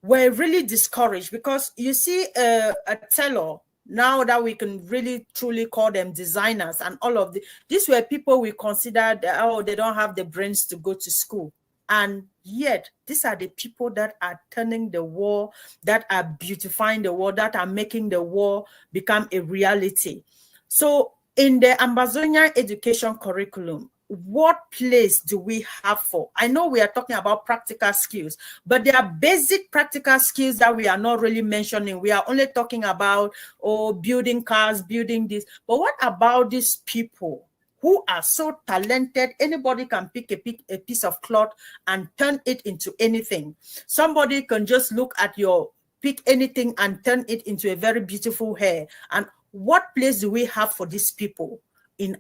were really discouraged, because you see a tailor, now that we can really truly call them designers, and all of these were people we considered, they don't have the brains to go to school. And yet, these are the people that are turning the war, that are beautifying the war, that are making the war become a reality. So in the Ambazonia education curriculum, what place do we have for? I know we are talking about practical skills, but there are basic practical skills that we are not really mentioning. We are only talking about, oh, building cars, building this. But what about these people who are so talented? Anybody can pick a piece of cloth and turn it into anything. Somebody can just look at your, pick anything and turn it into a very beautiful hair. And what place do we have for these people in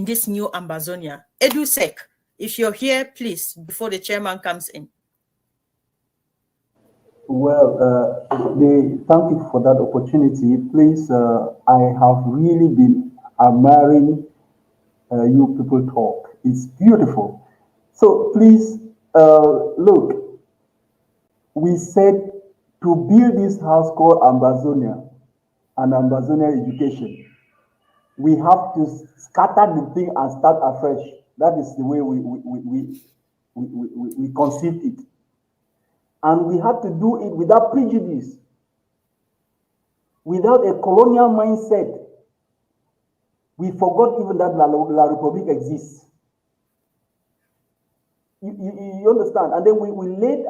this new Ambazonia? EduSec, if you're here, please, before the chairman comes in. Well, thank you for that opportunity. Please, I have really been admiring you people talk. It's beautiful. So please, look, we said to build this house called Ambazonia and Ambazonia education, we have to scatter the thing and start afresh. That is the way we conceived it. And we had to do it without prejudice, without a colonial mindset. We forgot even that La Republique exists. You understand? And then we laid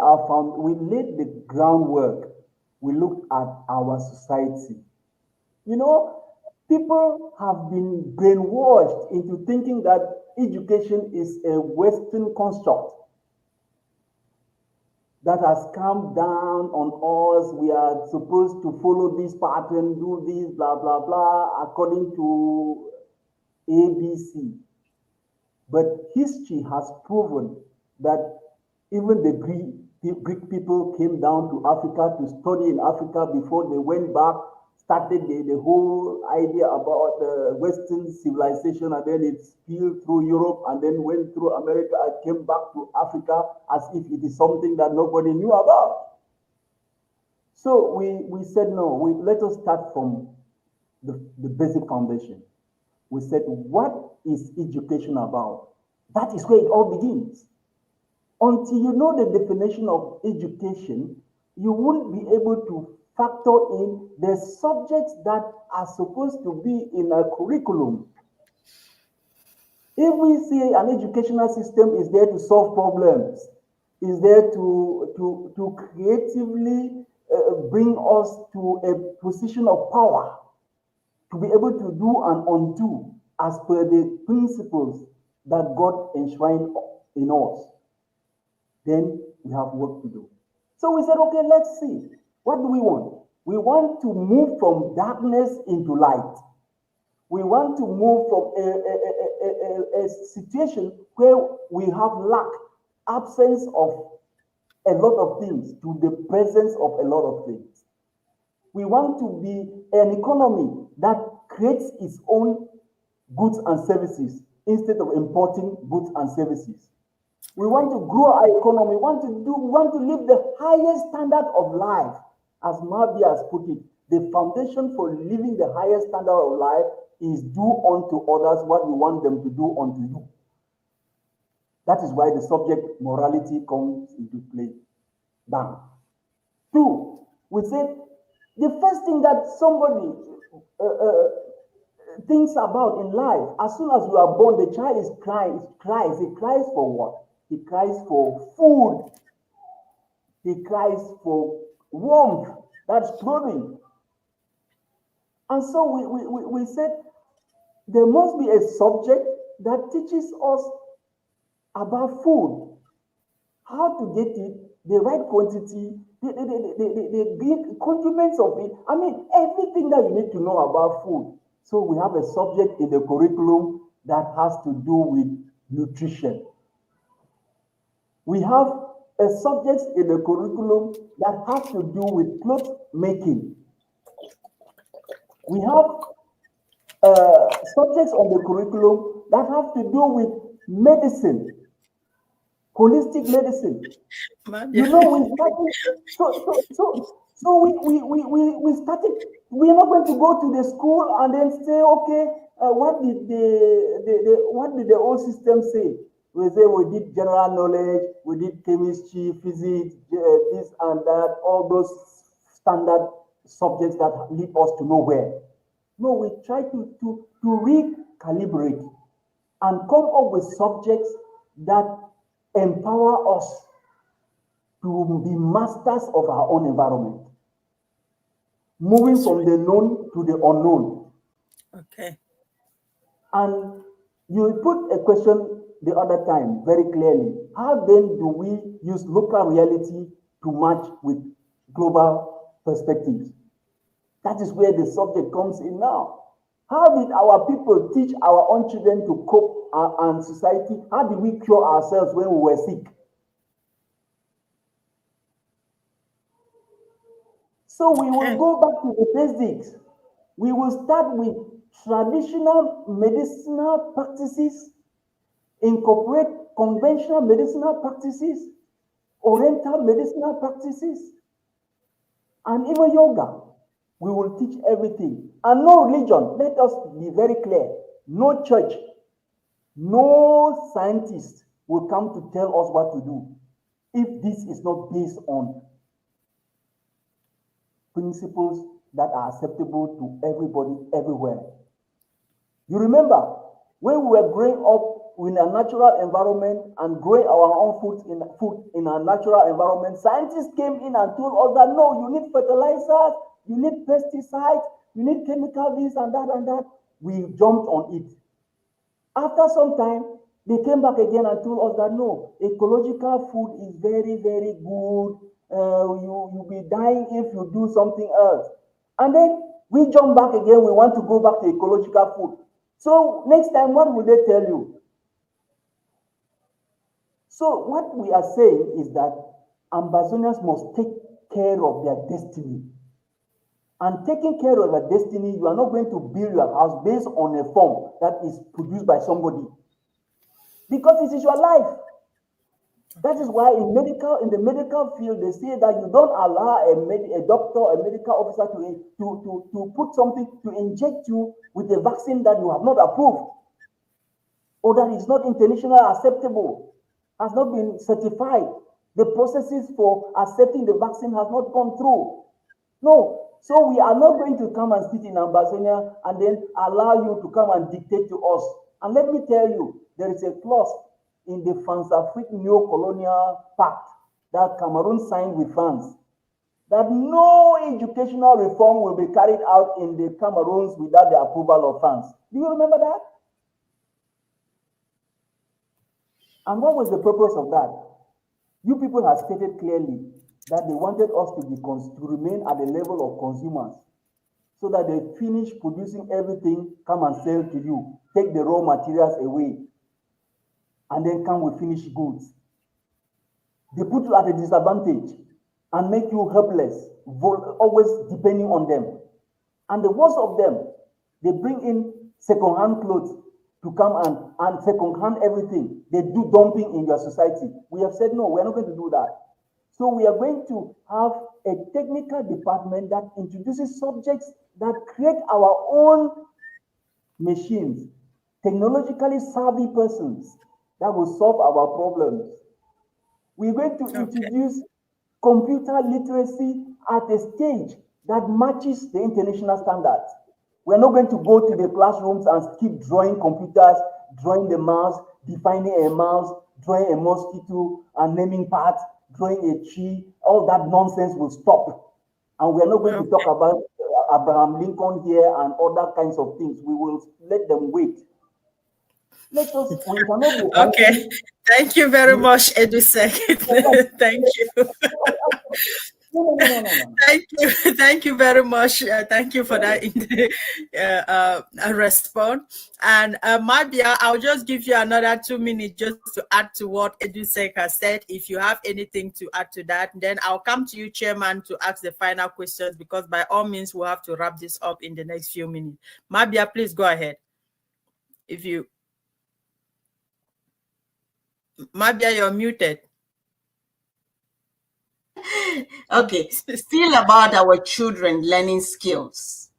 the groundwork. We looked at our society. You know, people have been brainwashed into thinking that education is a Western construct that has come down on us. We are supposed to follow this pattern, do this, blah, blah, blah, according to ABC. But history has proven that even the Greek people came down to Africa to study in Africa before they went back, started the whole idea about the Western civilization, and then it spilled through Europe and then went through America and came back to Africa as if it is something that nobody knew about. So we said, no, let us start from the basic foundation. We said, what is education about? That is where it all begins. Until you know the definition of education, you won't be able to factor in the subjects that are supposed to be in a curriculum. If we say an educational system is there to solve problems, is there to creatively bring us to a position of power, to be able to do and undo as per the principles that God enshrined in us, then we have work to do. So we said, okay, let's see. What do we want? We want to move from darkness into light. We want to move from a situation where we have lack, absence of a lot of things, to the presence of a lot of things. We want to be an economy that creates its own goods and services instead of importing goods and services. We want to grow our economy. We want to live the highest standard of life. As Mabi has put it, the foundation for living the highest standard of life is do unto others what you want them to do unto you. That is why the subject morality comes into play. Bam. 2, we said the first thing that somebody thinks about in life, as soon as you are born, the child cries. He cries for what? He cries for food. He cries for warmth. That's clothing. And so we said there must be a subject that teaches us about food, how to get it, the right quantity, the condiments of it. I mean, everything that you need to know about food. So we have a subject in the curriculum that has to do with nutrition. We have a subject in the curriculum that has to do with cloth making. We have subjects on the curriculum that have to do with medicine, holistic medicine. You know, we started. We are not going to go to the school and then say, okay, what did the old system say? We say we did general knowledge, we did chemistry, physics, this and that, all those standard subjects that lead us to nowhere. No, we try to recalibrate and come up with subjects that empower us to be masters of our own environment, moving from the known to the unknown. Okay. And you put a question the other time very clearly. How then do we use local reality to match with global perspectives? That is where the subject comes in now. How did our people teach our own children to cope and society? How did we cure ourselves when we were sick? So we will go back to the basics. We will start with traditional medicinal practices, incorporate conventional medicinal practices, oriental medicinal practices, and even yoga. We will teach everything. And no religion, let us be very clear, no church, no scientist will come to tell us what to do if this is not based on principles that are acceptable to everybody, everywhere. You remember, when we were growing up in a natural environment and growing our own food in a natural environment, scientists came in and told us that, no, you need fertilizers, you need pesticides, you need chemical this and that and that. We jumped on it. After some time, they came back again and told us that, no, ecological food is very, very good. You'll be dying if you do something else. And then we jump back again. We want to go back to ecological food. So next time, what will they tell you? So what we are saying is that Ambazonians must take care of their destiny. And taking care of your destiny, you are not going to build your house based on a form that is produced by somebody. Because it is your life. That is why in the medical field, they say that you don't allow a doctor, a medical officer to put something, to inject you with a vaccine that you have not approved, or that is not internationally acceptable, has not been certified. The processes for accepting the vaccine has not gone through. No. So we are not going to come and sit in Ambazonia and then allow you to come and dictate to us. And let me tell you, there is a clause in the France-Afrique Neo-Colonial Pact that Cameroun signed with France that no educational reform will be carried out in the Cameroons without the approval of France. Do you remember that? And what was the purpose of that? You people have stated clearly that they wanted us to remain at the level of consumers, so that they finish producing everything, come and sell to you, take the raw materials away, and then come with finished goods. They put you at a disadvantage and make you helpless, always depending on them. And the worst of them, they bring in second-hand clothes to come and second-hand everything. They do dumping in your society. We have said, no, we're not going to do that. So we are going to have a technical department that introduces subjects that create our own machines, technologically savvy persons that will solve our problems. We're going to introduce computer literacy at a stage that matches the international standards. We're not going to go to the classrooms and keep drawing computers, drawing the mouse, defining a mouse, drawing a mosquito, and naming parts, drawing a tree. All that nonsense will stop. And we're not going to talk about Abraham Lincoln here and other kinds of things. We will let them wait. Let us, we cannot be okay. Thank you very much, Edusek. Thank you. No. Thank you very much. Thank you for that response. And Mabia, I'll just give you another 2 minutes just to add to what Edusek has said. If you have anything to add to that, then I'll come to you, Chairman, to ask the final questions, because by all means, we'll have to wrap this up in the next few minutes. Mabia, please go ahead. Mabia, you're muted. Okay, still about our children learning skills.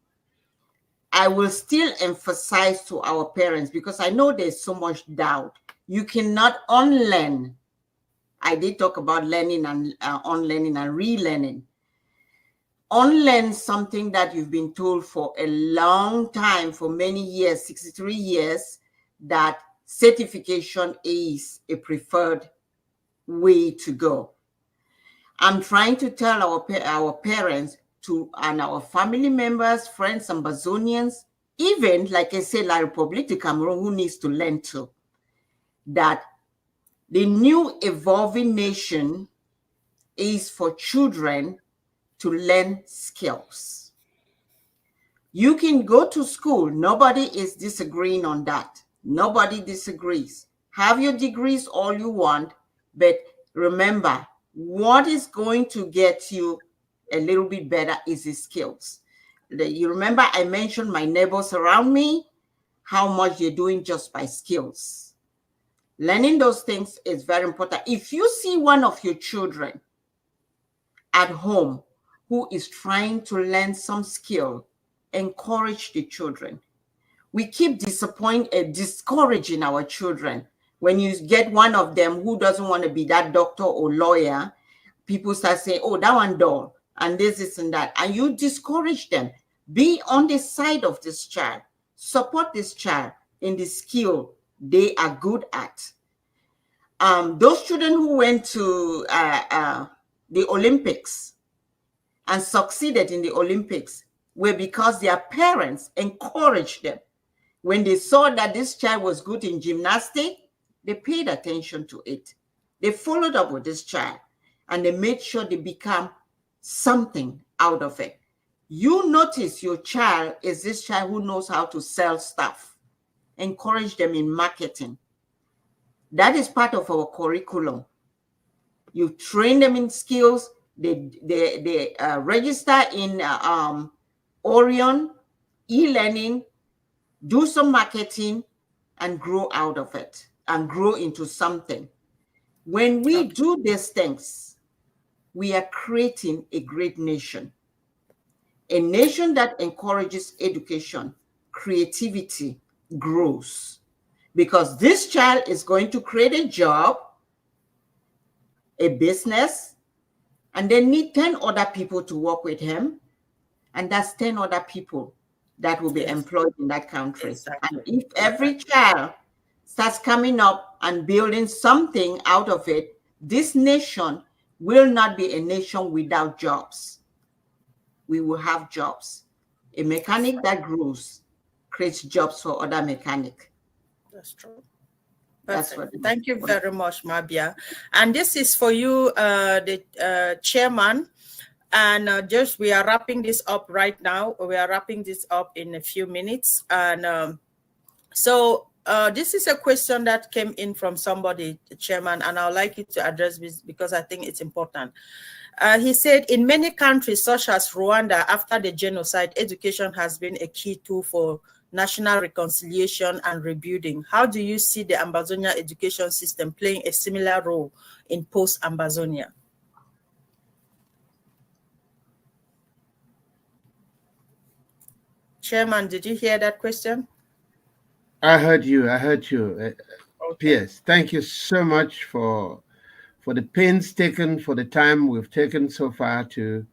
I will still emphasize to our parents, because I know there's so much doubt You cannot unlearn. I did talk about learning and unlearning and relearning. Unlearn something that you've been told for a long time, for many years, 63 years, that certification is a preferred way to go. I'm trying to tell our parents and our family members, friends, Ambazonians, even, like I said, La République du Cameroun, who needs to learn too, that the new evolving nation is for children to learn skills. You can go to school. Nobody is disagreeing on that. Nobody disagrees. Have your degrees all you want, but remember, what is going to get you a little bit better is the skills. You remember I mentioned my neighbors around me, how much you're doing just by skills. Learning those things is very important. If you see one of your children at home who is trying to learn some skill, encourage the children. We keep discouraging our children. When you get one of them who doesn't want to be that doctor or lawyer, people start saying, oh, that one dull, and this and that. And you discourage them. Be on the side of this child. Support this child in the skill they are good at. Those children who went to the Olympics and succeeded in the Olympics were because their parents encouraged them. When they saw that this child was good in gymnastics, they paid attention to it. They followed up with this child and they made sure they become something out of it. You notice your child is this child who knows how to sell stuff. Encourage them in marketing. That is part of our curriculum. You train them in skills. They register in Orion, e-learning, do some marketing, and grow out of it and grow into something. When we do these things, we are creating a great nation. A nation that encourages education, creativity grows. Because this child is going to create a job, a business, and they need 10 other people to work with him. And that's 10 other people that will be employed in that country. Exactly. And if every child starts coming up and building something out of it, this nation will not be a nation without jobs. We will have jobs. A mechanic that grows creates jobs for other mechanics. That's true. Thank you very much, Mabia. And this is for you, the chairman. And we are wrapping this up right now. We are wrapping this up in a few minutes. And so this is a question that came in from somebody, the chairman, and I would like you to address this because I think it's important. He said, in many countries such as Rwanda, after the genocide, education has been a key tool for national reconciliation and rebuilding. How do you see the Ambazonia education system playing a similar role in post-Ambazonia? Chairman, did you hear that question? I heard you. Okay. P.S. Thank you so much for the pains taken, for the time we've taken so far to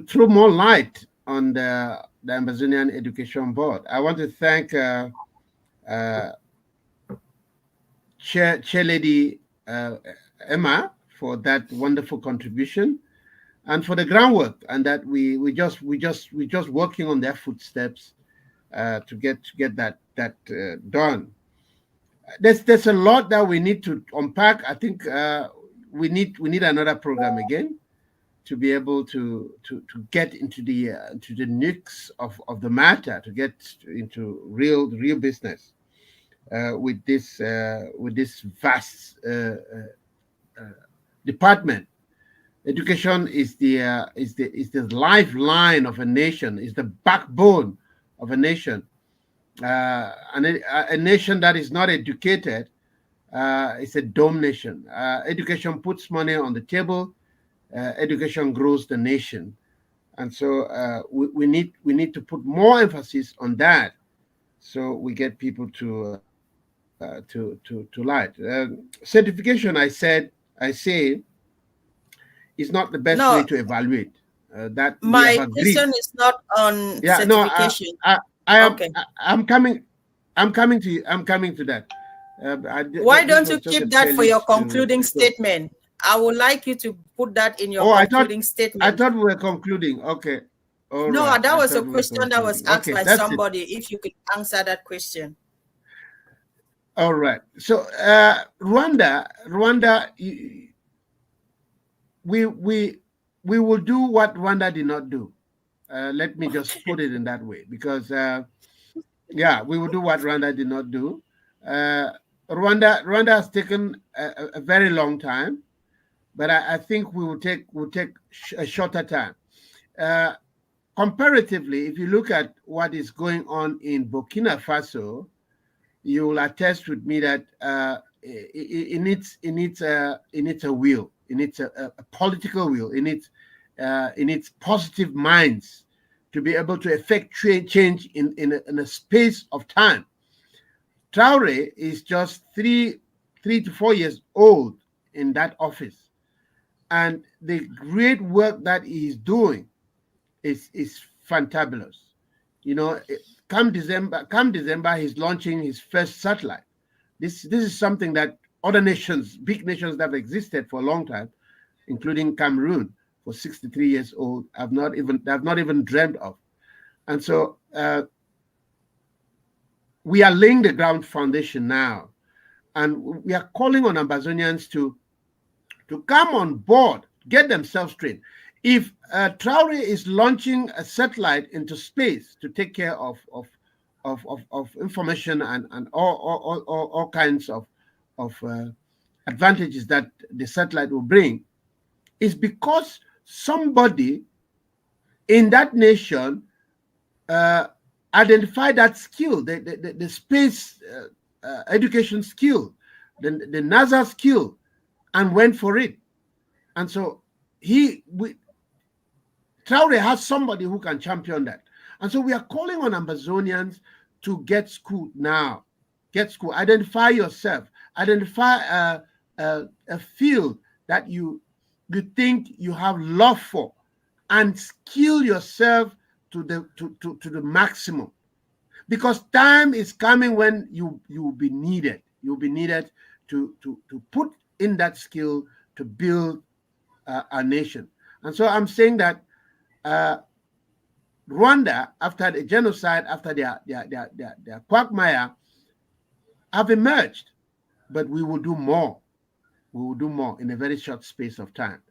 throw more light on the Ambazonian Education Board. I want to thank Chair Lady Emma for that wonderful contribution and for the groundwork, and that we just working on their footsteps to get that done. There's a lot that we need to unpack. I think we need another program again to be able to get into the nix of the matter, to get into real business with this vast department. Education is the lifeline of a nation, is the backbone of a nation. And a nation that is not educated is a dumb nation. Education puts money on the table. Education grows the nation, and so we need to put more emphasis on that, so we get people to light. Certification, I say, is not the best way to evaluate. That we have my agreed. question is not on certification. I'm coming to you. I'm coming to that. Why don't you keep that for your concluding statement? I would like you to put that in your concluding statement. I thought we were concluding. Okay. No, right. That was a question that was asked by somebody. If you could answer that question. All right. So Rwanda, we will do what Rwanda did not do. Let me just put it in that way, because we will do what Rwanda did not do. Rwanda has taken a very long time, but I think we will take a shorter time. Comparatively, if you look at what is going on in Burkina Faso, you will attest with me that it needs a will, it needs a political will, it needs positive minds to be able to effect change in a space of time. Traore is just 3 to 4 years old in that office, and the great work that he is doing is fantabulous. You know, come December, he's launching his first satellite. This is something that other nations, big nations that have existed for a long time, including Cameroun, for 63 years old, have not even dreamt of. And so we are laying the ground foundation now, and we are calling on Ambazonians to come on board, get themselves trained. If Traore is launching a satellite into space to take care of information and all kinds of advantages that the satellite will bring, is because somebody in that nation identified that skill, the space education skill, the NASA skill, and went for it. And so Traore has somebody who can champion that. And so we are calling on Ambazonians to get school now. Get school. Identify yourself. Identify a field that you think you have love for, and skill yourself to the maximum. Because time is coming when you will be needed. You'll be needed to put in that skill to build a nation. And so I'm saying that Rwanda, after the genocide, after their quagmire, have emerged, but we will do more. We will do more in a very short space of time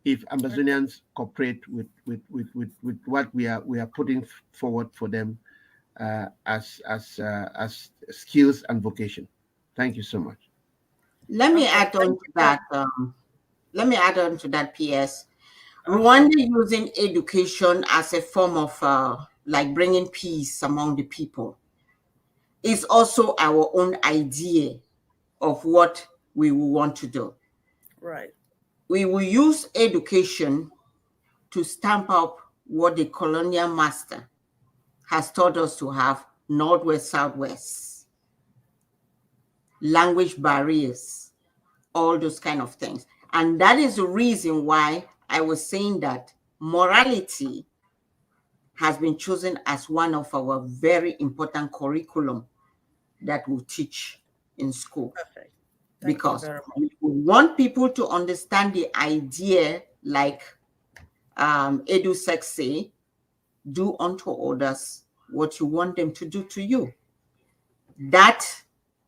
if Ambazonians cooperate with what we are putting forward for them as skills and vocation. Thank you so much. Let me add on to that. PS. Rwanda using education as a form of like bringing peace among the people is also our own idea of what we will want to do. Right. We will use education to stamp up what the colonial master has taught us to have: Northwest, Southwest, language barriers, all those kind of things. And that is the reason why I was saying that morality has been chosen as one of our very important curriculum that we teach in school. Perfect. Because we want people to understand the idea, like Edu Sex say, do unto others what you want them to do to you. That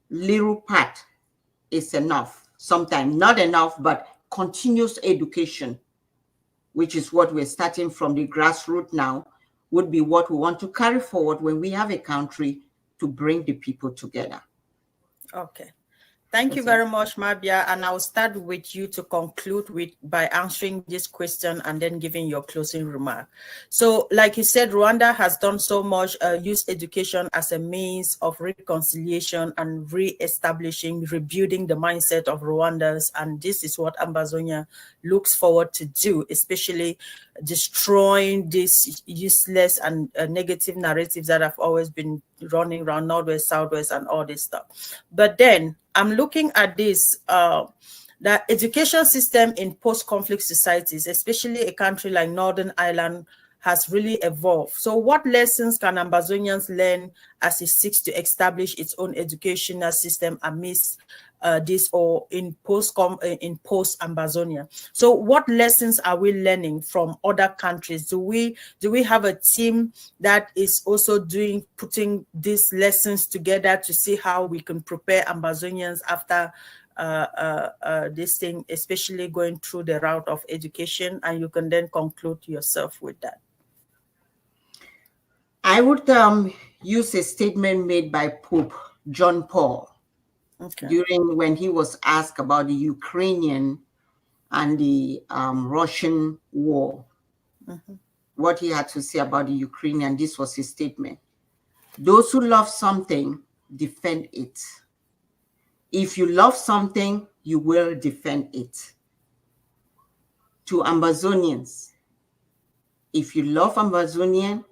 little part is enough. Sometimes not enough, but continuous education, which is what we're starting from the grassroots now, would be what we want to carry forward when we have a country to bring the people together. Okay. Thank you very much, Mabia. And I'll start with you to conclude by answering this question and then giving your closing remark. So, like you said, Rwanda has done so much, used education as a means of reconciliation and re-establishing, rebuilding the mindset of Rwandans. And this is what Ambazonia looks forward to do, especially destroying these useless and negative narratives that have always been running around northwest, southwest, and all this stuff. But then I'm looking at this, the education system in post-conflict societies, especially a country like Northern Ireland, has really evolved. So what lessons can Ambazonians learn as it seeks to establish its own educational system amidst this, or in post-Ambazonia? So what lessons are we learning from other countries? Do we have a team that is also putting these lessons together to see how we can prepare Ambazonians after this thing, especially going through the route of education? And you can then conclude yourself with that. I would use a statement made by Pope John Paul during when he was asked about the Ukrainian and the Russian war. What he had to say about the Ukrainian, this was his statement. Those who love something, defend it. If you love something, you will defend it. To Ambazonians, if you love Ambazonian,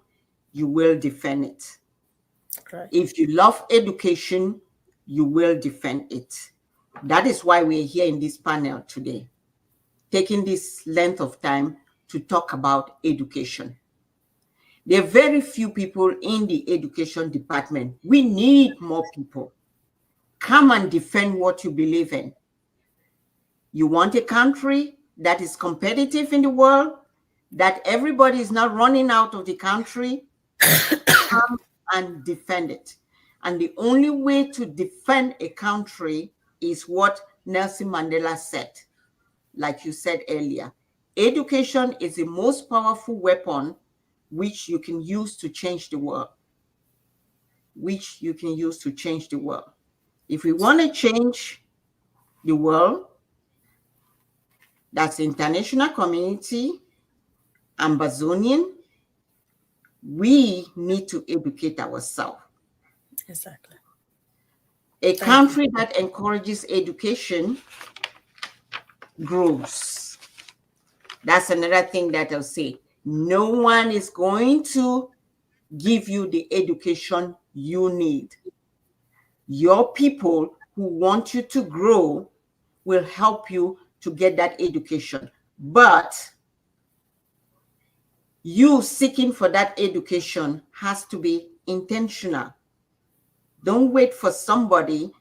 you will defend it. Right. If you love education, you will defend it. That is why we're here in this panel today, taking this length of time to talk about education. There are very few people in the education department. We need more people. Come and defend what you believe in. You want a country that is competitive in the world, that everybody is not running out of the country, come and defend it. And the only way to defend a country is what Nelson Mandela said, like you said earlier. Education is the most powerful weapon which you can use to change the world. Which you can use to change the world. If we want to change the world, that's the international community, Ambazonian, we need to educate ourselves. Exactly. A country that encourages education grows. That's another thing that I'll say. No one is going to give you the education you need. Your people who want you to grow will help you to get that education. But you seeking for that education has to be intentional. Don't wait for somebody.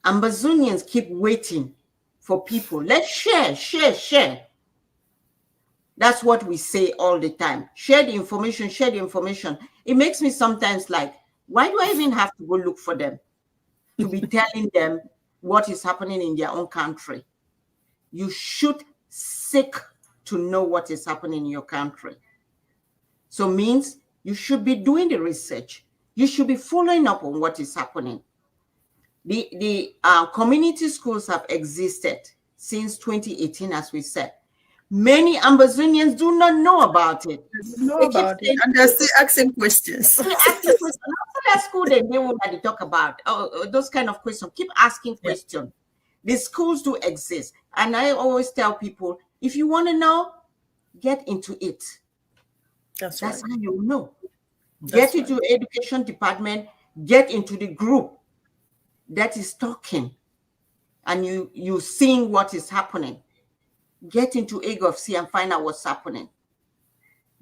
Ambazonians keep waiting for people. Let's share. That's what we say all the time. Share the information, share the information. It makes me sometimes like, why do I even have to go look for them to be telling them what is happening in their own country? You should seek to know what is happening in your country. So means you should be doing the research. You should be following up on what is happening. The community schools have existed since 2018, as we said. Many Ambazonians do not know about it. And they're still asking questions. They're asking questions. After that school, they will talk about those kind of questions. Keep asking questions. The schools do exist. And I always tell people, if you want to know, get into it. That's how you will know. Get into education department, get into the group that is talking, and you seeing what is happening. Get into AGOFC and find out what's happening.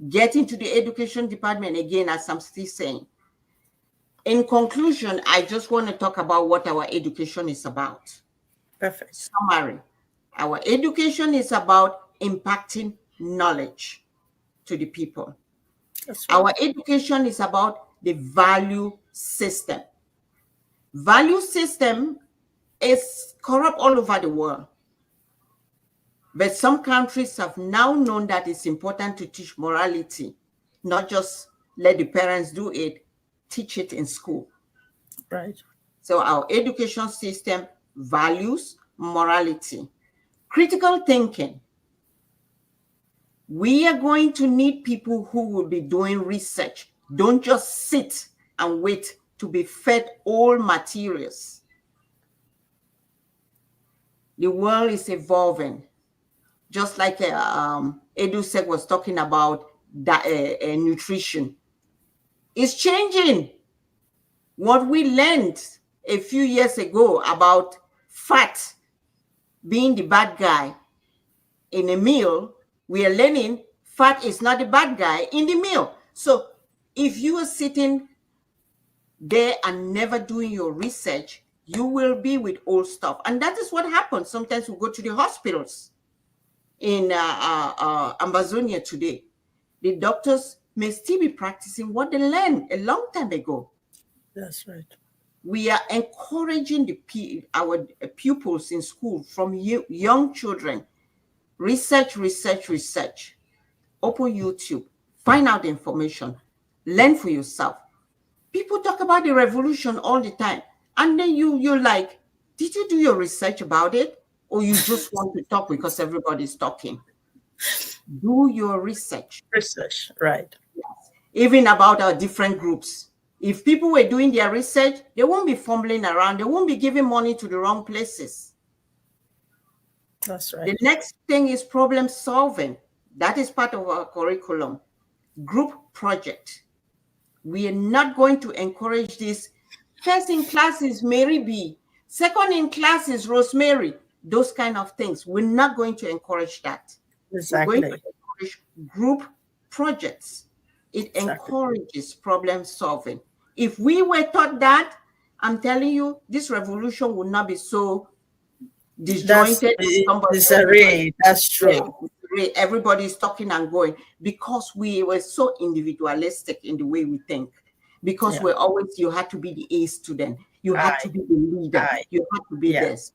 Get into the education department again, as I'm still saying. In conclusion, I just want to talk about what our education is about. Perfect. Summary. Our education is about impacting knowledge to the people. Our education is about the value system. Value system is corrupt all over the world. But some countries have now known that it's important to teach morality, not just let the parents do it, teach it in school. Right. So our education system values morality. Critical thinking. We are going to need people who will be doing research. Don't just sit and wait to be fed all materials. The world is evolving. Just like Edusek was talking about nutrition. It's changing. What we learned a few years ago about fat being the bad guy in a meal, we are learning fat is not the bad guy in the meal. So if you are sitting there and never doing your research, you will be with old stuff. And that is what happens. Sometimes we go to the hospitals in AMBAZONIA today. The doctors may still be practicing what they learned a long time ago. That's right. We are encouraging our pupils in school from young children. Research, research, research. Open YouTube. Find out the information. Learn for yourself. People talk about the revolution all the time. And then you're like, did you do your research about it? Or you just want to talk because everybody's talking? Do your research. Research, right. Yes. Even about our different groups. If people were doing their research, they won't be fumbling around. They won't be giving money to the wrong places. That's right. The next thing is problem solving. That is part of our curriculum. Group project. We are not going to encourage this. First in class is Mary B. Second in class is Rosemary. Those kind of things. We're not going to encourage that. Exactly. We're going to encourage group projects. It encourages problem solving. If we were taught that, I'm telling you, this revolution would not be so disjointed. That's true. Everybody's talking and going because we were so individualistic in the way we think. Because we're always, you had to be the A student, you had to be the leader, you had to be this.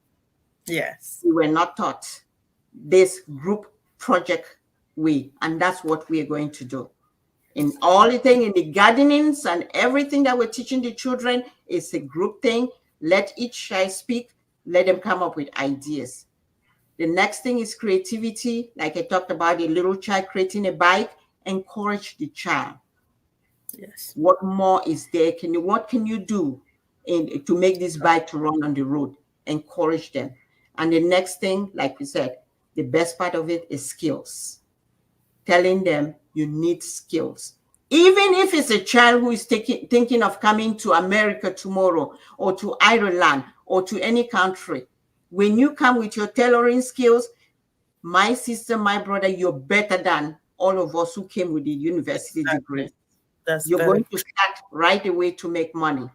Yes. We were not taught this group project way, and that's what we are going to do. In all the thing, in the gardenings and everything that we're teaching the children is a group thing. Let each child speak, let them come up with ideas. The next thing is creativity. Like I talked about, a little child creating a bike, encourage the child. Yes. What more is there? What can you do to make this bike to run on the road? Encourage them. And the next thing, like we said, the best part of it is skills. Telling them you need skills. Even if it's a child who is thinking of coming to America tomorrow, or to Ireland, or to any country, when you come with your tailoring skills, my sister, my brother, you're better than all of us who came with the university degree. You're going to start right away to make money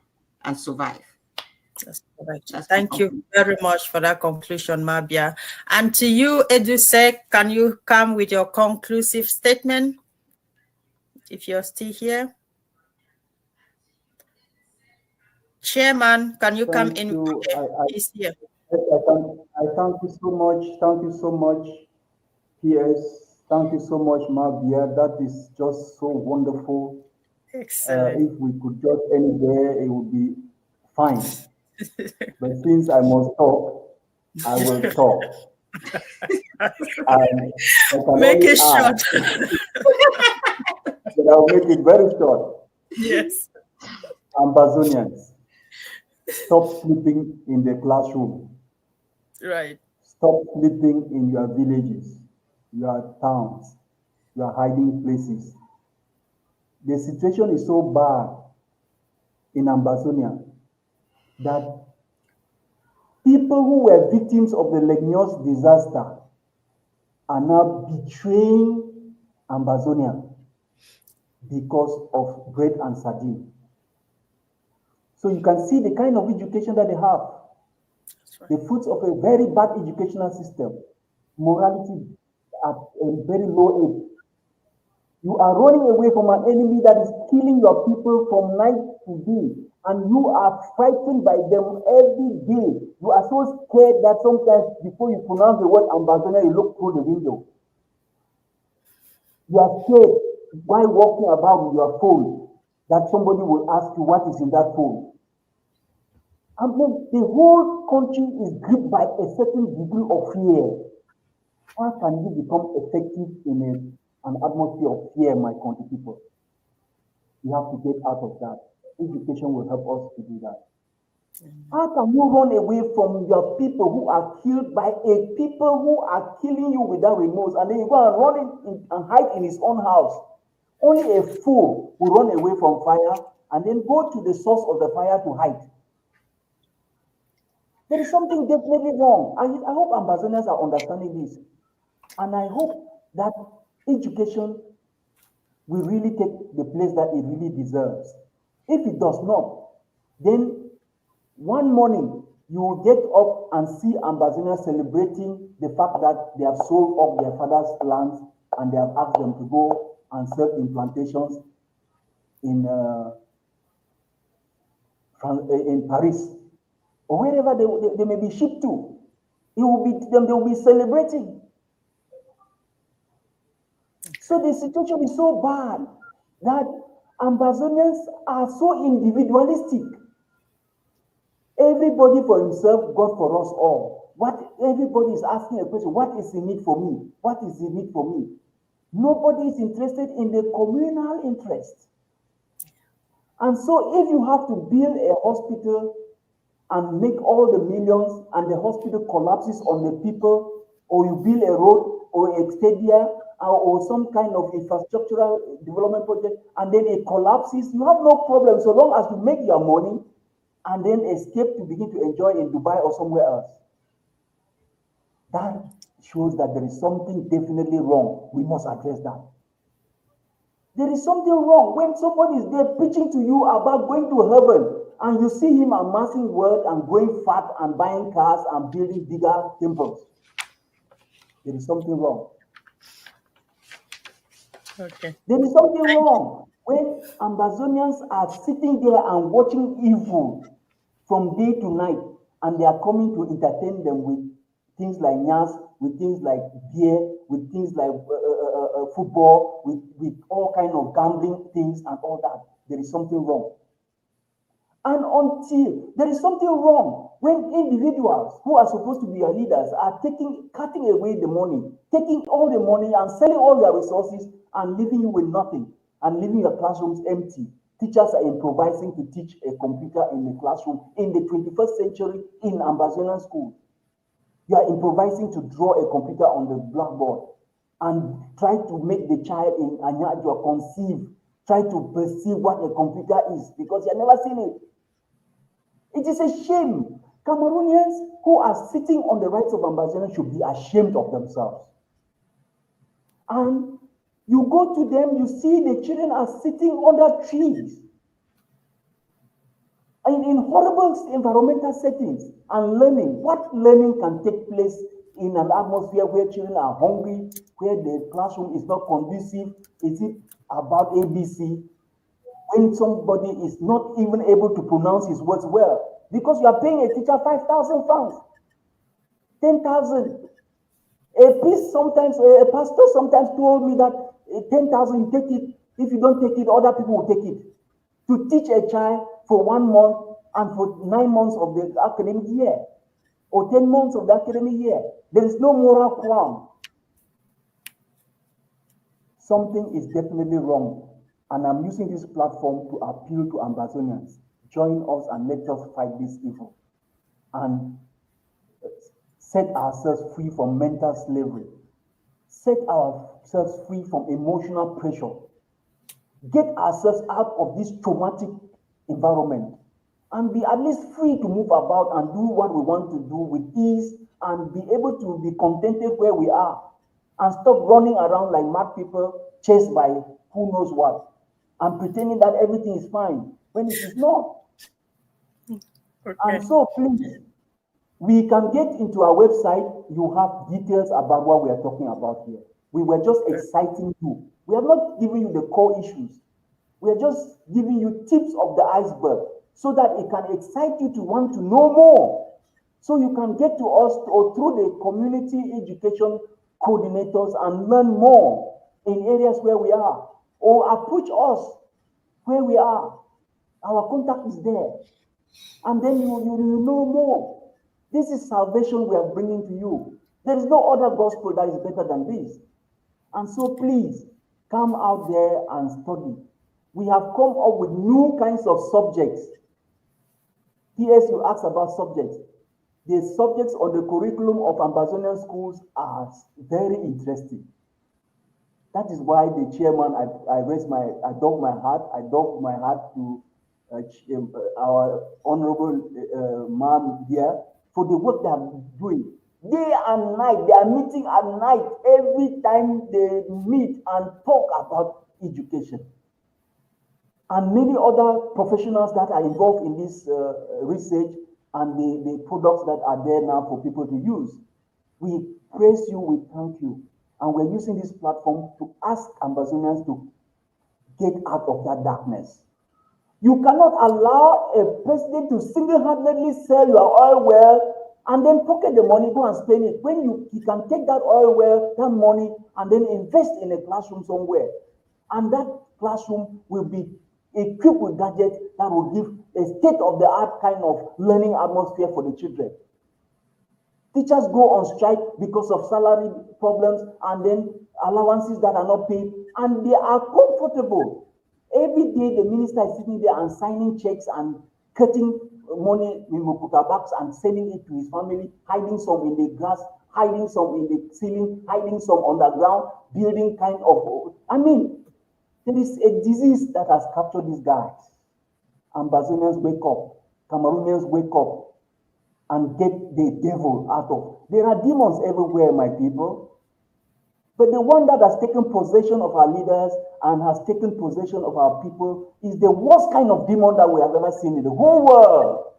and survive. That's correct. Thank you very much for that conclusion, Mabia. And to you, Edusek, can you come with your conclusive statement if you're still here? Chairman, can you come in? Okay, he's here. I thank you so much. Thank you so much, PS. Thank you so much, Mabia. That is just so wonderful. Excellent. If we could just end there, it would be fine. But since I must talk, I will talk. Make it short. But I'll make it very short. Yes. Ambazonians, stop sleeping in the classroom. Right. Stop sleeping in your villages, your towns, your hiding places. The situation is so bad in Ambazonia that people who were victims of the Legnos disaster are now betraying Ambazonia because of bread and sardine. So you can see the kind of education that they have. Right. The fruits of a very bad educational system, morality at a very low age. You are running away from an enemy that is killing your people from night to day, and you are frightened by them every day. You are so scared that sometimes before you pronounce the word Ambazonia, you look through the window. You are scared while walking about with your phone that somebody will ask you what is in that phone. And then the whole country is gripped by a certain degree of fear. How can you become effective in an atmosphere of fear, my country people? You have to get out of that. Education will help us to do that. How can you run away from your people who are killed by a people who are killing you without remorse, and then you go and run and hide in his own house? Only a fool will run away from fire. and then go to the source of the fire to hide. There is something definitely wrong. I hope Ambazonians are understanding this. And I hope that education will really take the place that it really deserves. If it does not, then one morning you will get up and see Ambazonians celebrating the fact that they have sold off their father's lands and they have asked them to go and serve in plantations in Paris or wherever they may be shipped to. It will be them, they will be celebrating. So the situation is so bad that Ambazonians are so individualistic. Everybody for himself, God for us all. What everybody is asking a question, what is in it for me? What is in it for me? Nobody is interested in the communal interest. And so if you have to build a hospital and make all the millions and the hospital collapses on the people, or you build a road or a stadium or some kind of infrastructural development project and then it collapses, you have no problem so long as you make your money and then escape to begin to enjoy in Dubai or somewhere else. That shows that there is something definitely wrong. We must address that. There is something wrong when somebody is there preaching to you about going to heaven and you see him amassing wealth and going fat and buying cars and building bigger temples. There is something wrong. Okay. There is something wrong when Ambazonians are sitting there and watching evil from day to night and they are coming to entertain them with things like nyas, with things like beer, with things like football, with all kind of gambling things and all that. There is something wrong. And until there is something wrong when individuals who are supposed to be your leaders are cutting away the money, taking all the money and selling all their resources and leaving you with nothing and leaving your classrooms empty. Teachers are improvising to teach a computer in the classroom in the 21st century in Ambazonian schools. You are improvising to draw a computer on the blackboard and try to make the child in Anyadua conceive, try to perceive what a computer is because you have never seen it. It is a shame. Cameroonians who are sitting on the rights of Ambazonians should be ashamed of themselves. And you go to them, you see the children are sitting under trees and in horrible environmental settings and learning. What learning can take place in an atmosphere where children are hungry, where the classroom is not conducive? Is it about ABC? When somebody is not even able to pronounce his words well, because you are paying a teacher 5,000 francs, 10,000. A pastor sometimes told me that 10,000, you take it. If you don't take it, other people will take it. To teach a child for 1 month and for 9 months of the academic year, or 10 months of the academic year, there is no moral qualm. Something is definitely wrong. And I'm using this platform to appeal to Ambazonians. Join us and let us fight this evil and set ourselves free from mental slavery. Set ourselves free from emotional pressure. Get ourselves out of this traumatic environment and be at least free to move about and do what we want to do with ease and be able to be contented where we are and stop running around like mad people chased by who knows what and pretending that everything is fine when it is not. Okay. And so please, we can get into our website. You have details about what we are talking about here. We were just exciting you. We are not giving you the core issues. We are just giving you tips of the iceberg so that it can excite you to want to know more. So you can get to us or through the community education coordinators and learn more in areas where we are, or approach us where we are. Our contact is there. And then you know more. This is salvation we are bringing to you. There is no other gospel that is better than this. And so please, come out there and study. We have come up with new kinds of subjects. P.S. you asked about subjects. The subjects on the curriculum of Ambazonian schools are very interesting. That is why the chairman, I dug my heart to our honorable ma'am here, for the work they are doing. Day and night, they are meeting at night every time they meet and talk about education. And many other professionals that are involved in this research and the products that are there now for people to use. We praise you, we thank you. And we're using this platform to ask Ambazonians to get out of that darkness. You cannot allow a president to single-handedly sell your oil well and then pocket the money, go and spend it. When he can take that oil well, that money, and then invest in a classroom somewhere. And that classroom will be equipped with gadgets that will give a state-of-the-art kind of learning atmosphere for the children. Teachers go on strike because of salary problems and then allowances that are not paid, and they are comfortable. Every day, the minister is sitting there and signing checks and cutting money in Mokuta bags and sending it to his family, hiding some in the grass, hiding some in the ceiling, hiding some underground, building kind of. I mean, there is a disease that has captured these guys. Ambazonians wake up, Cameroonians wake up, and get the devil out of. There are demons everywhere, my people. But the one that has taken possession of our leaders and has taken possession of our people is the worst kind of demon that we have ever seen in the whole world.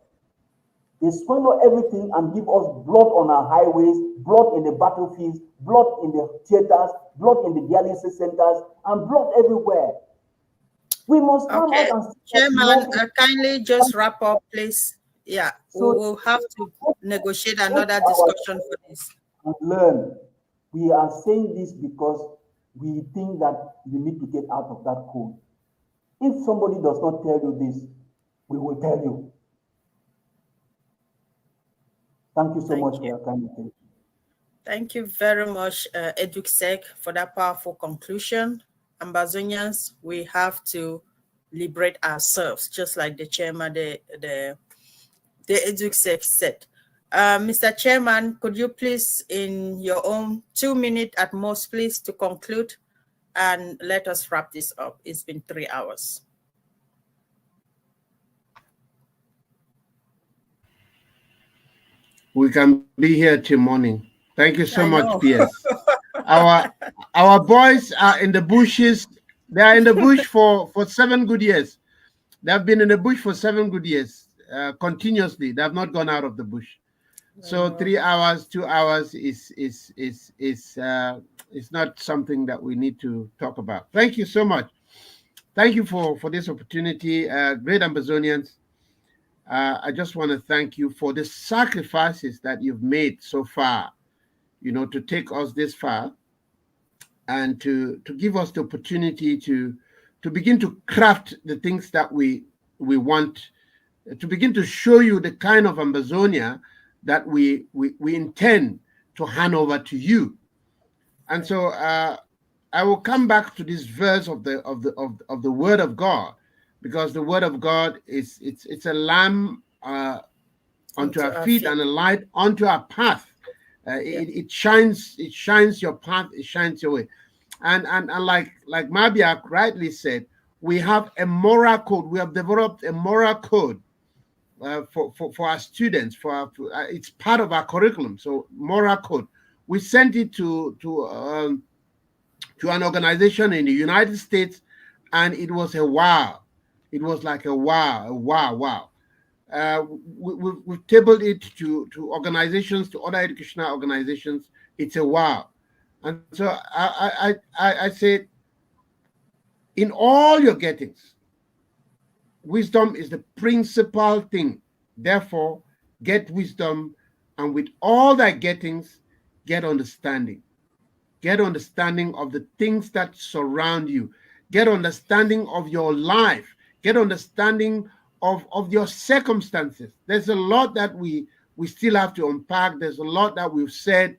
They swallow everything and give us blood on our highways, blood in the battlefields, blood in the theaters, blood in the dialysis centers, and blood everywhere. We must come out and Chairman, kindly just wrap up, please. Yeah, so we will have to negotiate another discussion for this. And learn. We are saying this because we think that you need to get out of that code. If somebody does not tell you this, we will tell you. Thank you so much for your kind attention. Thank you very much, EduSec, for that powerful conclusion. Ambazonians, we have to liberate ourselves, just like the chairman, the EduSec said. Mr. Chairman, could you please, in your own 2 minutes at most, please, to conclude and let us wrap this up. It's been 3 hours. We can be here till morning. Thank you so much, PS. Our boys are in the bushes. They are in the bush for 7 good years. They have been in the bush for 7 good years continuously. They have not gone out of the bush. So 3 hours, 2 hours is not something that we need to talk about. Thank you so much. Thank you for this opportunity, great Ambazonians. I just want to thank you for the sacrifices that you've made so far, to take us this far and to give us the opportunity to begin to craft the things that we want, to begin to show you the kind of Ambazonia that we intend to hand over to you. And so I will come back to this verse of the Word of God, because the Word of God it's a lamp unto our feet and a light unto our path. It shines your path, it shines your way. And like Mabia rightly said, we have a moral code. We have developed a moral code for our students. It's part of our curriculum. So moral code. We sent it to an organization in the United States, and it was a wow. It was like a wow. We've tabled it to organizations, to other educational organizations. It's a wow. And so I said, in all your gettings, wisdom is the principal thing. Therefore, get wisdom, and with all thy gettings, get understanding. Get understanding of the things that surround you. Get understanding of your life. Get understanding of your circumstances. There's a lot that we still have to unpack. There's a lot that we've said,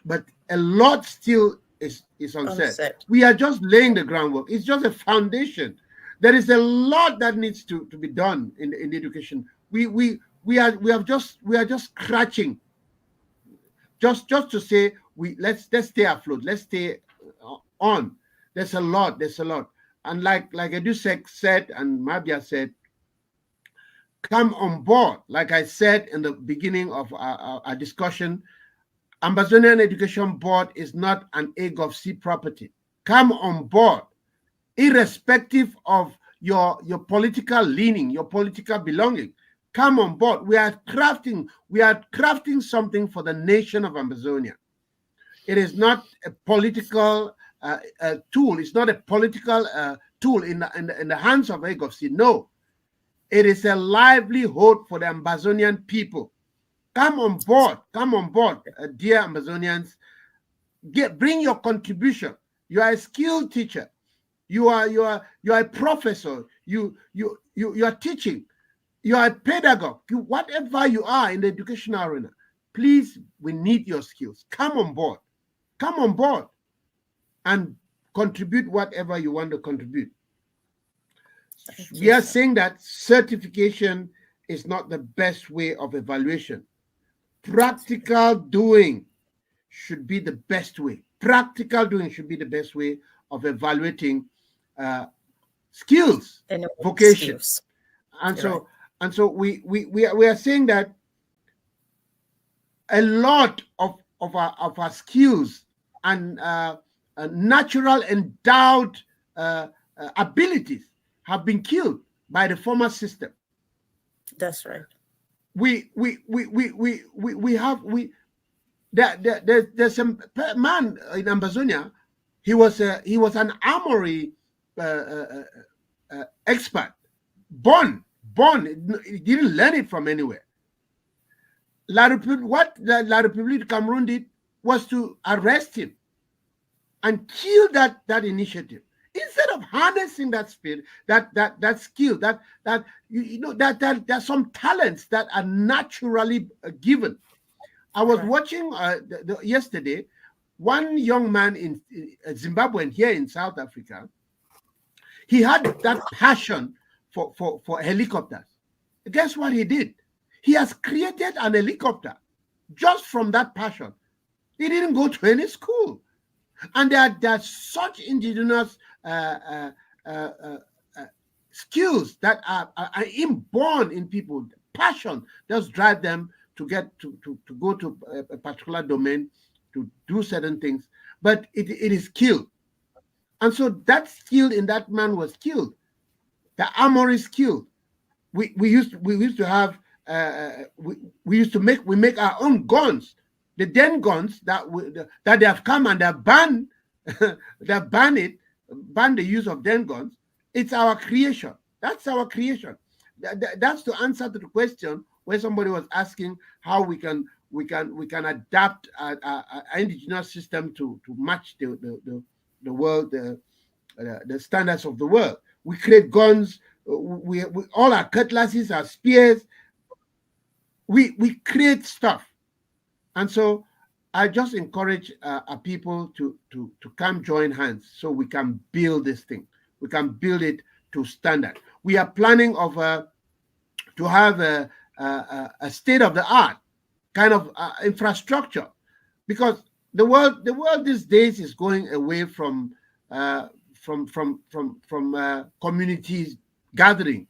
but a lot still is unsaid. We are just laying the groundwork. It's just a foundation. There is a lot that needs to be done in education. We are just scratching. Just to say let's stay afloat. Let's stay on. There's a lot. And like EduSec said and Mabia said, come on board. Like I said in the beginning of our discussion, Ambazonian Education Board is not an AGovC property. Come on board, irrespective of your political leaning, your political belonging. Come on board. We are crafting something for the nation of Ambazonia. It is not a political tool. It's not a political tool in the hands of AGovC. No, it is a livelihood for the Ambazonian people. Come on board, dear Ambazonians. Bring your contribution. You are a skilled teacher. You are a professor. You are teaching. You are a pedagogue. Whatever you are in the educational arena, please, we need your skills. Come on board. Come on board and contribute whatever you want to contribute. We are saying that certification is not the best way of evaluation. Practical doing should be the best way. Practical doing should be the best way of evaluating skills, vocation. Skills. And so we are saying that a lot of our skills and natural endowed abilities have been killed by the former system. That's right. There's a man in Ambazonia. He was an armory expert, born. He didn't learn it from anywhere. What the La République Cameroun did was to arrest him and kill that initiative. Instead of harnessing that spirit, that skill, that there's some talents that are naturally given. I was watching yesterday, one young man in Zimbabwe and here in South Africa. He had that passion for helicopters. Guess what he did? He has created an helicopter just from that passion. He didn't go to any school. And there are such indigenous skills that are inborn in people. Passion does drive them to get to go to a particular domain to do certain things, but it is killed. And so that skill in that man was killed. The armory skill. We used to have we make our own guns. The Den guns that they have come and they ban the use of Den guns. It's our creation. That's our creation. That's to answer to the question where somebody was asking how we can adapt our indigenous system to match the world, the standards of the world. We create guns. We all our cutlasses, our spears. We create stuff. And so I just encourage our people to come join hands so we can build this thing. We can build it to standard. We are planning to have a state-of-the-art kind of infrastructure, because the world these days is going away from communities gathering.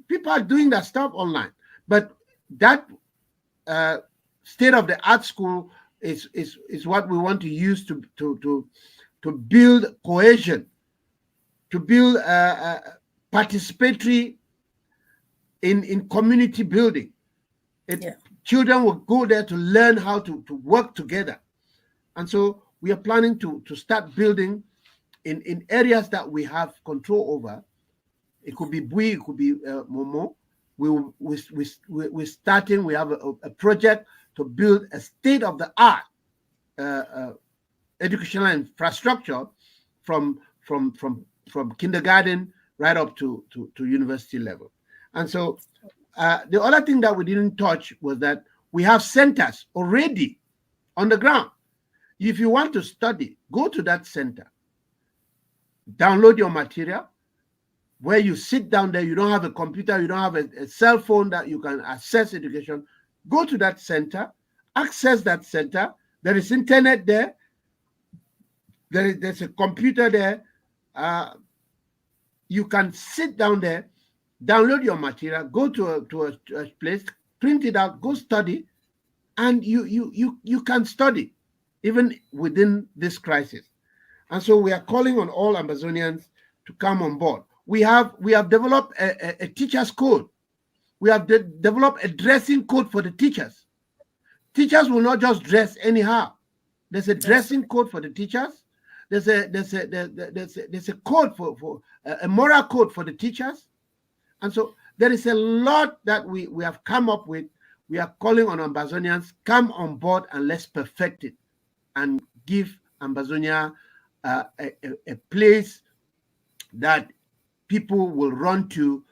People are doing that stuff online, but that state-of-the-art school is what we want to use to build cohesion, to build participatory in community building. Children will go there to learn how to work together. And so we are planning to start building in areas that we have control over. It could be Bui, it could be Momo. We're starting, we have a project to build a state-of-the-art educational infrastructure from kindergarten right up to university level. And so the other thing that we didn't touch was that we have centers already on the ground. If you want to study, go to that center, download your material, where you sit down there, you don't have a computer, you don't have a cell phone that you can access education. Go to that center, access that center. There is internet there. There's a computer there. You can sit down there download your material, go to a place, print it out, go study, and you can study even within this crisis. And so we are calling on all Ambazonians to come on board. We have developed a teacher's code. We have developed a dressing code for the teachers. Teachers will not just dress anyhow. There's a dressing code for the teachers. There's a code for a moral code for the teachers. And so there is a lot that we have come up with. We are calling on Ambazonians, come on board and let's perfect it and give Ambazonia a place that people will run to,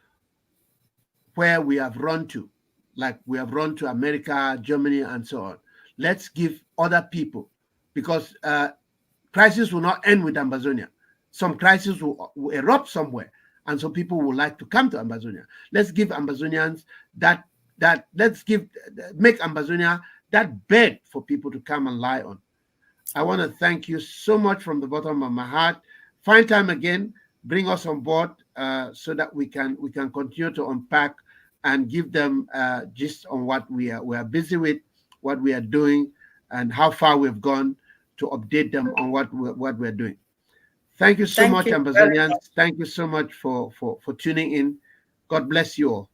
where we have run to, like we have run to America, Germany, and so on. Let's give other people, because crisis will not end with Ambazonia. Some crisis will erupt somewhere, and so people would like to come to Ambazonia. Let's give Ambazonians make Ambazonia that bed for people to come and lie on. I want to thank you so much from the bottom of my heart. Find time again, bring us on board so that we can continue to unpack and give them gist on what we are busy with, what we are doing, and how far we've gone, to update them on what we're doing. Thank you so much, Ambazonians. Thank you so much for tuning in. God bless you all.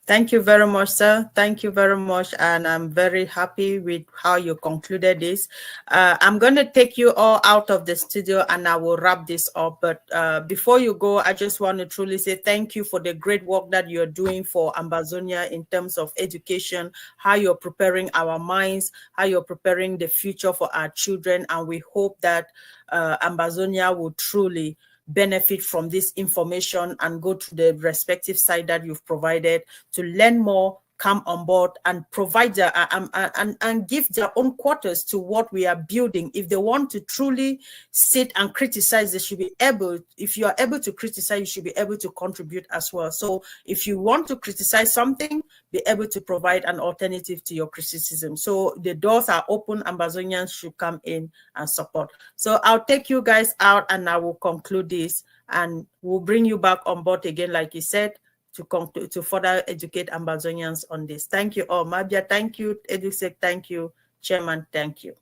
Thank you very much, sir. Thank you very much. And I'm very happy with how you concluded this. I'm going to take you all out of the studio and I will wrap this up. But before you go, I just want to truly say thank you for the great work that you're doing for Ambazonia in terms of education, how you're preparing our minds, how you're preparing the future for our children. And we hope that Ambazonia will truly benefit from this information and go to the respective site that you've provided to learn more, come on board and provide their, and give their own quarters to what we are building. If they want to truly sit and criticize, they should be able, if you are able to criticize, you should be able to contribute as well. So if you want to criticize something, be able to provide an alternative to your criticism. So the doors are open, Ambazonians should come in and support. So I'll take you guys out and I will conclude this and we'll bring you back on board again, like you said, to further educate Ambazonians on this. Thank you all. Mabia, thank you. Edusek, thank you. Chairman, thank you.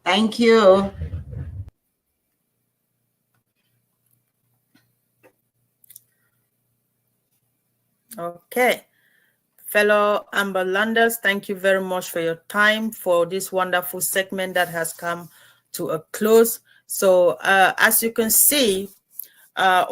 Thank you. Okay. Fellow Amberlanders, thank you very much for your time for this wonderful segment that has come to a close. So as you can see,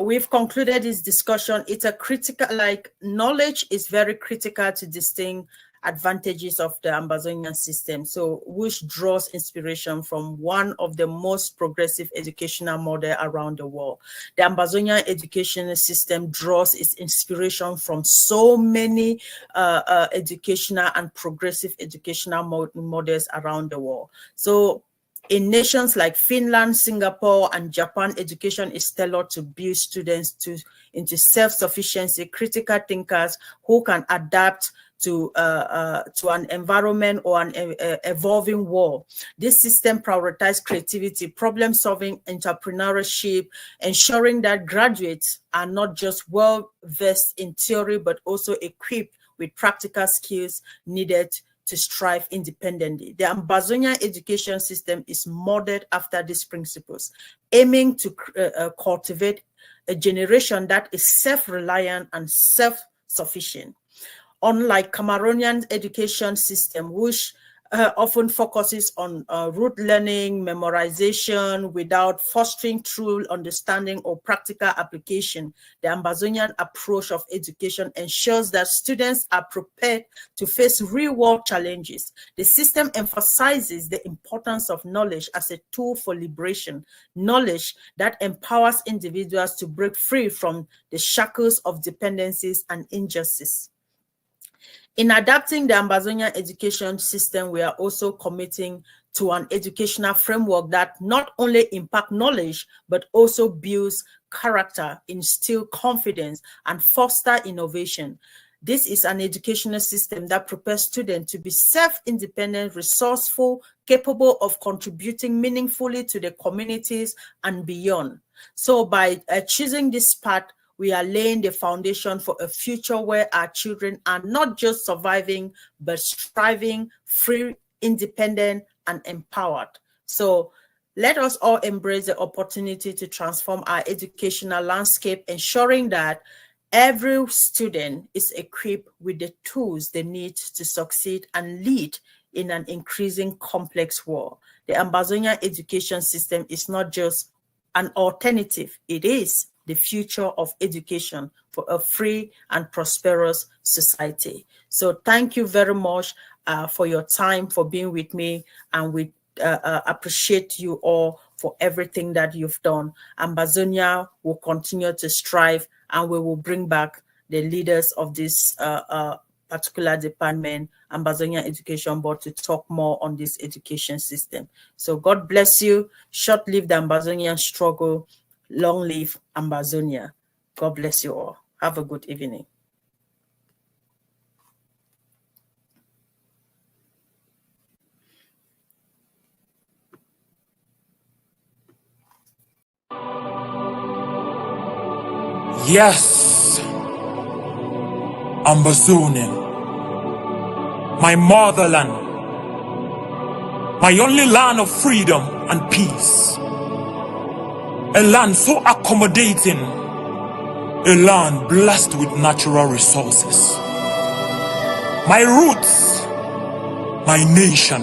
we've concluded this discussion. It's a critical, like knowledge is very critical to distinct advantages of the Ambazonian system. So which draws inspiration from one of the most progressive educational model around the world. The Ambazonian educational system draws its inspiration from so many educational and progressive educational models around the world. So in nations like Finland, Singapore, and Japan, education is tailored to build students into self-sufficiency, critical thinkers who can adapt to an environment or an evolving world. This system prioritizes creativity, problem-solving, entrepreneurship, ensuring that graduates are not just well-versed in theory, but also equipped with practical skills needed to strive independently. The Ambazonian education system is modeled after these principles, aiming to cultivate a generation that is self-reliant and self-sufficient. Unlike Cameroonian education system, which often focuses on rote learning, memorization, without fostering true understanding or practical application, the Ambazonian approach of education ensures that students are prepared to face real-world challenges. The system emphasizes the importance of knowledge as a tool for liberation, knowledge that empowers individuals to break free from the shackles of dependencies and injustice. In adapting the Ambazonian education system, we are also committing to an educational framework that not only impacts knowledge, but also builds character, instills confidence, and fosters innovation. This is an educational system that prepares students to be self-independent, resourceful, capable of contributing meaningfully to the communities and beyond. So by choosing this path, we are laying the foundation for a future where our children are not just surviving, but striving, free, independent, and empowered. So let us all embrace the opportunity to transform our educational landscape, ensuring that every student is equipped with the tools they need to succeed and lead in an increasing complex world. The Ambazonia education system is not just an alternative, it is the future of education for a free and prosperous society. So thank you very much for your time, for being with me, and we appreciate you all for everything that you've done. Ambazonia will continue to strive, and we will bring back the leaders of this particular department, Ambazonia Education Board, to talk more on this education system. So God bless you. Short live the Ambazonian struggle. Long live Ambazonia. God bless you all. Have a good evening. Yes, Ambazonia, my motherland, my only land of freedom and peace, a land so accommodating, a land blessed with natural resources. My roots, my nation,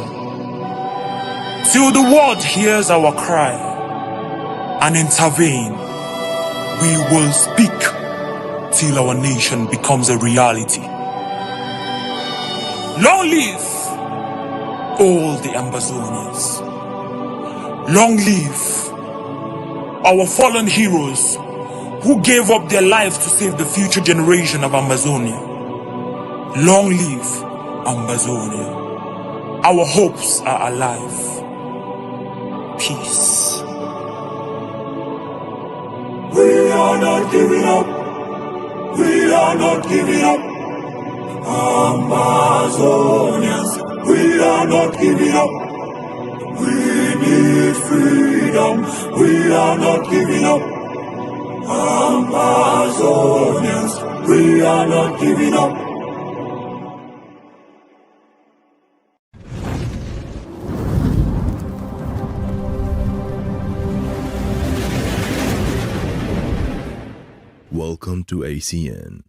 till the world hears our cry and intervene, we will speak till our nation becomes a reality. Long live all the Ambazonians. Long live our fallen heroes who gave up their lives to save the future generation of Amazonia. Long live Ambazonia. Our hopes are alive. Peace. We are not giving up. We are not giving up. Amazonians, we are not giving up. We need freedom. We are not giving up. Amazonians, we are not giving up. Welcome to ACN.